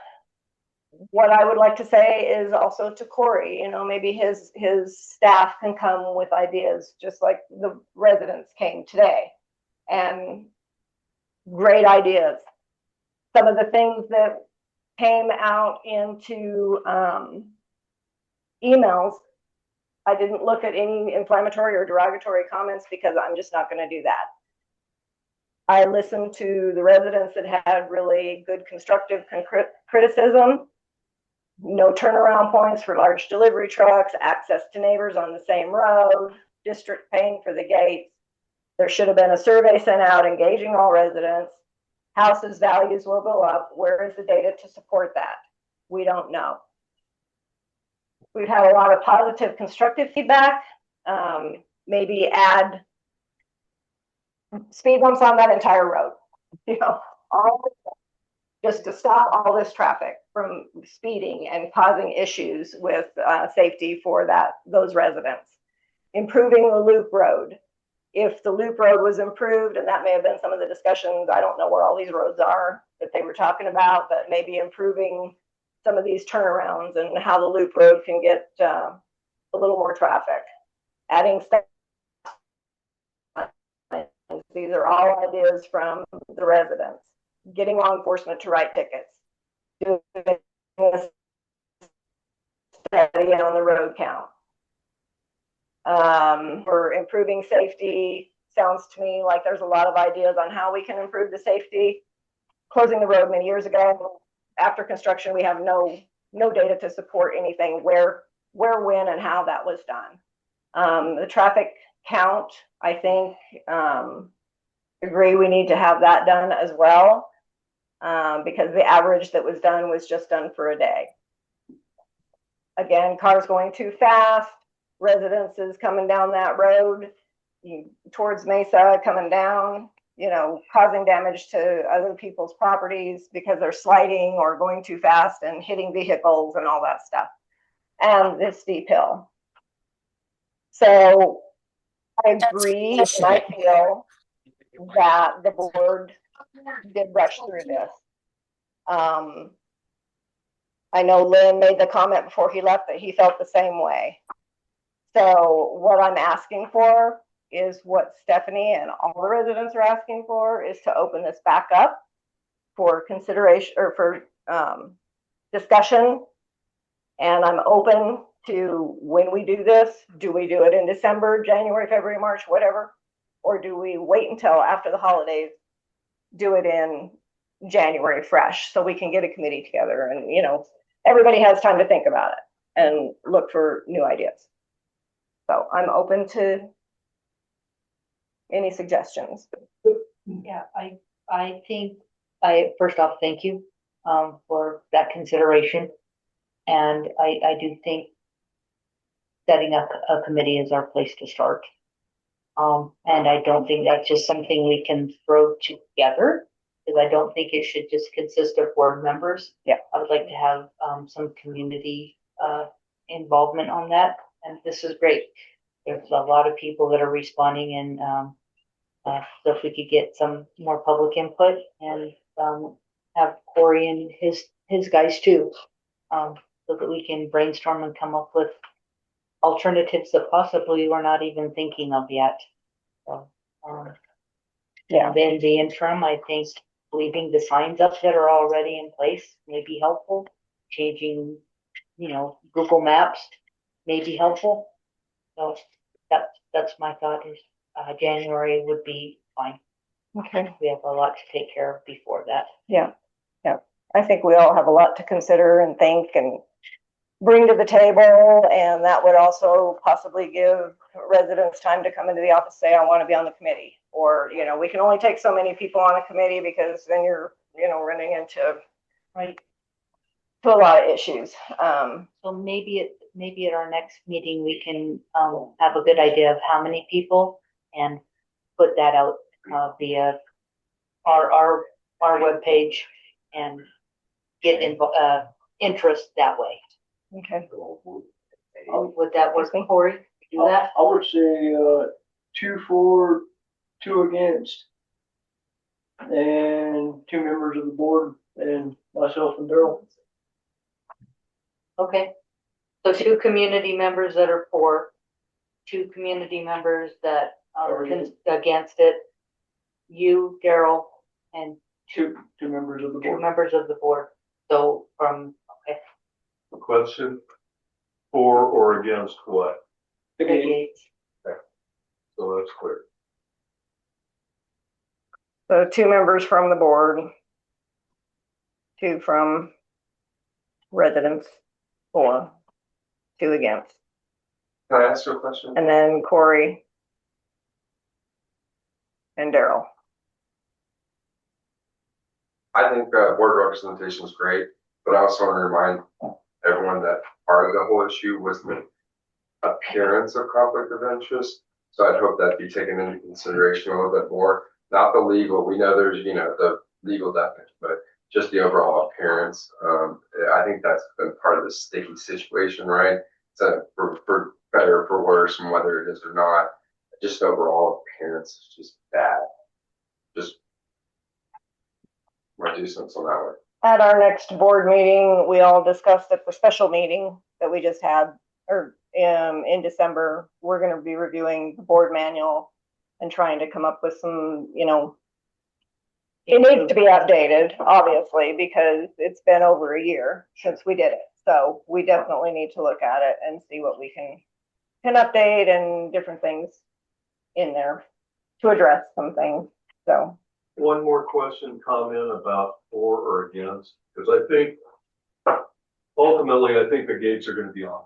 what I would like to say is also to Corey, you know, maybe his staff can come with ideas just like the residents came today, and great ideas. Some of the things that came out into emails, I didn't look at any inflammatory or derogatory comments because I'm just not going to do that. I listened to the residents that had really good constructive criticism. No turnaround points for large delivery trucks, access to neighbors on the same road, district paying for the gates. There should have been a survey sent out engaging all residents. Houses values will go up. Where is the data to support that? We don't know. We've had a lot of positive, constructive feedback. Maybe add speed bumps on that entire road. You know, just to stop all this traffic from speeding and causing issues with safety for those residents. Improving the loop road. If the loop road was improved, and that may have been some of the discussions, I don't know where all these roads are that they were talking about, but maybe improving some of these turnarounds and how the loop road can get a little more traffic. Adding stuff. These are all ideas from the residents. Getting law enforcement to write tickets. Doing a study on the road count. For improving safety, sounds to me like there's a lot of ideas on how we can improve the safety. Closing the road many years ago, after construction, we have no data to support anything where, when, and how that was done. The traffic count, I think, agree we need to have that done as well, because the average that was done was just done for a day. Again, cars going too fast, residences coming down that road towards Mesa, coming down, you know, causing damage to other people's properties because they're sliding or going too fast and hitting vehicles and all that stuff. And this steep hill. So I agree, and I feel that the board did rush through this. I know Lynn made the comment before he left that he felt the same way. So what I'm asking for is what Stephanie and all the residents are asking for, is to open this back up for consideration or for discussion. And I'm open to, when we do this, do we do it in December, January, February, March, whatever? Or do we wait until after the holidays, do it in January fresh, so we can get a committee together and, you know, everybody has time to think about it and look for new ideas. So I'm open to any suggestions. Yeah, I think first off, thank you for that consideration. And I do think setting up a committee is our place to start. And I don't think that's just something we can throw together, because I don't think it should just consist of board members. Yeah. I would like to have some community involvement on that. And this is great. There's a lot of people that are responding, and so if we could get some more public input and have Corey and his guys too, so that we can brainstorm and come up with alternatives that possibly we're not even thinking of yet. So, Yeah. and in the interim, I think leaving the signs up that are already in place may be helpful. Changing, Google Maps may be helpful. So that's my thought is, January would be fine. Okay. We have a lot to take care of before that. Yeah. Yeah. I think we all have a lot to consider and think and bring to the table, and that would also possibly give residents time to come into the office, say, I want to be on the committee, or, we can only take so many people on a committee because then you're, running into to a lot of issues. So maybe at our next meeting, we can have a good idea of how many people and put that out via our webpage and get interest that way. Okay. Would that work, Corey? Do that? I would say 2 for, 2 against, and 2 members of the board, and myself and Daryl. Okay. So 2 community members that are for, 2 community members that are against it. You, Daryl, and 2 members of the 2 board. members of the board. So okay. Question, for or against what? The gates. Okay. So that's clear. So 2 members from the board, 2 from residents, 4, 2 against. Can I ask you a question? And then Corey and Daryl. I think board representation is great, but I also want to remind everyone that part of the whole issue was the appearance of conflict of interest. So I'd hope that be taken into consideration a little bit more. Not the legal, we know there's, the legal definition, but just the overall appearance. I think that's been part of the sticky situation, right? So for better or for worse, and whether it is or not, just overall appearance is just bad. Just my 2 cents on that one. At our next board meeting, we all discussed at the special meeting that we just had, or in December, we're going to be reviewing the board manual and trying to come up with some, it needs to be updated, obviously, because it's been over a year since we did it. So we definitely need to look at it and see what we can update and different things in there to address some things. So. One more question, comment about for or against, because I think ultimately, the gates are going to be on.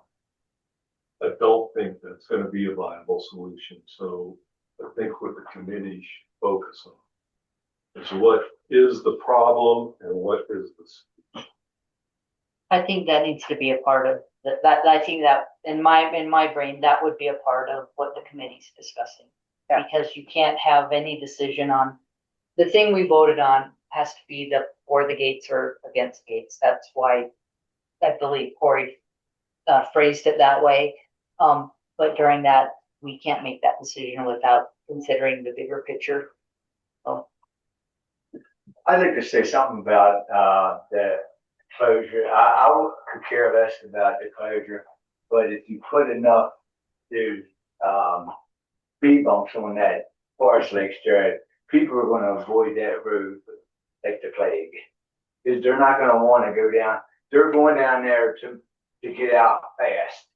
I don't think that's going to be a viable solution. So I think what the committee should focus on is what is the problem and what is the solution. I think that needs to be a part of that. I think that in my brain, that would be a part of what the committee's discussing. Yeah. Because you can't have any decision on the thing we voted on has to be the for the gates or against gates. That's why I believe Corey phrased it that way. But during that, we can't make that decision without considering the bigger picture. So. I'd like to say something about the closure. I could care less about the closure, but if you put enough speed bumps on that Forest Lakes Drive, people are going to avoid that road like the plague. Because they're not going to want to go down. They're going down there to get out fast.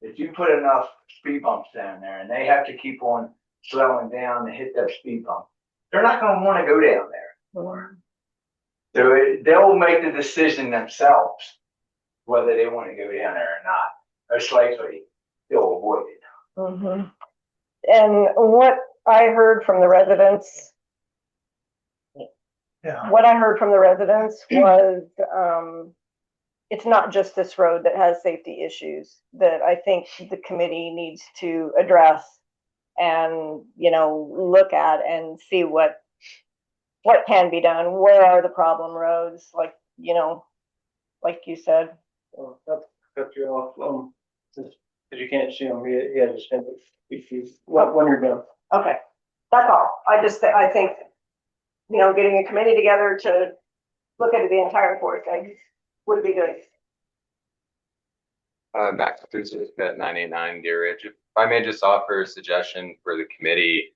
If you put enough speed bumps down there and they have to keep on slowing down to hit that speed bump, they're not going to want to go down there. So they'll make the decision themselves whether they want to go down there or not. Most likely, they'll avoid it. Mm-hmm. And what I heard from the residents, was it's not just this road that has safety issues that I think the committee needs to address and, look at and see what can be done. Where are the problem roads? Like you said. Oh, cut you off. Because you can't see him. He has his hand. When you're done. Okay, that's all. I think, getting a committee together to look at the entire forest, like, would be good. Max at 989 Deer Ridge. If I may just offer a suggestion for the committee,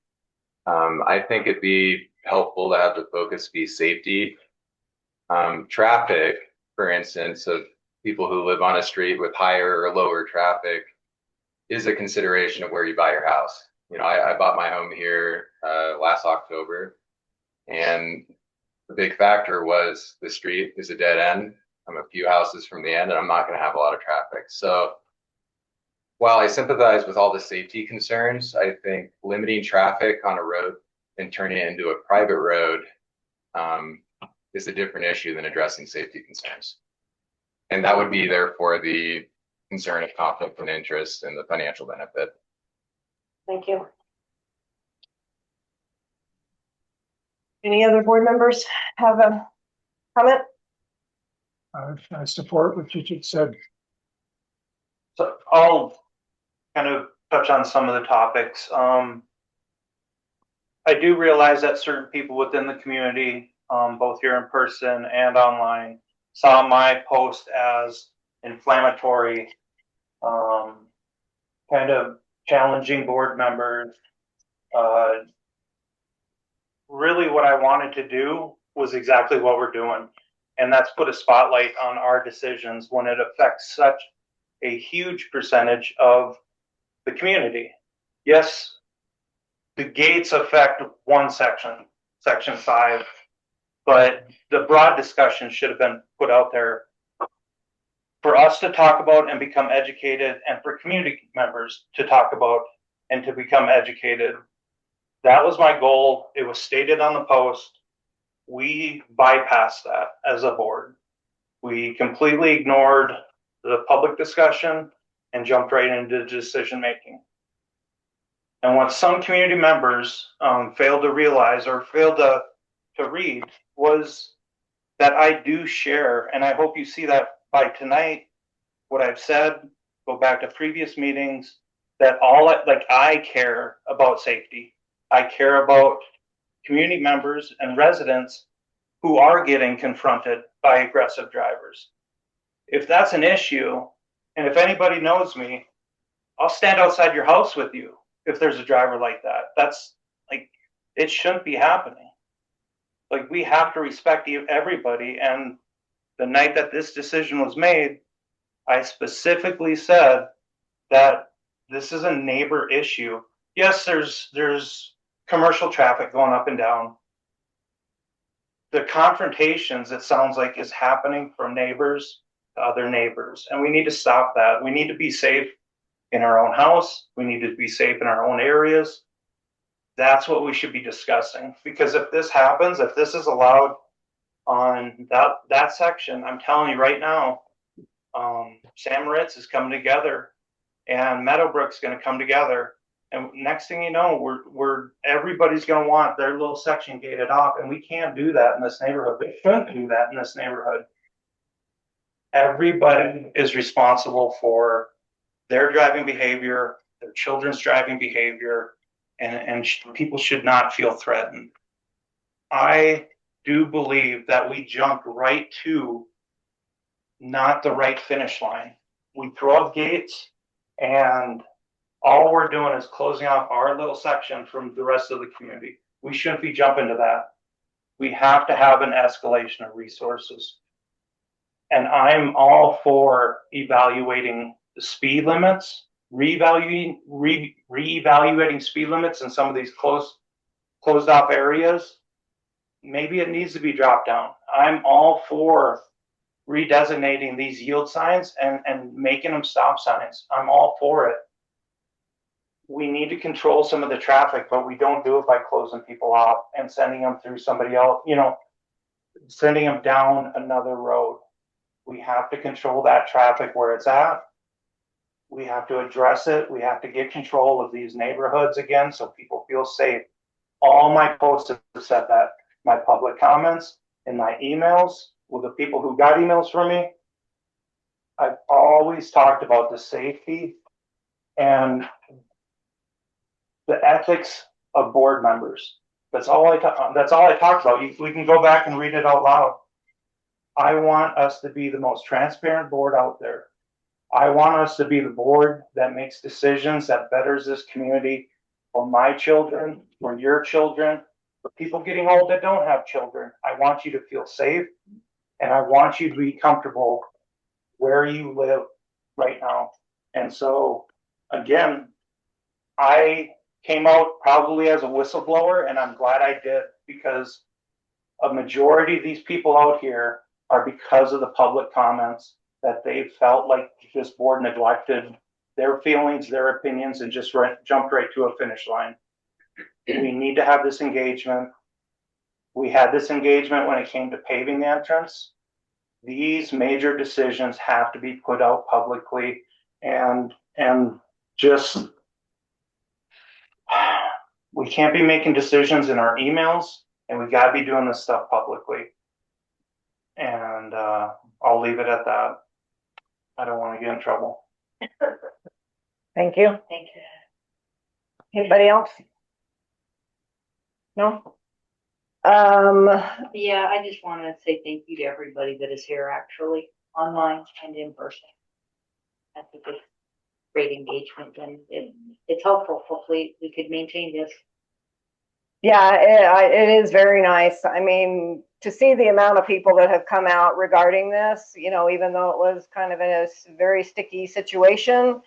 I think it'd be helpful to have the focus be safety. Traffic, for instance, of people who live on a street with higher or lower traffic is a consideration of where you buy your house. You know, I bought my home here last October, and the big factor was the street is a dead end. I'm a few houses from the end, and I'm not going to have a lot of traffic. So while I sympathize with all the safety concerns, I think limiting traffic on a road and turning it into a private road is a different issue than addressing safety concerns. And that would be therefore the concern of conflict of interest and the financial benefit. Thank you. Any other board members have a comment? I support what you just said. So I'll kind of touch on some of the topics. I do realize that certain people within the community, both here in person and online, saw my post as inflammatory, kind of challenging board members. Really what I wanted to do was exactly what we're doing, and that's put a spotlight on our decisions when it affects such a huge percentage of the community. Yes, the gates affect one section, section 5, but the broad discussion should have been put out there for us to talk about and become educated, and for community members to talk about and to become educated. That was my goal. It was stated on the post. We bypassed that as a board. We completely ignored the public discussion and jumped right into decision making. And what some community members failed to realize or failed to read was that I do share, and I hope you see that by tonight, what I've said, go back to previous meetings, that I care about safety. I care about community members and residents who are getting confronted by aggressive drivers. If that's an issue, and if anybody knows me, I'll stand outside your house with you if there's a driver like that. That's like, it shouldn't be happening. Like, we have to respect everybody. And the night that this decision was made, I specifically said that this is a neighbor issue. Yes, there's commercial traffic going up and down. The confrontations, it sounds like, is happening from neighbors to other neighbors, and we need to stop that. We need to be safe in our own house. We need to be safe in our own areas. That's what we should be discussing, because if this happens, if this is allowed on that section, I'm telling you right now, Sam Ritz is coming together and Meadowbrook's going to come together. And next thing you know, everybody's going to want their little section gated off, and we can't do that in this neighborhood. We shouldn't do that in this neighborhood. Everybody is responsible for their driving behavior, their children's driving behavior, and people should not feel threatened. I do believe that we jumped right to not the right finish line. We throw up gates, and all we're doing is closing off our little section from the rest of the community. We shouldn't be jumping to that. We have to have an escalation of resources. And I'm all for evaluating the speed limits, reevaluating speed limits in some of these closed off areas. Maybe it needs to be dropped down. I'm all for redesignating these yield signs and making them stop signs. I'm all for it. We need to control some of the traffic, but we don't do it by closing people off and sending them through somebody else, sending them down another road. We have to control that traffic where it's at. We have to address it. We have to get control of these neighborhoods again so people feel safe. All my posts have said that. My public comments and my emails with the people who got emails from me, I've always talked about the safety and the ethics of board members. That's all I talked about. We can go back and read it out loud. I want us to be the most transparent board out there. I want us to be the board that makes decisions that betters this community for my children, for your children, for people getting old that don't have children. I want you to feel safe and I want you to be comfortable where you live right now. And so, again, I came out probably as a whistleblower, and I'm glad I did, because a majority of these people out here are because of the public comments that they felt like this board neglected their feelings, their opinions, and just jumped right to a finish line. We need to have this engagement. We had this engagement when it came to paving the entrance. These major decisions have to be put out publicly, and just we can't be making decisions in our emails, and we got to be doing this stuff publicly. And I'll leave it at that. I don't want to get in trouble. Thank you. Thank you. Anybody else? No? Yeah, I just want to say thank you to everybody that is here, actually, online and in person. I think it's great engagement, and it's helpful. Hopefully we could maintain this. Yeah, it is very nice. I mean, to see the amount of people that have come out regarding this, you know, even though it was kind of a very sticky situation,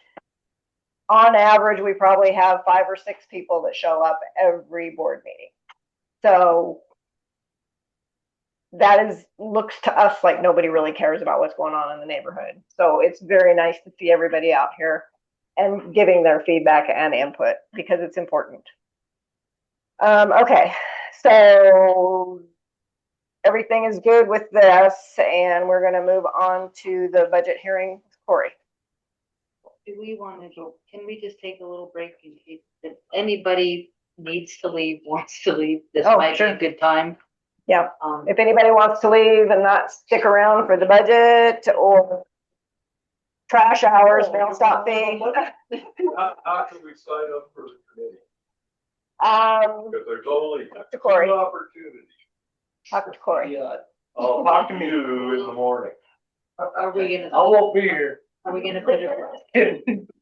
on average, we probably have 5 or 6 people that show up every board meeting. So that looks to us like nobody really cares about what's going on in the neighborhood. So it's very nice to see everybody out here and giving their feedback and input, because it's important. Okay, so everything is good with this, and we're going to move on to the budget hearing. Corey. Do we want to go? Can we just take a little break in case if anybody needs to leave, wants to leave? This might be a good time. Yeah. If anybody wants to leave and not stick around for the budget or trash hours, mail stop fee. How can we sign up for the committee? Because there's only 2 Corey. opportunities. Talk to Corey. I'll talk to you in the morning. Are we gonna? I won't be here. Are we gonna put it?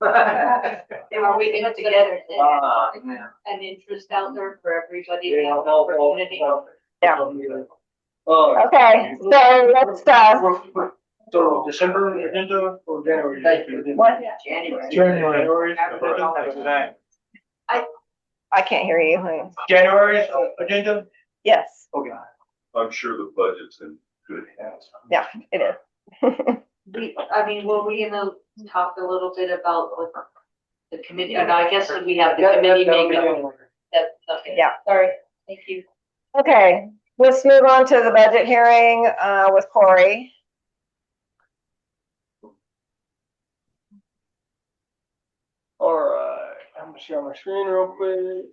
Are we gonna together an interest out there for everybody? Yeah. Okay, Okay, so let's so December agenda or January? What? January. I can't hear you. January agenda? Yes. Okay. I'm sure the budget's in good hands. Yeah, it is. I mean, were we gonna talk a little bit about the committee? And I guess we have the committee makeup. Okay. Yeah. Sorry. Thank you. Okay, let's move on to the budget hearing with Corey. All right, I'm gonna share my screen real quick.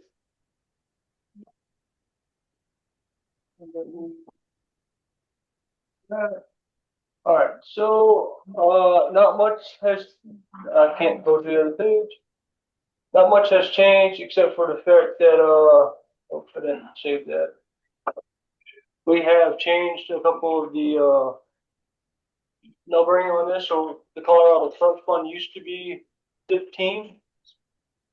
All right, so not much has, I can't go to the other page. Not much has changed except for the fact that oops, I didn't save that. We have changed a couple of the no-brainer on this. So the Colorado Trust Fund used to be 15.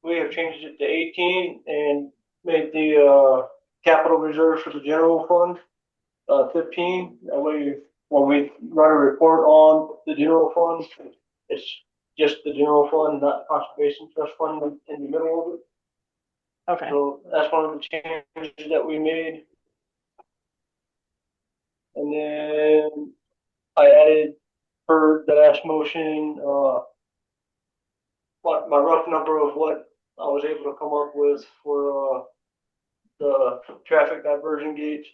We have changed it to 18 and made the capital reserve for the general fund 15. That way, when we run a report on the general fund, it's just the general fund, not the conservation trust fund in the middle of it. Okay. So that's one of the changes that we made. And then I added for the last motion, what my rough number of what I was able to come up with for the traffic diversion gates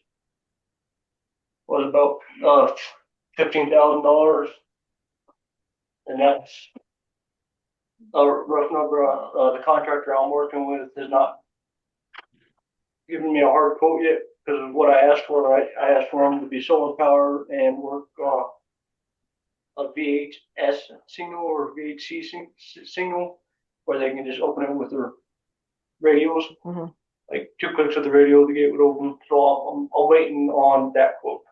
was about $15,000, and that's a rough number. The contractor I'm working with has not given me a hard quote yet because of what I asked for. I asked for them to be solar powered and work a VHS signal or VHC signal where they can just open it with their radios. Mm-hmm. Like 2 clicks of the radio, the gate would open. So I'm waiting on that quote.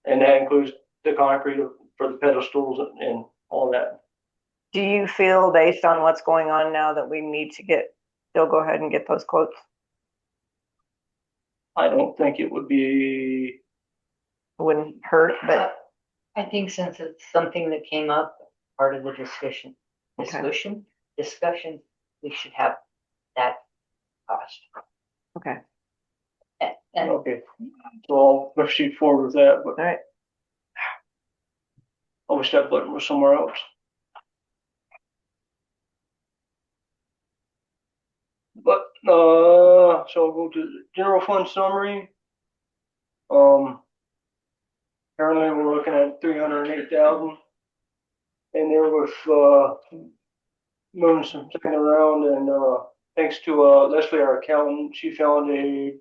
And that includes the concrete for the pedestals and all that. Do you feel, based on what's going on now, that we need to still go ahead and get those quotes? I don't think it would be. Wouldn't hurt, but I think since it's something that came up, part of the discussion, we should have that cost. Okay. And Okay, so I'll proceed forward with that, but. All right. I wish that button was somewhere else. But, so I'll go to the general fund summary. Currently we're looking at 308,000. And there was, moving some things around, and, thanks to, Leslie, our accountant, she found a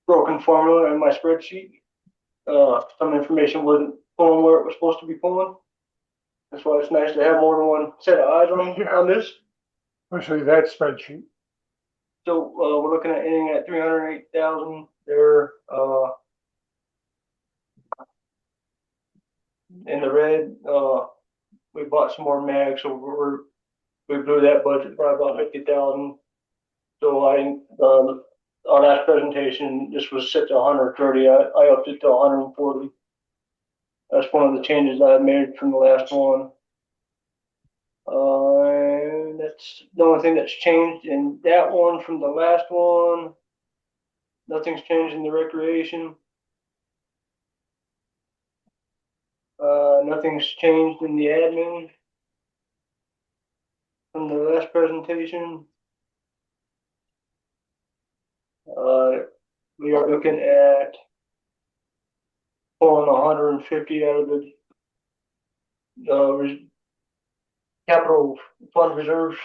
broken formula in my spreadsheet. Some information wasn't pulling where it was supposed to be pulling. That's why it's nice to have more than one set of eyes on this. Especially that spreadsheet. So, we're looking at ending at 308,000 there, in the red. We bought some more mags, so we blew that budget by about 50,000. So our last presentation, this was set to 130. I upped it to 140. That's one of the changes I made from the last one. And that's the only thing that's changed in that one from the last one. Nothing's changed in the recreation. Nothing's changed in the admin from the last presentation. We are looking at pulling 150 out of the capital fund reserves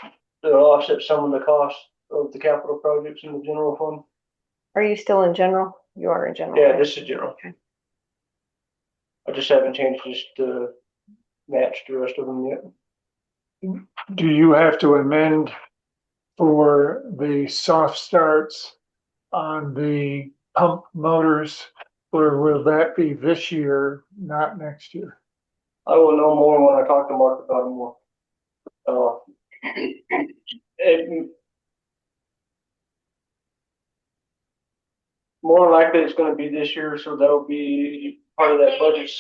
to offset some of the costs of the capital projects in the general fund. Are you still in general? You are in general. Yeah, right? this is general. Okay. I just haven't changed this to match the rest of them yet. Do you have to amend for the soft starts on the pump motors, or will that be this year, not next year? I will know more when I talk to Mark about it more. More likely it's going to be this year, so that'll be part of that budget.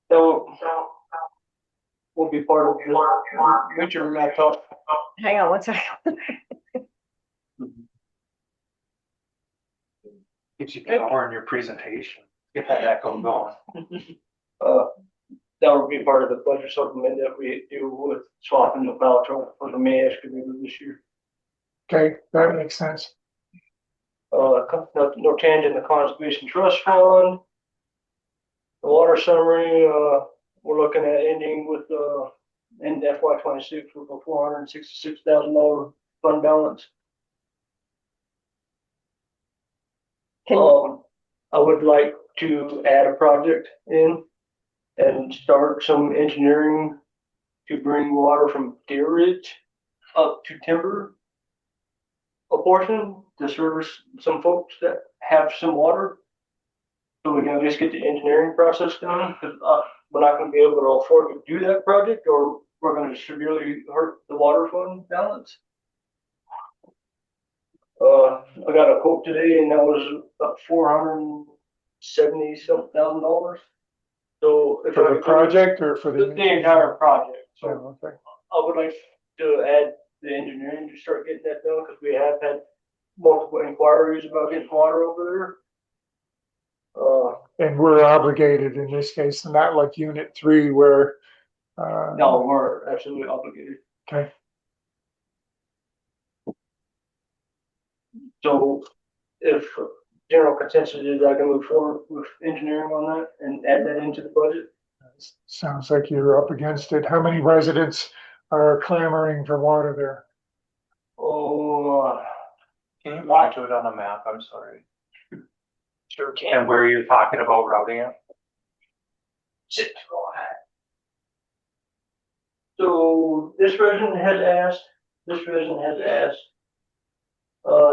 That will be part of the future map talk. Hang on one second. Gives you power in your presentation. Get that echo going. That will be part of the budget supplement that we do with swapping the plow truck for the May excavator this year. Okay, that makes sense. No change in the conservation trust fund. The water summary, we're looking at ending with in FY26 with a $466,000 fund balance. I would like to add a project in and start some engineering to bring water from Deer Ridge up to Timber, a portion to service some folks that have some water. So we can at least get the engineering process done, because we're not going to be able to afford to do that project, or we're going to severely hurt the water fund balance. I got a quote today, and that was about $470,000. So for the project or for the entire project. So okay. I would like to add the engineering to start getting that done, because we have had multiple inquiries about getting water over there. And we're obligated in this case, not like Unit 3 where. No, we're absolutely obligated. Okay. So if general consensus is I can move forward with engineering on that and add that into the budget. Sounds like you're up against it. How many residents are clamoring for water there? Oh, can you point to it on the map? I'm sorry. Sure can. And where you're talking about routing it? So this resident has asked,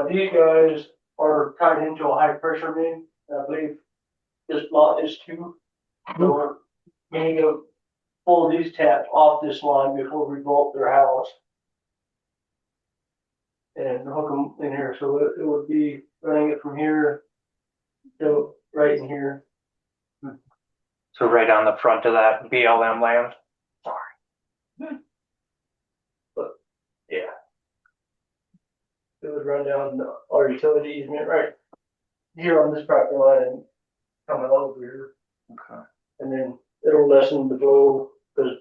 these guys are tied into a high pressure main. I believe this lot is too. So we're going to pull these taps off this line before we go up their house. And hook them in here, so it would be running it from here to right in here. So right on the front of that BLM land. But yeah, it would run down our utility easement right here on this property line and coming over here. Okay. And then it'll lessen the blow because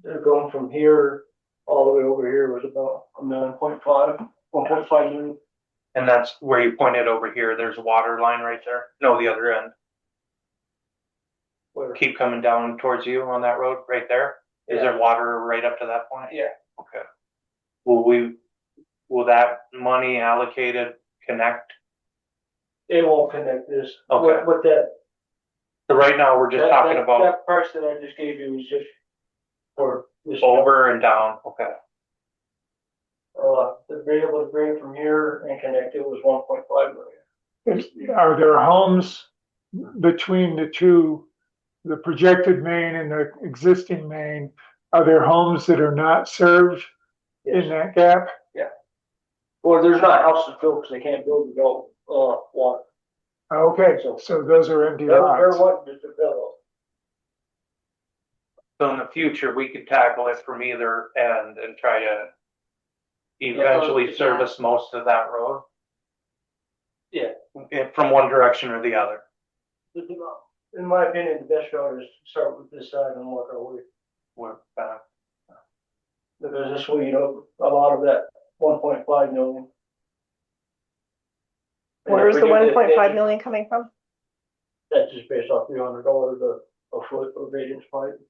they're going from here all the way over here was about 1.5 million. And that's where you pointed over here. There's a water line right there. No, the other end. Where? Keep coming down towards you on that road right there. Is there water right up to that point? Yeah. Okay. Will that money allocated connect? It won't connect this. Okay. What that. So right now we're just talking about that price that I just gave you was just for this. over and down. Okay. To be able to bring it from here and connect it was 1.5 million. Are there homes between the two, the projected main and the existing main? Are there homes that are not served in that gap? Yeah. Well, there's not houses built because they can't build without water. Okay, so those are empty They're lots. wanting to develop. So in the future, we could tackle it from either end and try to eventually service most of that road. Yeah. From one direction or the other. In my opinion, the best route is to start with this side and work our way. Work back. Because this way, a lot of that 1.5 million. Where's the 1.5 million coming from? That's just based off $300 a foot of 8-inch pipe.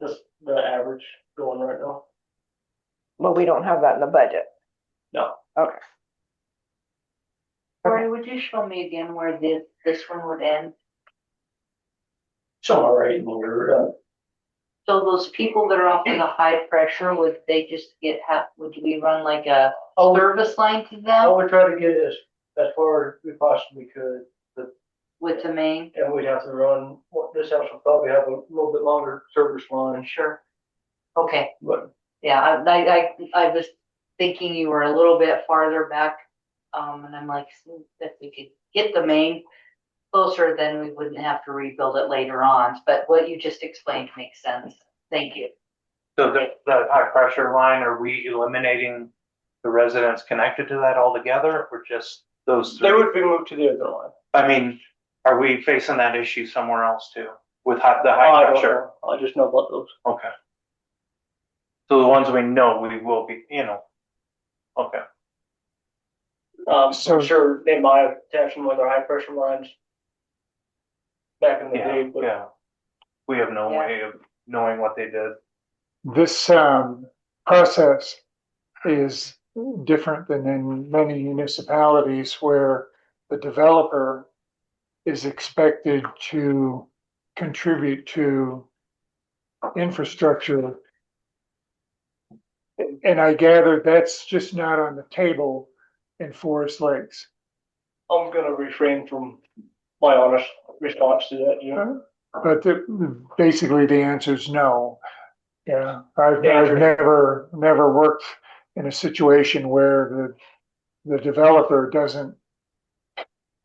Just the average going right now. Well, we don't have that in the budget. No. Okay. Corey, would you show me again where this one would end? Somewhere right in here. So those people that are off of the high pressure, would they just would we run like a service line to them? I would try to get as far as we possibly could. With the main? And we'd have to run, this house will probably have a little bit longer service line. Sure. Okay. But yeah, I was thinking you were a little bit farther back. And I'm like, if we could get the main closer, then we wouldn't have to rebuild it later on. But what you just explained makes sense. Thank you. So the high pressure line, are we eliminating the residents connected to that altogether, or just those three? They would be moved to the other line. I mean, are we facing that issue somewhere else too with the high pressure? I just know about those. Okay. So the ones we know we will be, okay. So I'm sure they might have attached them with our high pressure lines back in the day, but yeah, we have no way of knowing what they did. This process is different than in many municipalities where the developer is expected to contribute to infrastructure. And I gather that's just not on the table in Forest Lakes. I'm going to refrain from my honest response to that. But basically the answer is no. Yeah, I've never worked in a situation where the developer doesn't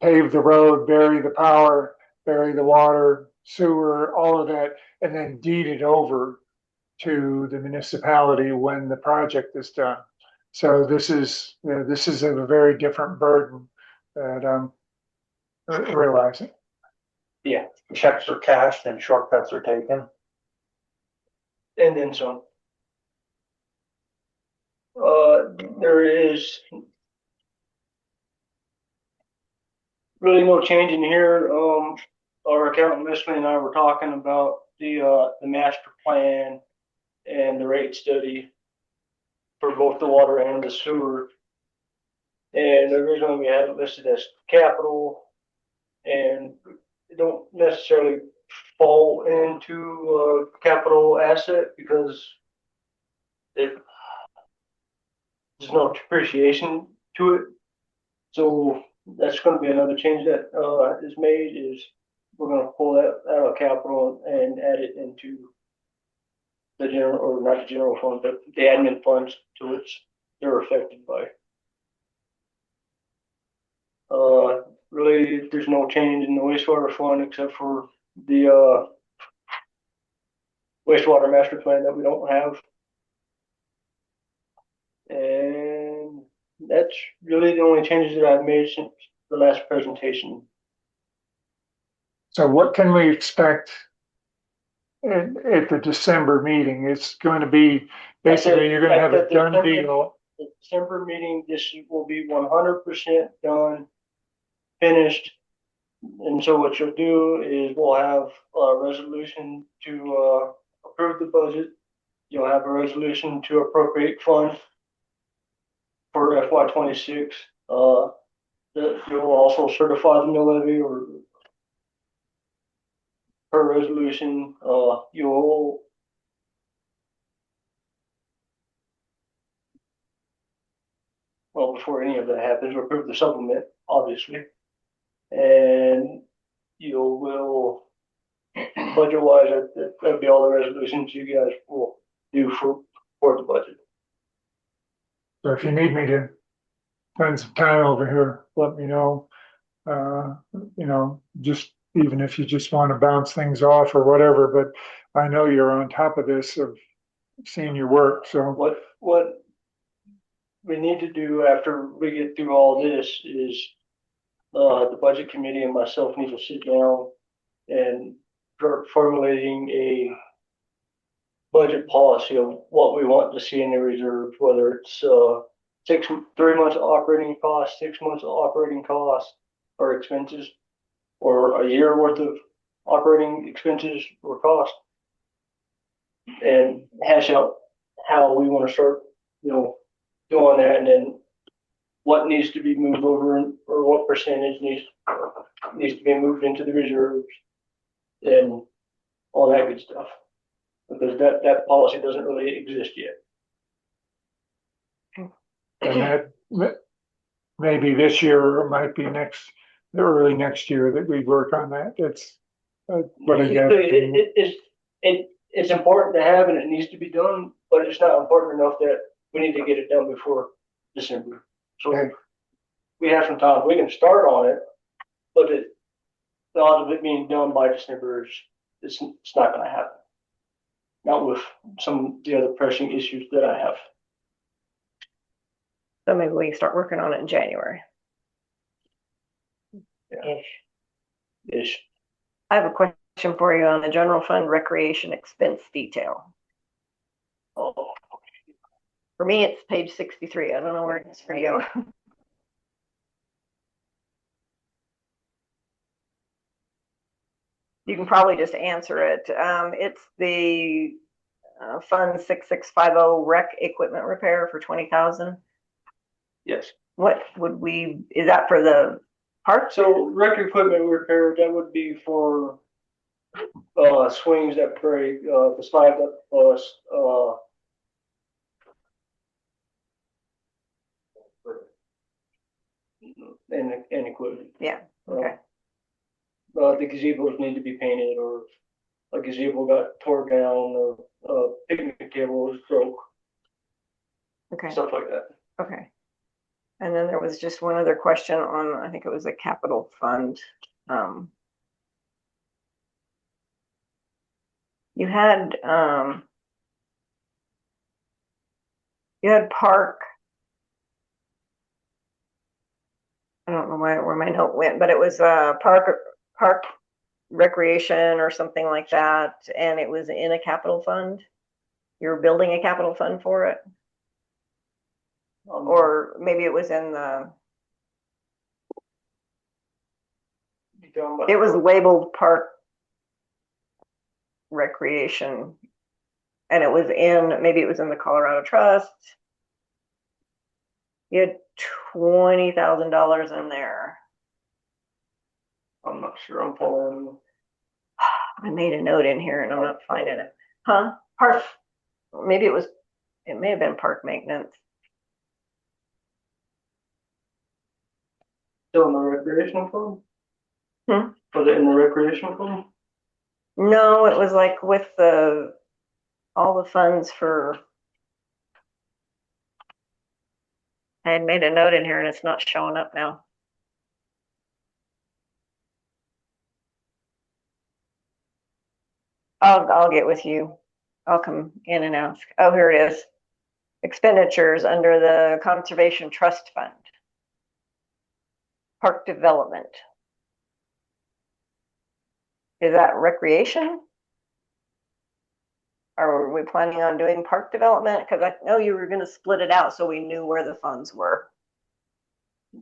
pave the road, bury the power, bury the water, sewer, all of that, and then deed it over to the municipality when the project is done. So this is a very different burden that I'm realizing. Yeah, checks are cashed and shortcuts are taken. And then some. There is really no change in here. Our accountant Leslie and I were talking about the master plan and the rate study for both the water and the sewer. And originally we had it listed as capital, and it don't necessarily fall into a capital asset because there's no depreciation to it. So that's gonna be another change that, is made, is we're gonna pull that out of capital and add it into the general, or not the general fund, but the admin funds to which they're affected by. Really, there's no change in the wastewater fund except for the, wastewater master plan that we don't have. And that's really the only changes that I've made since the last presentation. So what can we expect at the December meeting? It's going to be, basically, you're gonna have a done deal. The December meeting, this will be 100% done, finished. And so what you'll do is we'll have a resolution to approve the budget. You'll have a resolution to appropriate funds for FY26. You'll also certify the mill levy, or per resolution. You'll Well, before any of that happens, we'll approve the supplement, obviously. And you will, budget-wise, that'll be all the resolutions you guys will do for the budget. So if you need me to spend some time over here, let me know. Just even if you just want to bounce things off or whatever, but I know you're on top of this, of seeing your work, so. What we need to do after we get through all this is, the budget committee and myself need to sit down and start formulating a budget policy of what we want to see in the reserve, whether it's 3 months of operating costs, 6 months of operating costs or expenses, or a year worth of operating expenses or cost, and hash out how we want to start, doing that, and then what needs to be moved over, or what percentage needs to be moved into the reserves, and all that good stuff. Because that policy doesn't really exist yet. And that maybe this year, or it might be early next year that we work on that. That's what I guess. It's important to have, and it needs to be done, but it's not important enough that we need to get it done before December. So we have some time. We can start on it, but the odds of it being done by December it's not going to happen. Not with some of the other pressing issues that I have. So maybe we can start working on it in January. Yeah. Ish. I have a question for you on the general fund recreation expense detail. Oh. For me, it's page 63. I don't know where it is for you. You can probably just answer it. It's the Fund 6650 rec equipment repair for 20,000. Yes. What is that for the park? So rec equipment repair, that would be for swings that break, the slide that and equipment. Yeah. Okay. The gazebos need to be painted, or a gazebo got torn down, or a picnic table was broke. Okay. Stuff like that. Okay. And then there was just one other question on, I think it was a capital fund. You had park. I don't know where my note went, but it was park recreation or something like that, and it was in a capital fund. You're building a capital fund for it, or maybe it was in the. It was labeled park recreation, and maybe it was in the Colorado Trust. You had $20,000 in there. I'm not sure I'm following. I made a note in here and I'm not finding it. Huh? Park. Maybe it may have been park maintenance. Still in the recreational fund? Hmm? Was it in the recreational fund? No, it was like with all the funds for. I had made a note in here and it's not showing up now. I'll get with you. I'll come in and ask. Oh, here it is. Expenditures under the Conservation Trust Fund. Park development. Is that recreation? Or are we planning on doing park development? Because I know you were going to split it out so we knew where the funds were.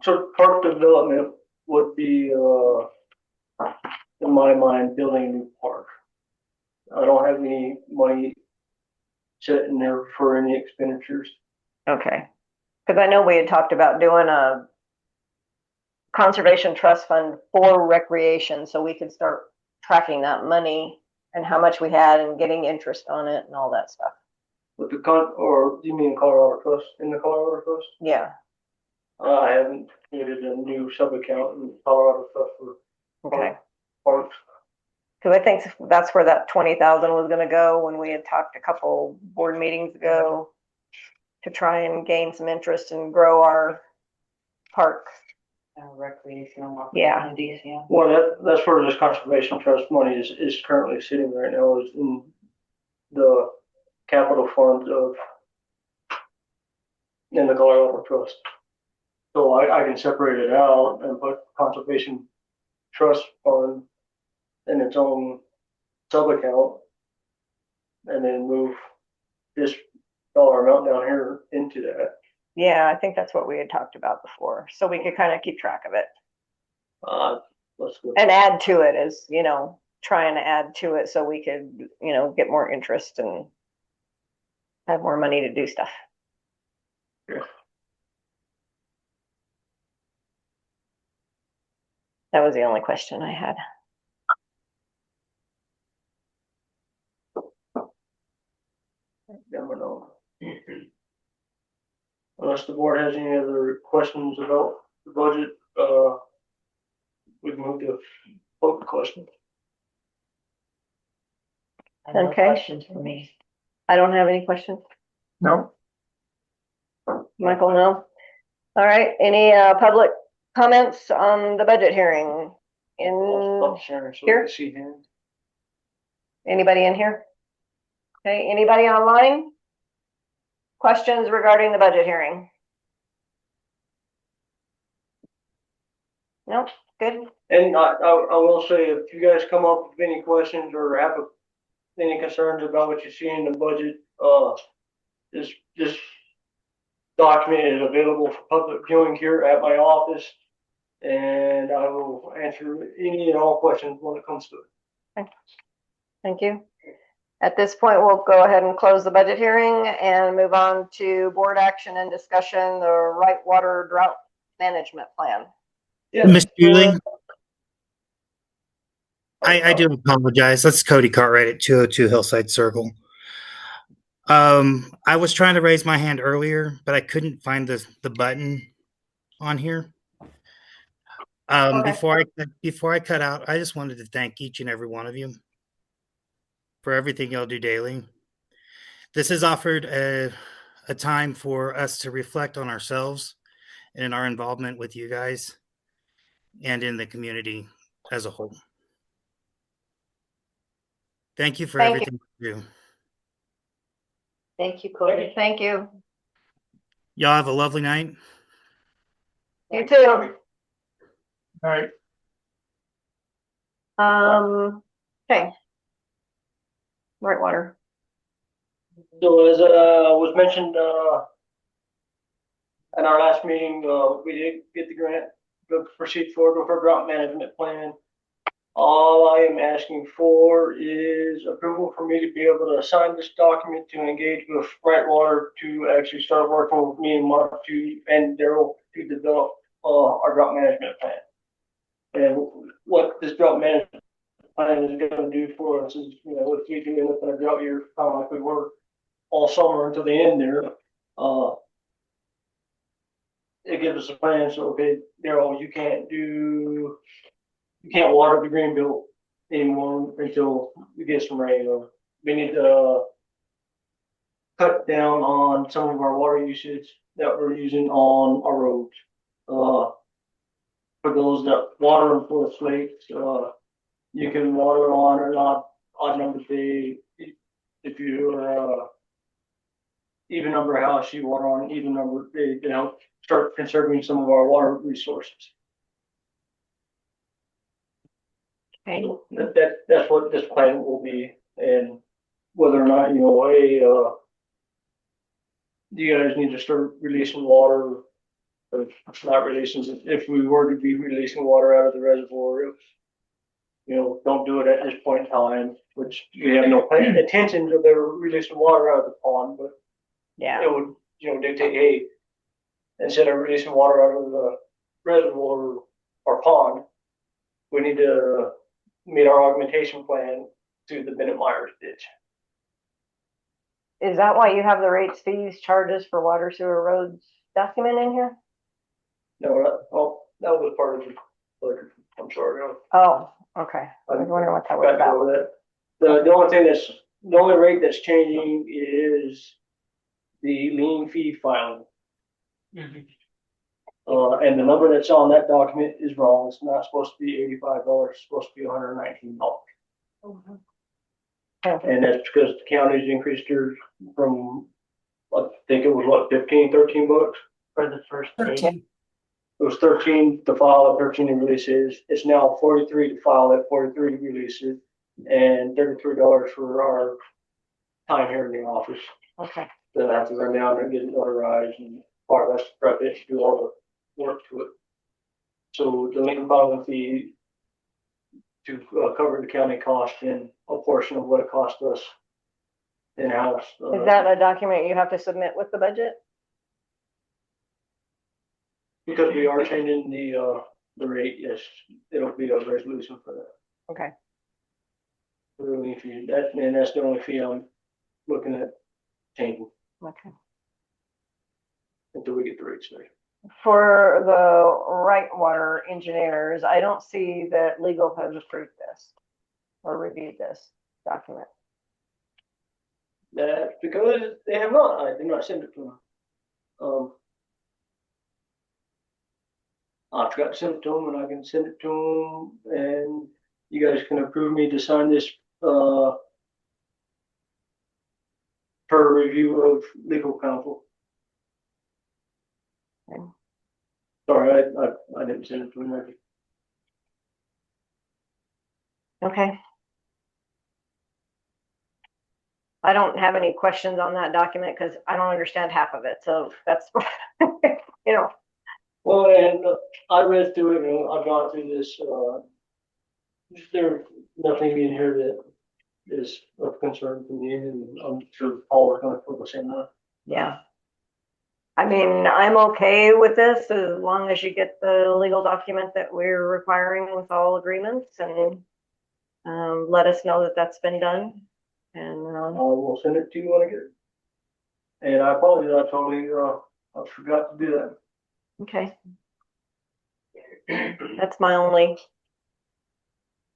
So park development would be, in my mind, building a new park. I don't have any money set in there for any expenditures. Okay. Because I know we had talked about doing a conservation trust fund for recreation so we could start tracking that money and how much we had and getting interest on it and all that stuff. With the or you mean Colorado Trust, in the Colorado Trust? Yeah. I haven't created a new sub-account in Colorado Trust for Okay. parks. Because I think that's where that 20,000 was going to go when we had talked a couple board meetings ago to try and gain some interest and grow our park. Recreational Yeah. opportunities, yeah. Well, that's where this conservation trust money is currently sitting right now, is in the capital fund in the Colorado Trust. So I can separate it out and put conservation trust fund in its own sub account and then move this dollar amount down here into that. Yeah, I think that's what we had talked about before. So we could kind of keep track of it. Let's go. And add to it as, trying to add to it so we could, get more interest and have more money to do stuff. Yeah. That was the only question I had. Never know. Unless the board has any other questions about the budget, we can move to vote questions. No Okay. questions for me. I don't have any questions. No. Michael, no. All right. Any public comments on the budget hearing? Stop sharing so here? we can see hands. Anybody in here? Okay. Anybody online? Questions regarding the budget hearing? Nope. Good. And I will say, if you guys come up with any questions or have any concerns about what you see in the budget, this document is available for public viewing here at my office, and I will answer any and all questions when it comes to it. Okay. Thank you. At this point, we'll go ahead and close the budget hearing and move on to board action and discussion, the right water drought management plan. Yeah. Miss Julie, I do apologize. That's Cody Cartwright at 202 Hillside Circle. I was trying to raise my hand earlier, but I couldn't find the button on here. Okay. Before I cut out, I just wanted to thank each and every one of you for everything y'all do daily. This has offered a time for us to reflect on ourselves and in our involvement with you guys and in the community as a whole. Thank you for everything you do. Thank you, Cody. Thank you. Y'all have a lovely night. You too. All right. Okay. Right water. So as was mentioned at our last meeting, we did get the grant to proceed forward with our drought management plan. All I am asking for is approval for me to be able to sign this document to engage with Brightwater to actually start working with me and Mark and Daryl to develop our drought management plan. And what this drought management plan is going to do for us is, if we do end up in a drought year, kind of like we were all summer until the end there, it gives us a plan, so, okay, Daryl, you can't water the green belt anymore until we get some rain, or we need to cut down on some of our water usage that we're using on our roads. For those that water in Forest Lakes, you can water on or not odd number day. If you're even number house, you water on even number day, start conserving some of our water resources. Okay. That's what this plan will be, and whether or not, hey, you guys need to start releasing water, or not releasing, if we were to be releasing water out of the reservoir, don't do it at this point in time, which we have no intentions of ever releasing water out of the pond, but Yeah. it would, dictate, hey, instead of releasing water out of the reservoir or pond, we need to meet our augmentation plan to the Bennett Myers ditch. Is that why you have the rates, fees, charges for water, sewer, roads document in here? No, that was part of the budget. I'm sorry. Oh, okay. I was wondering what that was about. The only rate that's changing is the lien fee filing. And the number that's on that document is wrong. It's not supposed to be $85. It's supposed to be $119. And that's because the county's increased theirs from, I think it was what, 15, 13 bucks for the first 13. It was 13 to file it, 13 to release it. It's now 43 to file it, 43 to release it, and $33 for our time here in the office. Okay. Then I have to run down and get it notarized, and part of that's prep it to do all the work to it. So the lien filing fee to cover the county cost and a portion of what it cost us in-house. Is that a document you have to submit with the budget? Because we are changing the rate, yes, it'll be a resolution for that. Okay. For the lien fee, that's the only fee I'm looking at changing. Okay. Until we get the rates there. For the right water engineers, I don't see that legal has approved this or reviewed this document. That's because they have not. I did not send it to them. I forgot to send it to them, and I can send it to them, and you guys can approve me to sign this per review of legal counsel. Okay. Sorry, I didn't send it to them. Okay. I don't have any questions on that document because I don't understand half of it. So that's, Well, and I read through it, and I've gone through this. There's nothing in here that is of concern to me, and I'm sure Paul is going to feel the same way. yeah. I mean, I'm okay with this as long as you get the legal document that we're requiring with all agreements, and let us know that that's been done. And I will send it to you when I get it. And I apologize, I forgot to do that. Okay. That's my only.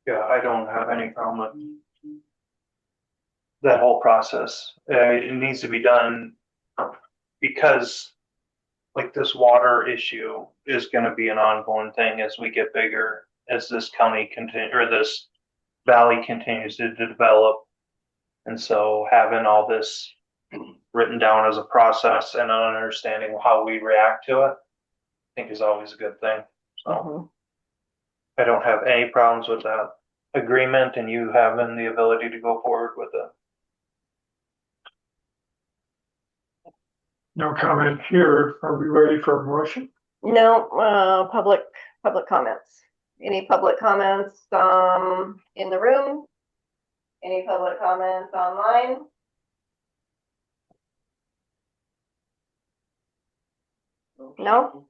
Yeah, I don't have any problem with that whole process. It needs to be done because like this water issue is going to be an ongoing thing as we get bigger, as this county or this valley continues to develop. And so having all this written down as a process and understanding how we react to it, I think is always a good thing. So I don't have any problems with that agreement and you having the ability to go forward with it. No comment here. Are we ready for a motion? No, public comments. Any public comments in the room? Any public comments online? No?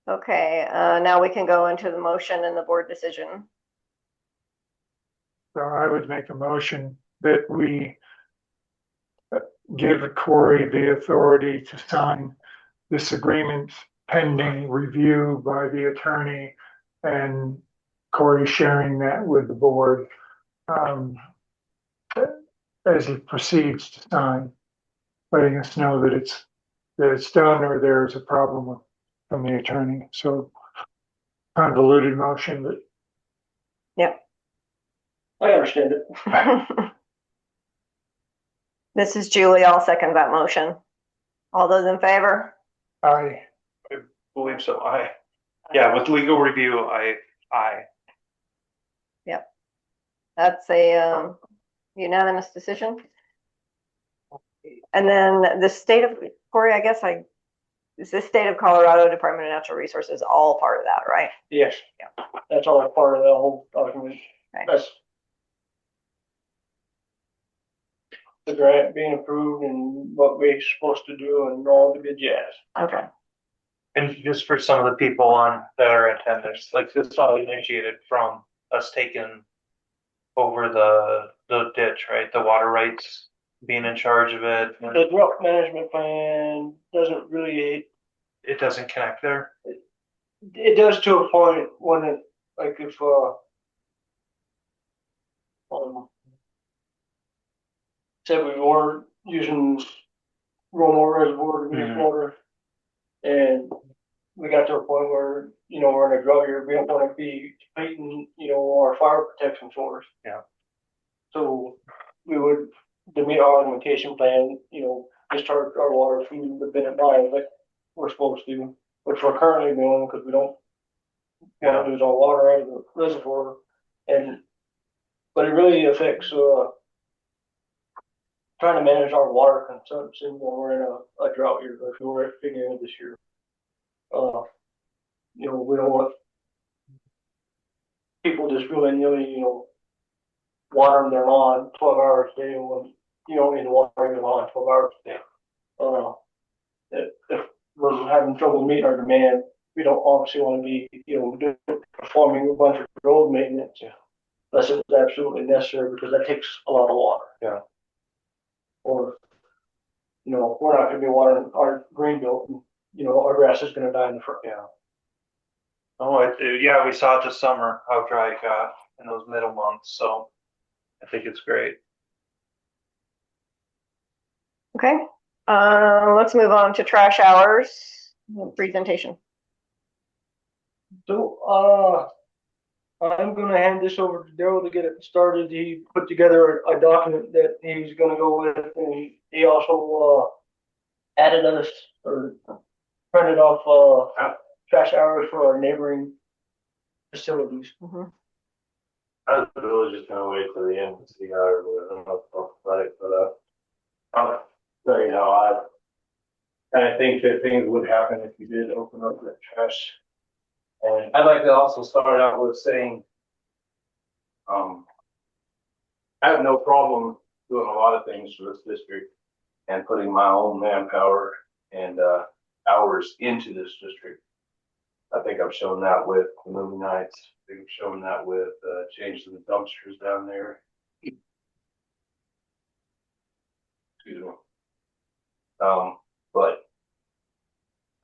Okay, now we can go into the motion and the board decision. So I would make a motion that we give Corey the authority to sign this agreement pending review by the attorney and Corey sharing that with the board, as he proceeds to sign, letting us know that it's done or there's a problem from the attorney. So convoluted motion, but Yep. I understand it. This is Julie. I'll second that motion. All those in favor? I Believe so. Yeah, with legal review, I. Yep. That's a unanimous decision. And then the state of, Corey, I guess is the state of Colorado Department of Natural Resources all part of that, right? Yes. Yeah. That's all part of the whole document. Okay. That's the grant being approved and what we're supposed to do and all the good jazz. Okay. And just for some of the people on that are in attendance, like this all initiated from us taking over the ditch, right? The water rights, being in charge of it. The drought management plan doesn't really, It doesn't connect there. it does to a point when it, like if, said we weren't using Romo Reservoir to use water, and we got to a point where, you know, we're in a drought here, we don't want to be depleting, you know, our fire protection source. Yeah. So we would, to meet our augmentation plan, you know, discharge our water from the Bennett line, like we're supposed to, which we're currently doing because we don't want to lose our water out of the reservoir. But it really affects, trying to manage our water consumption when we're in a drought year, like we were at the beginning of this year. You know, we don't want people just willy-nilly, you know, watering their lawn 12 hours a day when you don't need to water your lawn 12 hours a day. If we're having trouble meeting our demand, we don't obviously want to be, you know, performing a bunch of road maintenance unless it's absolutely necessary, because that takes a lot of water. Yeah. Or, you know, we're not going to be watering our green belt, and, you know, our grass is going to die in the front. Yeah. Oh, yeah, we saw it this summer, how dry it got in those middle months, so I think it's great. Okay. Let's move on to trash hours presentation. So, I'm going to hand this over to Daryl to get it started. He put together a document that he's going to go with, and he also added us or printed off trash hours for our neighboring facilities. I was really just gonna wait till the end to see how everyone else about it, but I'll tell you how I think that things would happen if you did open up that trash. And I'd like to also start out with saying, I have no problem doing a lot of things for this district and putting my own manpower and hours into this district. I think I've shown that with the movie nights. I think I've shown that with changing the dumpsters down there. Excuse me. But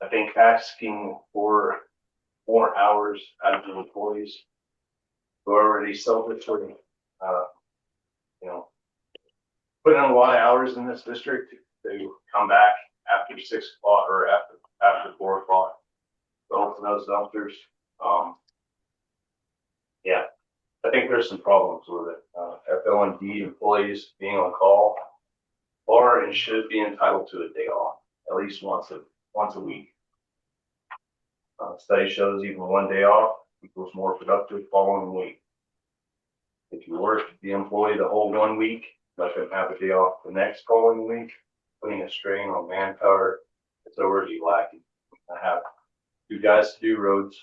I think asking for more hours out of the employees who are already selfishly, you know, putting in a lot of hours in this district to come back after 6 o'clock or after 4 o'clock. Both of those dumpsters. Yeah, I think there's some problems with it. FLMD employees being on call are and should be entitled to a day off at least once a week. Study shows even one day off equals more productive following week. If you work the employee the whole 1 week, let them have a day off the next following week, putting a strain on manpower, it's already lacking. I have 2 guys to do roads.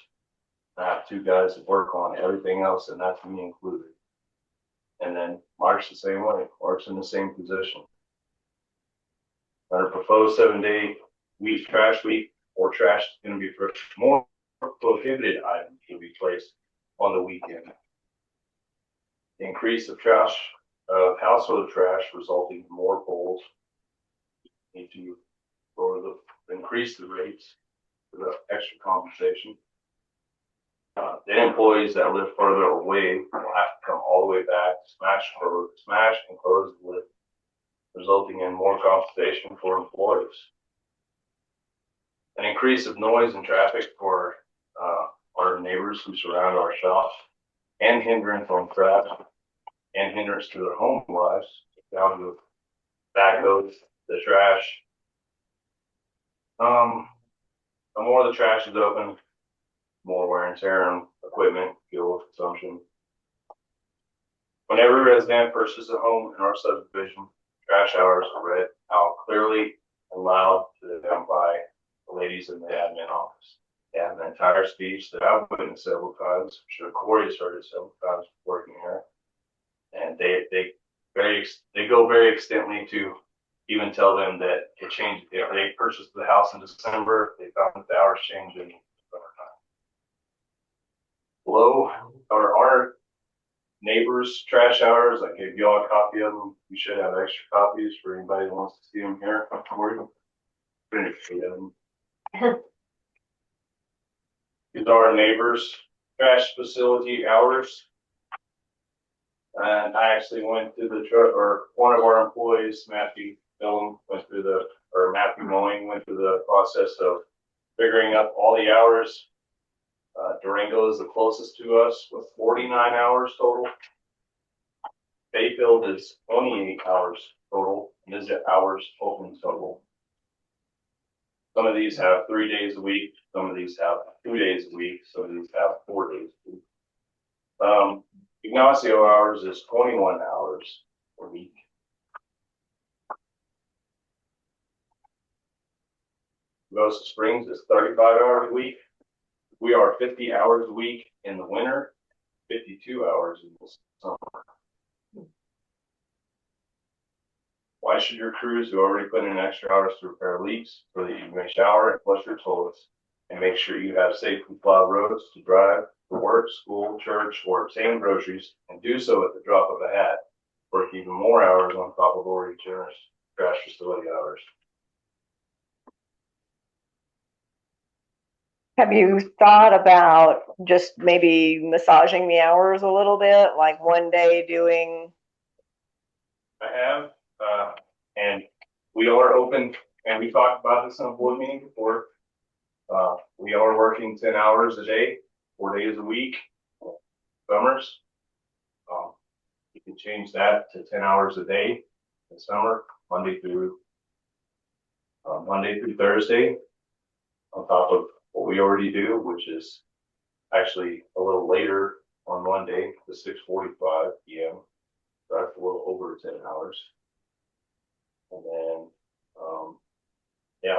I have 2 guys that work on everything else, and that's me included. And then Mark's the same way. Mark's in the same position. Our proposed 7-day week trash week, or trash is going to be for more prohibited items to be placed on the weekend. The increase of trash, of household trash, resulting in more polls. Need to increase the rates for the extra compensation. The employees that live further away will have to come all the way back, smash and close the lift, resulting in more compensation for employees. An increase of noise and traffic for our neighbors who surround our shops, and hindrance on traffic, and hindrance to their home lives, down to backhoes, the trash. The more the trash is open, more wear and tear on equipment, fuel consumption. Whenever a resident purchases a home in our subdivision, trash hours are read out clearly and loud to them by the ladies in the admin office. They have an entire speech that I've witnessed several times. I'm sure Corey has heard it several times working here. And they go very extently to even tell them that it changed. If they purchased the house in December, they found that the hours changed in summertime. Below are our neighbors' trash hours. I gave you all a copy of them. You should have extra copies for anybody that wants to see them here. These are our neighbors' trash facility hours. And I actually went to the truck, or one of our employees, Matthew Mowing, went through the process of figuring up all the hours. Durango is the closest to us with 49 hours total. Bayfield is 28 hours total. And these are hours open total. Some of these have 3 days a week. Some of these have 2 days a week. Some of these have 4 days a week. Ignacio hours is 21 hours a week. Augusta Springs is 35 hours a week. We are 50 hours a week in the winter, 52 hours in the summer. Why should your crews who already put in extra hours to repair leaks so that you may shower and flush your toilets and make sure you have safely plowed roads to drive to work, school, church, or obtain groceries, and do so at the drop of a hat, work even more hours on top of already generous trash facility hours? Have you thought about just maybe massaging the hours a little bit, like one day doing? I have, and we are open, and we talked about this on a board meeting before. We are working 10 hours a day, 4 days a week, summers. You can change that to 10 hours a day in summer, Monday through Thursday, on top of what we already do, which is actually a little later on Monday to 6:45 p.m. So that's a little over 10 hours. And then,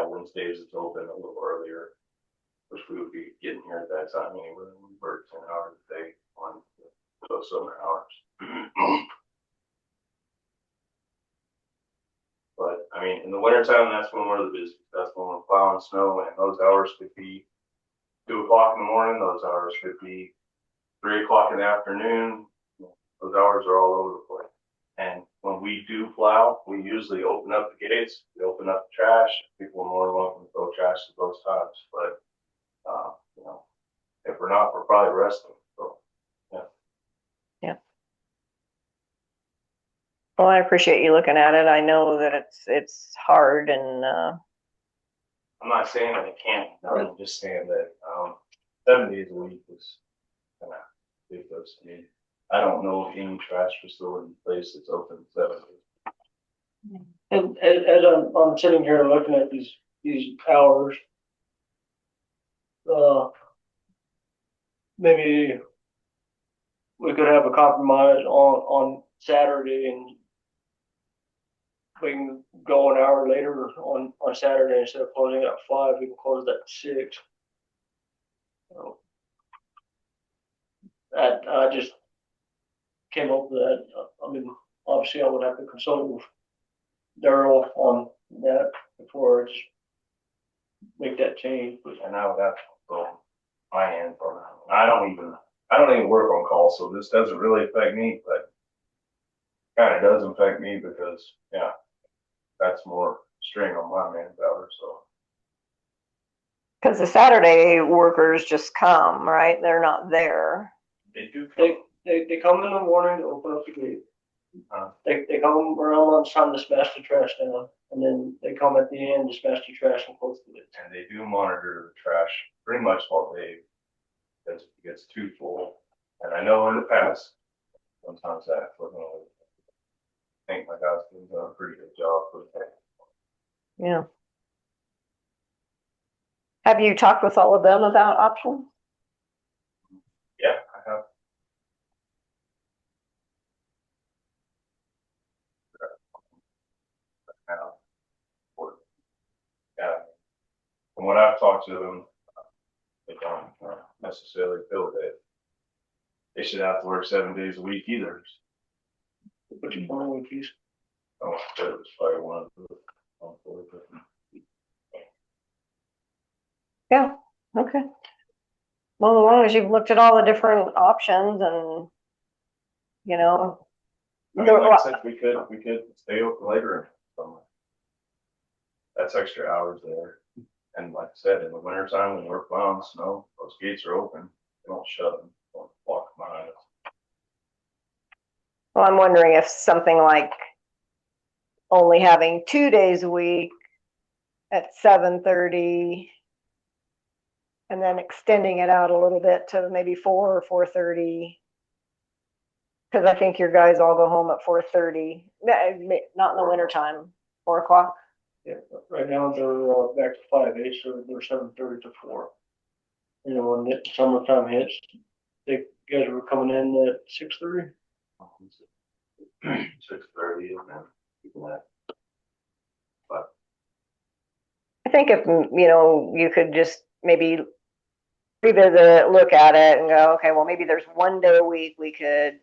Wednesdays it's open a little earlier, which we would be getting here at that time anyway. We work 10 hours a day on those summer hours. But I mean, in the wintertime, that's when we're the busiest. That's when we're plowing snow, and those hours could be 2 o'clock in the morning. Those hours could be 3 o'clock in the afternoon. Those hours are all over the place. And when we do plow, we usually open up the gates, we open up the trash. People are more than welcome to throw trash at those times. But, if we're not, we're probably resting. So, yeah. Yeah. Well, I appreciate you looking at it. I know that it's hard, and I'm not saying that it can't. I'm just saying that 7 days a week is kind of ridiculous to me. I don't know of any trash facility place that's open 7 days. And as I'm sitting here looking at these hours, maybe we could have a compromise on Saturday, and we can go an hour later on Saturday. Instead of closing at 5, we can close at 6. I just came up with that. I mean, obviously I would have to consult with Daryl on that before I just make that change. And I would have to go my hands on that. I don't even work on call, so this doesn't really affect me, but kind of does affect me because that's more strain on my manpower. So Cause the Saturday workers just come, right? They're not there. They do. They come in the morning to open up the gate. They come around lunchtime to smash the trash down, and then they come at the end to smash the trash and close the lid. And they do monitor the trash pretty much all day because it gets too full. And I know in the past, sometimes that, I think my guys have done a pretty good job with that. Yeah. Have you talked with all of them about options? Yeah, I have. Yeah. From what I've talked to them, they don't necessarily feel that they should have to work 7 days a week either. What you want with these? Oh, that was probably one of the. Yeah, okay. Well, as long as you've looked at all the different options and, you know. I mean, like I said, we could stay open later. That's extra hours there. And like I said, in the wintertime when we're plowing snow, those gates are open. They don't shut them, don't block them behind us. Well, I'm wondering if something like only having 2 days a week at 7:30 and then extending it out a little bit to maybe 4 or 4:30. Because I think your guys all go home at 4:30, not in the wintertime, 4 o'clock. Yeah, right now they're back to 5 days, so they're 7:30 to 4. You know, when the summertime hits, they guys were coming in at 6:30. 6:30 and then people that. But I think if, you know, you could just maybe revisit it, look at it and go, okay, well, maybe there's 1 day a week we could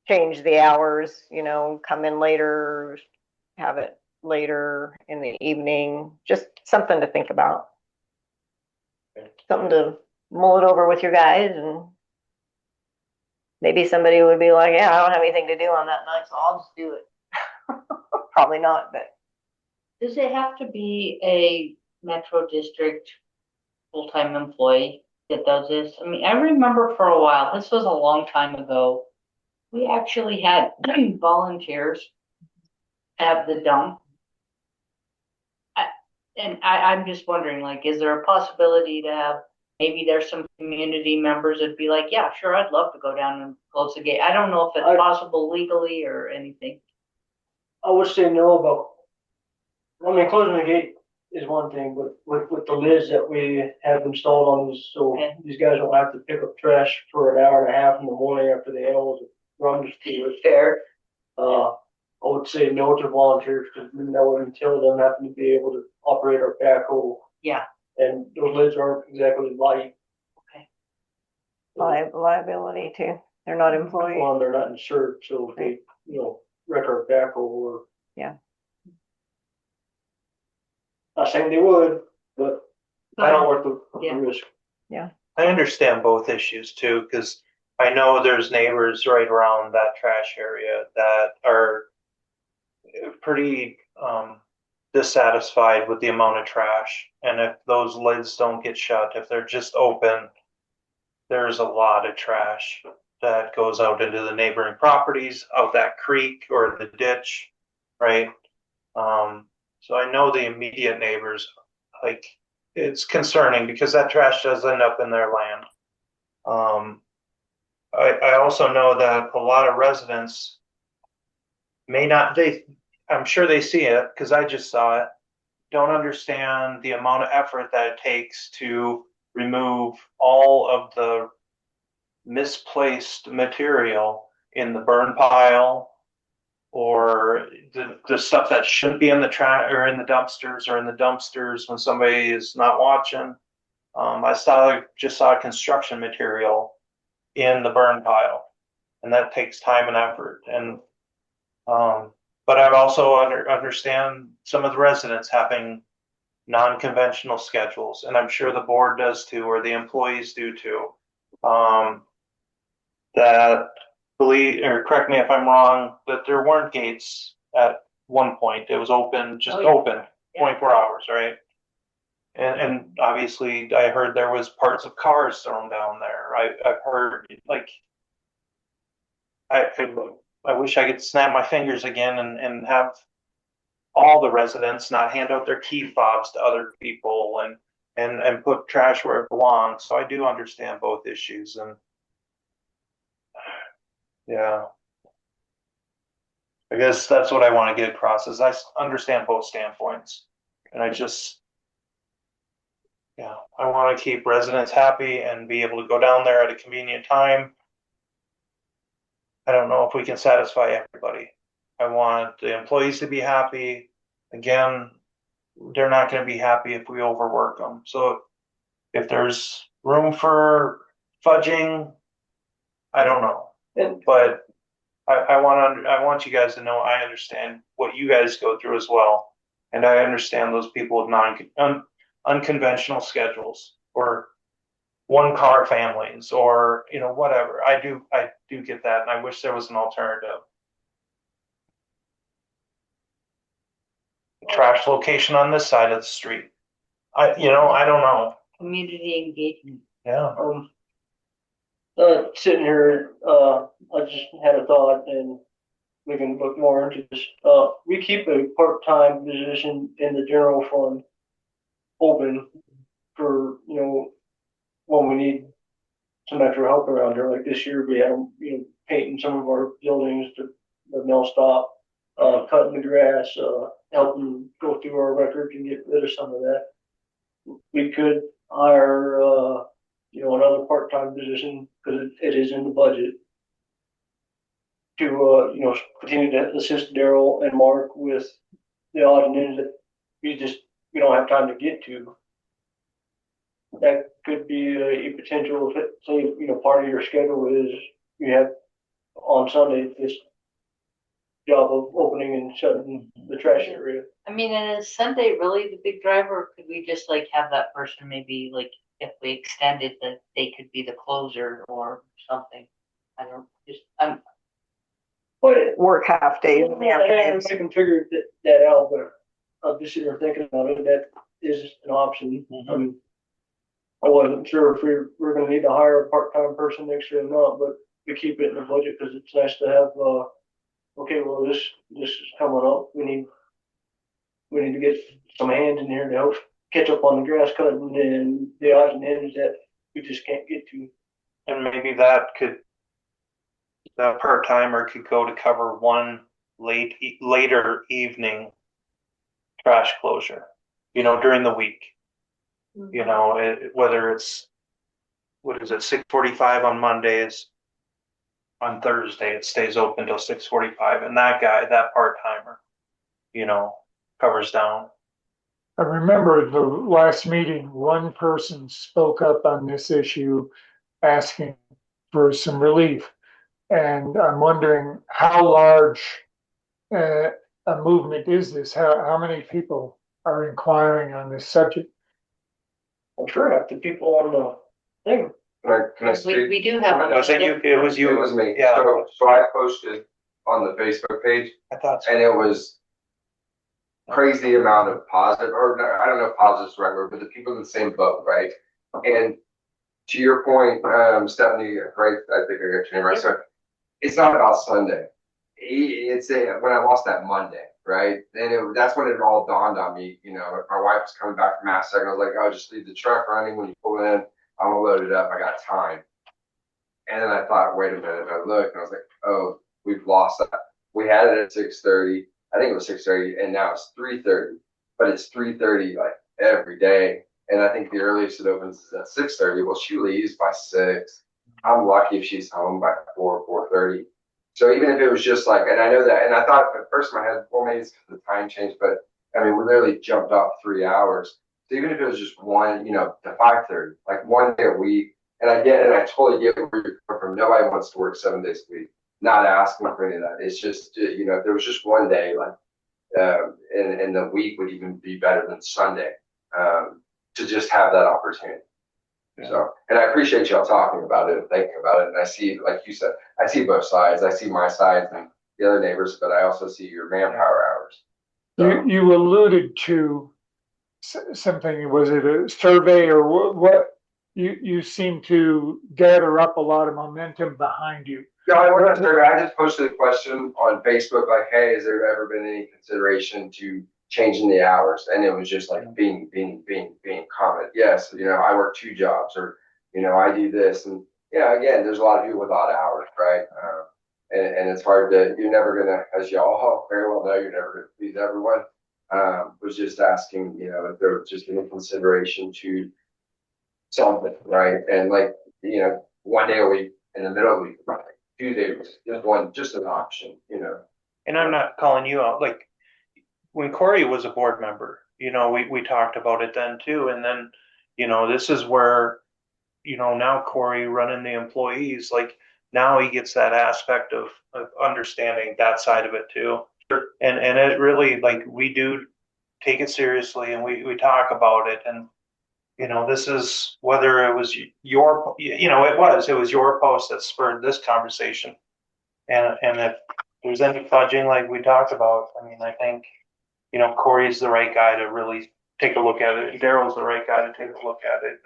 change the hours, you know, come in later, have it later in the evening, just something to think about. Something to mull it over with your guys, and maybe somebody would be like, yeah, I don't have anything to do on that night, so I'll just do it. Probably not, but. Does it have to be a Metro District full-time employee that does this? I mean, I remember for a while, this was a long time ago, we actually had volunteers at the dump. I'm just wondering, like, is there a possibility to have, maybe there's some community members that'd be like, yeah, sure, I'd love to go down and close the gate. I don't know if it's possible legally or anything. I would say no about, I mean, closing the gate is one thing, but with the lids that we have installed on these, so these guys don't have to pick up trash for an hour and a half in the morning after the animals run to it. Fair. I would say no to volunteers because then that would entail them having to be able to operate our backhoe. Yeah. And those lids aren't exactly light. Okay. Liability too. They're not employees. Well, they're not insured, so if they, you know, wreck our backhoe or. Yeah. Not saying they would, but I don't worth the risk. Yeah. I understand both issues too, because I know there's neighbors right around that trash area that are pretty dissatisfied with the amount of trash. And if those lids don't get shut, if they're just open, there's a lot of trash that goes out into the neighboring properties, out that creek or the ditch, right? So I know the immediate neighbors, like, it's concerning because that trash does end up in their land. I also know that a lot of residents may not, I'm sure they see it because I just saw it, don't understand the amount of effort that it takes to remove all of the misplaced material in the burn pile or the stuff that shouldn't be in the trash or in the dumpsters or in the dumpsters when somebody is not watching. I just saw construction material in the burn pile, and that takes time and effort. And but I also understand some of the residents having non-conventional schedules, and I'm sure the board does too, or the employees do too. That believe, or correct me if I'm wrong, that there weren't gates at one point. It was open, just open, 24 hours, right? And obviously I heard there was parts of cars thrown down there. I've heard like, I wish I could snap my fingers again and have all the residents not hand out their key fobs to other people and put trash where it belongs. So I do understand both issues and yeah. I guess that's what I want to get across is I understand both standpoints. And I just, yeah, I want to keep residents happy and be able to go down there at a convenient time. I don't know if we can satisfy everybody. I want the employees to be happy. Again, they're not going to be happy if we overwork them. So if there's room for fudging, I don't know. But I want you guys to know I understand what you guys go through as well, and I understand those people with unconventional schedules or one car families or whatever. I do get that, and I wish there was an alternative. Trash location on this side of the street. I don't know. Community engagement. Yeah. Sitting here, I just had a thought and we can look more into this. We keep a part-time position in the general fund open for, when we need some extra help around here. Like this year, we had, painting some of our buildings to the mill stop, cutting the grass, helping go through our records and get rid of some of that. We could hire, another part-time position because it is in the budget to, continue to assist Daryl and Mark with the odds and ends that we don't have time to get to. That could be a potential, if say, part of your schedule is you have on Sunday this job of opening and shutting the trash area. I mean, and is Sunday really the big driver, or could we just like have that person maybe like if we extended that they could be the closer or something? I don't I'm Work half days. I can figure that out, but I'm just sitting here thinking about it. That is an option. I mean, I wasn't sure if we're going to need to hire a part-time person next year or not, but we keep it in the budget because it's nice to have. Okay, well this is coming up. We need to get some hands in here to help catch up on the grass cutting and the odds and ends that we just can't get to. And maybe that part timer could go to cover one later evening trash closure, during the week. Whether it's, what is it, 6:45 on Mondays, on Thursday it stays open till 6:45, and that part timer, covers down. I remember the last meeting, one person spoke up on this issue, asking for some relief. And I'm wondering how large a movement is this? How many people are inquiring on this subject? I'm sure half the people on the thing. Can I speak? we do have. Was it you? It was you. It was me. Yeah. So I posted on the Facebook page, I thought so. and it was crazy amount of positive, or I don't know if positive is the right word, but the people in the same boat, right? And to your point, Stephanie, right? I think I got your name right. So it's not about Sunday. It's when I lost that Monday, right? And that's when it all dawned on me. If my wife was coming back from Mass Second, I was like, "Oh, just leave the truck running. When you pull in, I'm gonna load it up. I got time." And then I thought, wait a minute. And I looked, and I was like, "Oh, we've lost that. We had it at 6:30. I think it was 6:30, and now it's 3:30. But it's 3:30 like every day. And I think the earliest it opens is at 6:30. Well, she leaves by 6. I'm lucky if she's home by 4:30. So even if it was just like, and I know that, and I thought at first in my head, well, maybe it's because the time changed, but I mean, we literally jumped up 3 hours. So even if it was just one, to 5:30, like one day a week, and I totally get where you're coming from. Nobody wants to work 7 days a week. Not asking for any of that. It's just, if there was just one day, like, and the week would even be better than Sunday, to just have that opportunity. Yeah. So, and I appreciate y'all talking about it and thinking about it. And I see, like you said, I see both sides. I see my side and the other neighbors, but I also see your manpower hours. So. You alluded to something, was it a survey or what? You seem to gather up a lot of momentum behind you. Yeah, I wasn't sure. I just posted a question on Facebook, like, hey, has there ever been any consideration to changing the hours? And it was just like being comment. Yes, I work 2 jobs, or, I do this. And, again, there's a lot of people with odd hours, right? And it's hard you're never gonna, as y'all very well know, you're never gonna please everyone. Was just asking, if there was just any consideration to something, right? And like, one day a week in the middle of the week, right? 2 days, just an option, And I'm not calling you out. Like when Corey was a board member, we talked about it then too. And then, this is where, now Corey running the employees, like now he gets that aspect of understanding that side of it too. And it really, like, we do take it seriously, and we talk about it. And this is whether it was it was your post that spurred this conversation. And if there's any fudging like we talked about, I mean, I think, Corey's the right guy to really take a look at it. Daryl's the right guy to take a look at it.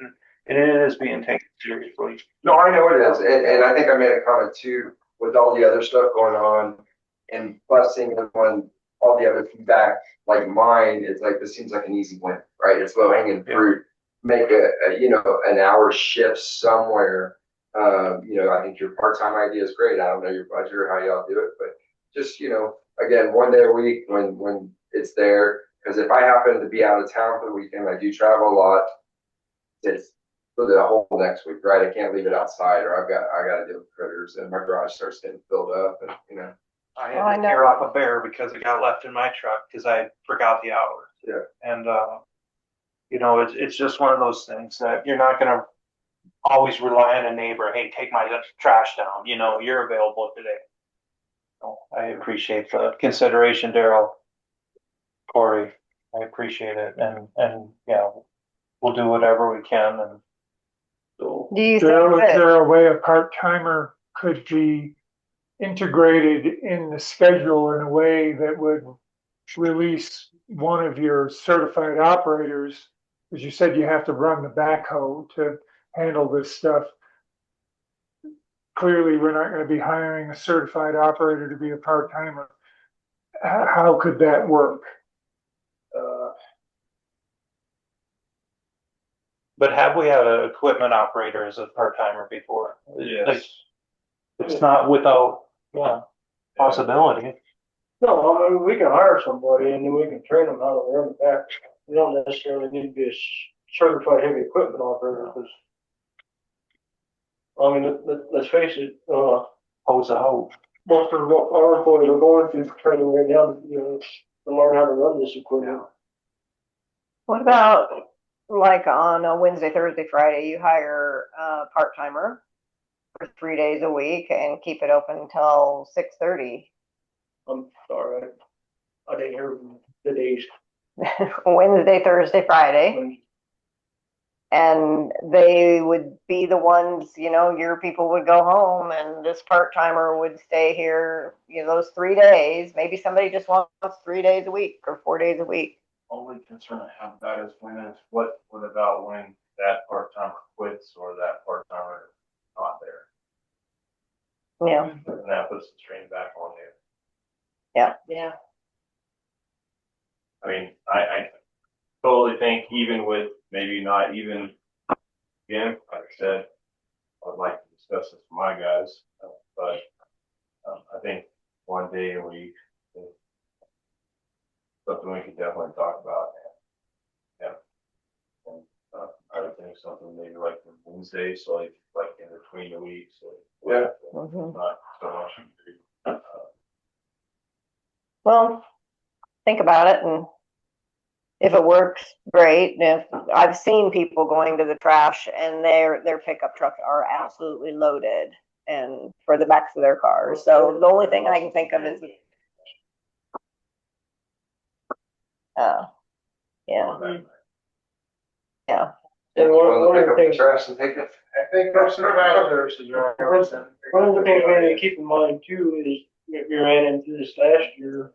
And it is being taken seriously. No, I know it is. And I think I made a comment too, with all the other stuff going on, and plus seeing everyone, all the other feedback, like mine, it's like, this seems like an easy win, right? It's low hanging fruit. Make an hour shift somewhere. I think your part-time idea is great. I don't know your budget or how y'all do it, but just, again, one day a week when it's there. Because if I happen to be out of town for the weekend, I do travel a lot. It's for the whole next week, right? I can't leave it outside, or I got to deal with critters, and my garage starts getting filled up, and I had to tear off a bear because it got left in my truck because I forgot the hours. Yeah. And it's just one of those things that you're not gonna always rely on a neighbor. Hey, take my trash down. You're available today. So I appreciate the consideration, Daryl, Corey. I appreciate it, and we'll do whatever we can. And so, Do you Is there think that, a way a part-timer could be integrated in the schedule in a way that would release one of your certified operators? As you said, you have to run the backhoe to handle this stuff. Clearly, we're not going to be hiring a certified operator to be a part-timer. How could that work? but have we had an equipment operator as a part timer before? Yes. Like, it's not without possibility. No, I mean, we can hire somebody and then we can train them how to run the back. We don't necessarily need to be a certified heavy equipment operator, because, I mean, let's face it, hose a hose. Most of our employees are going through training right now, to learn how to run this equipment. what about like on a Wednesday, Thursday, Friday, you hire a part-timer for 3 days a week and keep it open until 6:30? I'm sorry, I didn't hear the days. Wednesday, Thursday, Friday. And they would be the ones, your people would go home and this part-timer would stay here, those 3 days. Maybe somebody just wants 3 days a week or 4 days a week. Only concern I have about is what about when that part-timer quits or that part-timer is not there? Yeah. And that puts the strain back on you. Yeah. I mean, I totally think even with maybe not even, again, like I said, I would like to discuss this with my guys, but I think 1 day a week is something we can definitely talk about. And I would think something maybe like Wednesday, so like in between the weeks. So not so much. Well, think about it, and if it works, great. And if I've seen people going to the trash and their pickup trucks are absolutely loaded and for the backs of their cars. So the only thing I can think of is yeah. And one of the things, trash and take it. I think that's one of the things we need to keep in mind too is we ran into this last year,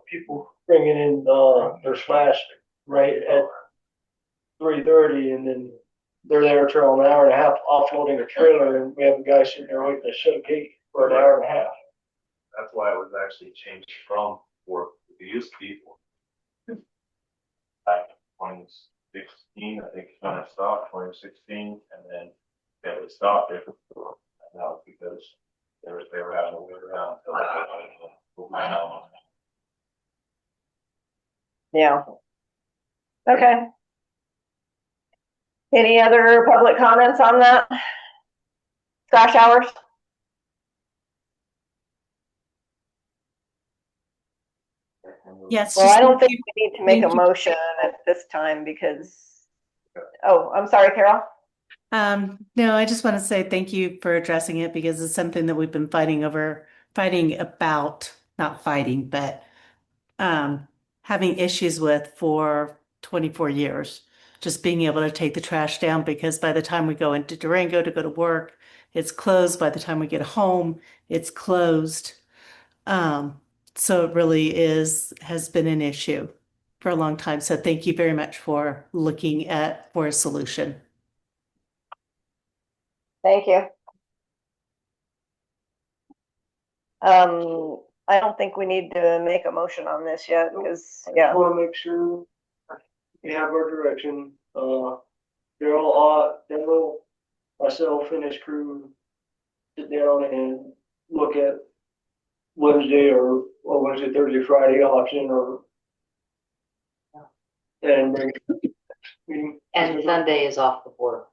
people bringing in their slash right 3:30, and then they're there till an hour and a half offloading a trailer, and we have a guy sitting there waiting to shut a gate for an hour and a half. That's why it was actually changed from four, it used to be four. Back in 2016, I think it's when it stopped, 2016, and then it stopped it. And now it's because they were having a way around. Yeah. Okay. Any other public comments on that? Crash hours? Yes. Well, I don't think we need to make a motion at this time because, oh, I'm sorry, Carol. No, I just want to say thank you for addressing it because it's something that we've been fighting about, not fighting, but having issues with for 24 years. Just being able to take the trash down because by the time we go into Durango to go to work, it's closed. By the time we get home, it's closed. So it really has been an issue for a long time. So thank you very much for looking for a solution. Thank you. I don't think we need to make a motion on this yet because, I want to make sure we have our direction. Daryl, myself, and his crew sit down and look at Wednesday or Wednesday, Thursday, Friday option, and bring meeting. And Sunday is off the board.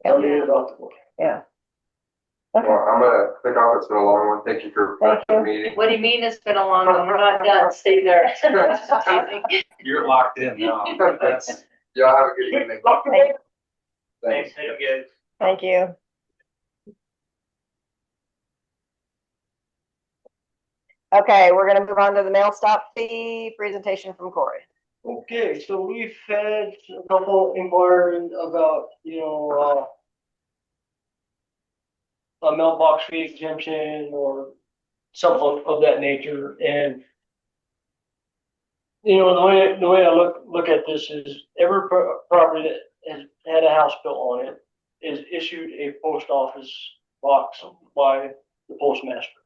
Sunday is off the board. Yeah. Well, I'm gonna click off. It's been a long one. Thank you for the meeting. What do you mean it's been a long one? We're not done. Stay there. You're locked in now. Y'all have a good evening. Thanks. Thank you. Okay, we're gonna move on to the mail stop fee presentation from Corey. Okay, so we've had a couple inquiries about, a mailbox fee exemption or something of that nature. And, the way I look at this is every property that has had a house built on it is issued a post office box by the postmaster.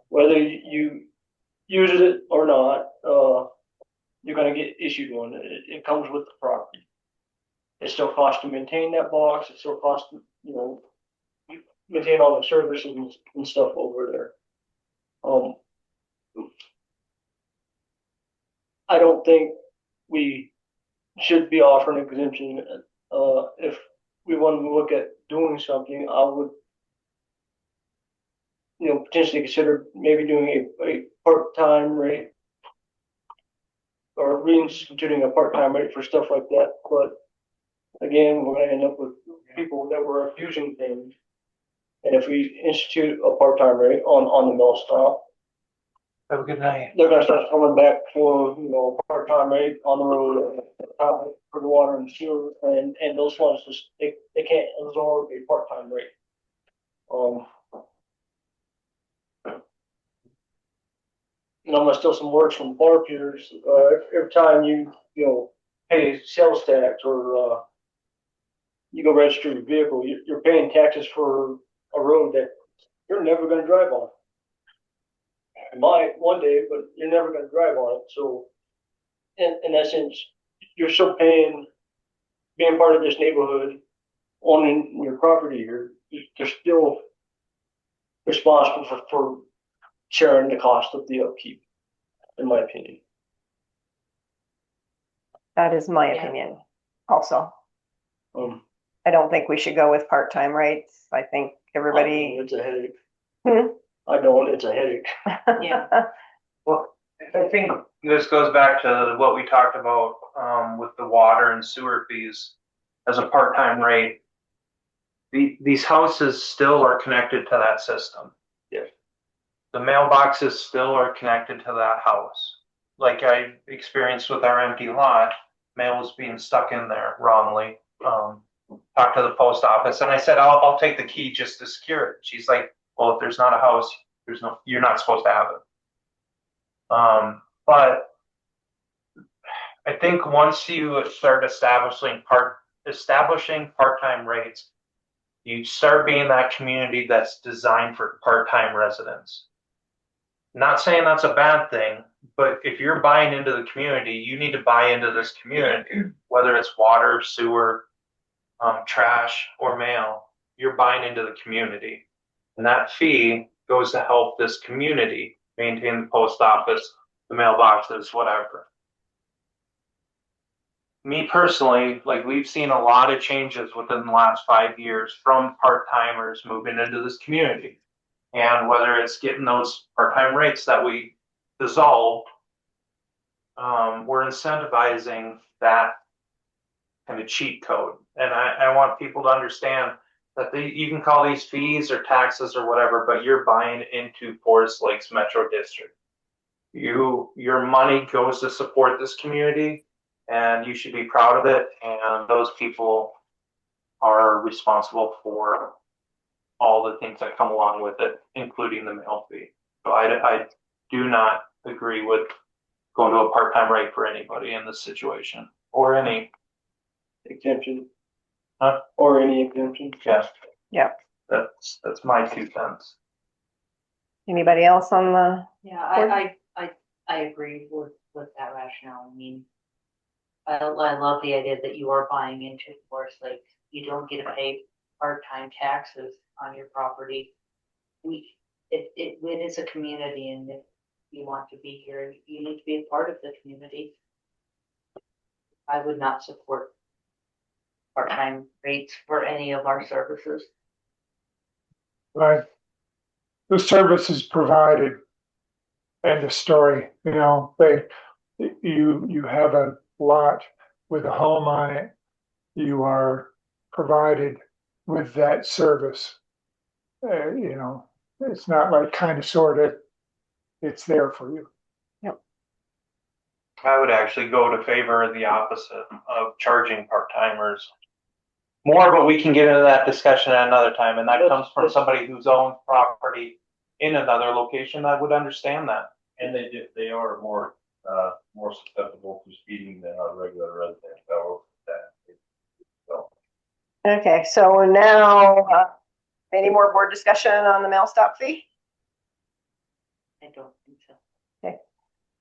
Whether you use it or not, you're going to get issued one. It comes with the property. It still costs to maintain that box. It still costs to, maintain all the services and stuff over there. I don't think we should be offering exemption. If we want to look at doing something, I would, potentially consider maybe doing a part-time rate or reinstituting a part-time rate for stuff like that. But again, we're going to end up with people that were abusing things. And if we institute a part-time rate on the mill stop, have a good night. They're going to start coming back for, part-time rate on the road for the water and sewer, and those ones just they can't absorb a part-time rate. I'm gonna steal some words from bar peers. Every time you pay sales tax or you go register your vehicle, you're paying taxes for a road that you're never going to drive on. You might one day, but you're never going to drive on it. So, in essence, you're still paying, being part of this neighborhood, owning your property here. You're still responsible for sharing the cost of the upkeep, in my opinion. That is my opinion also. I don't think we should go with part-time rates. I think everybody. It's a headache. Hmm? I don't, it's a headache. Yeah. Well, I think this goes back to what we talked about with the water and sewer fees as a part-time rate. These houses still are connected to that system. Yes. The mailboxes still are connected to that house. Like I experienced with our empty lot, mail was being stuck in there wrongly. Talked to the post office and I said, I'll take the key just to secure it. She's like, well, if there's not a house, you're not supposed to have it. But I think once you start establishing part-time rates, you start being that community that's designed for part-time residents. Not saying that's a bad thing, but if you're buying into the community, you need to buy into this community, whether it's water, sewer, trash, or mail. You're buying into the community, and that fee goes to help this community maintain the post office, the mailboxes, whatever. Me personally, like we've seen a lot of changes within the last 5 years from part-timers moving into this community. And whether it's getting those part-time rates that we dissolved, we're incentivizing that kind of cheat code. And I want people to understand that you can call these fees or taxes or whatever, but you're buying into Forest Lakes Metro District. Your money goes to support this community, and you should be proud of it. And those people are responsible for all the things that come along with it, including the mail fee. So I do not agree with going to a part-time rate for anybody in this situation or any Exemption. Huh? Or any exemption. Yeah. Yeah. That's my 2 cents. Anybody else on the? Yeah, I agree with that rationale. I mean, I love the idea that you are buying into Forest Lake. You don't get to pay part-time taxes on your property. It is a community, and if you want to be here, you need to be a part of the community. I would not support part-time rates for any of our services. Right. The service is provided. End of story. You know, you have a lot with a home on it. You are provided with that service. You know, it's not like kind of sort of. It's there for you. I would actually go to favor of the opposite of charging part-timers more, but we can get into that discussion at another time. And that comes from somebody who's owned property in another location. I would understand that. And they are more susceptible to speeding than our regular residents. So. Okay, so now, any more board discussion on the mail stop fee? I don't think so. Okay.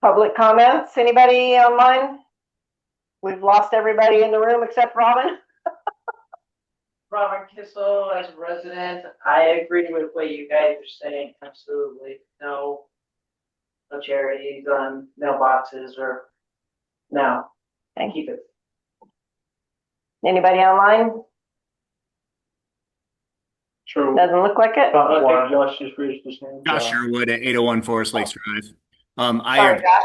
Public comments, anybody online? We've lost everybody in the room except Robin. Robert Kissel, as a resident, I agree with what you guys are saying. Absolutely. No charities on mailboxes or no. Keep it. Anybody online? Sure. Doesn't look like it. Josh just raised his hand. Josh Sherwood at 801 Forest Lakes Drive. Sorry, Josh.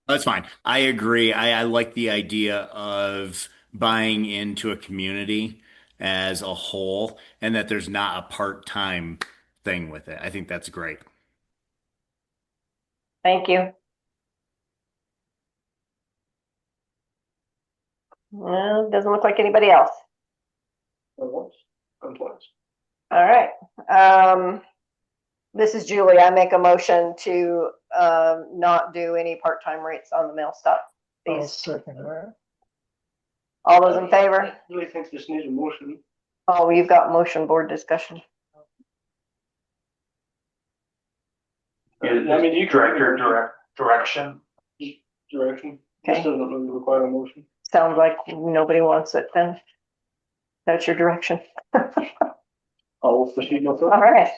That's fine. I agree. I like the idea of buying into a community as a whole and that there's not a part-time thing with it. I think that's great. Thank you. Well, doesn't look like anybody else. All right. This is Julie. I make a motion to not do any part-time rates on the mail stop I'll fees. second that. All those in favor? I really think this needs a motion. Oh, you've got motion board discussion. I mean, you direct your direction. Direction. Okay. This doesn't really require a motion. Sounds like nobody wants it then. That's your direction. I'll proceed myself. All right.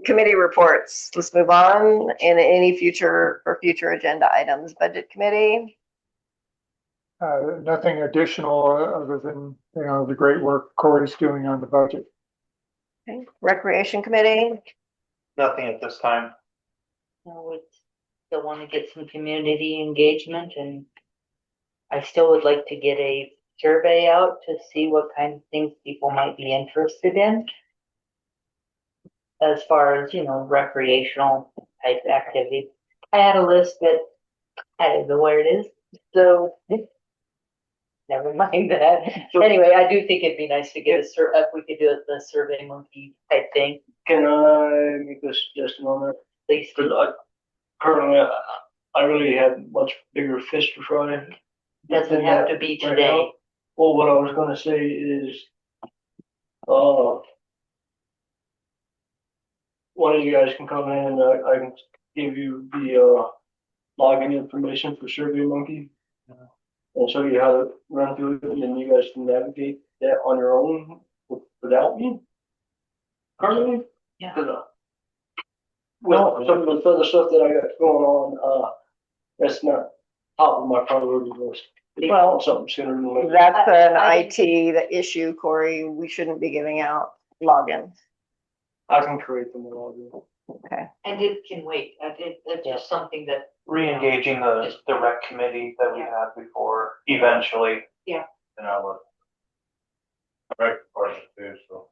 Committee reports. Let's move on. In any future agenda items, budget committee. Nothing additional other than, you know, the great work Corey's doing on the budget. Okay. Recreation committee. Nothing at this time. No, we still want to get some community engagement, and I still would like to get a survey out to see what kind of things people might be interested in. As far as, you know, recreational type activity. I had a list that I don't know where it is, so never mind that. Anyway, I do think it'd be nice to get if we could do it the Survey Monkey type thing. Can I make a suggestion on that? Please. Currently, I really had much bigger fish to fry. Doesn't have to be Right today. now. Well, what I was gonna say is, one of you guys can come in and I can give you the, login information for SurveyMonkey. And show you how to run through it, and then you guys can navigate that on your own without me. Currently? Yeah. Well, some of the other stuff that I got going on, that's not top of my priority list. Well, Something sooner than later. That's an IT issue, Corey. We shouldn't be giving out logins. I can create them and all do. Okay. And it can wait. It's just something that. Re-engaging the rec committee that we had before eventually. Yeah. And I was. Right, part too, so.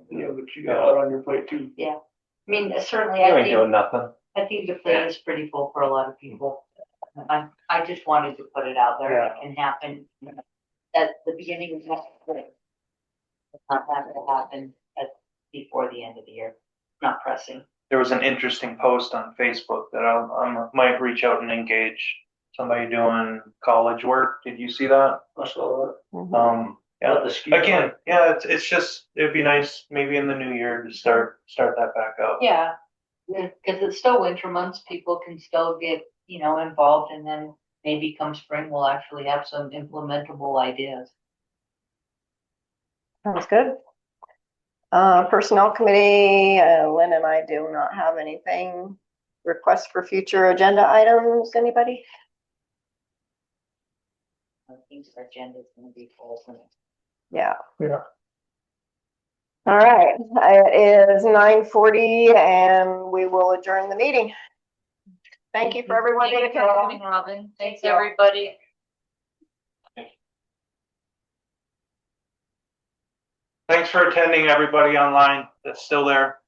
Yeah, but you got a lot on your plate too. Yeah. I mean, certainly, You I ain't doing think, nothing. I think the plate is pretty full for a lot of people. I just wanted to put it out there. Yeah. It can happen at the beginning of next year. It's not having to happen before the end of the year. Not pressing. There was an interesting post on Facebook that I might reach out and engage somebody doing college work. Did you see that? I saw Yeah. Again, yeah, it's just, it'd be nice maybe in the new year to start that back up. Yeah, because it's still winter months, people can still get, involved, and then maybe come spring, we'll actually have some implementable ideas. Sounds good. Personnel Committee, Lynn and I do not have anything. Requests for future agenda items, anybody? I think our agenda is gonna be full. Yeah. Yeah. All right, it is 9:40 and we will adjourn the meeting. Thank you for everyone. Thank you for coming, Robin. Thanks, everybody. Thanks for attending, everybody online that's still there.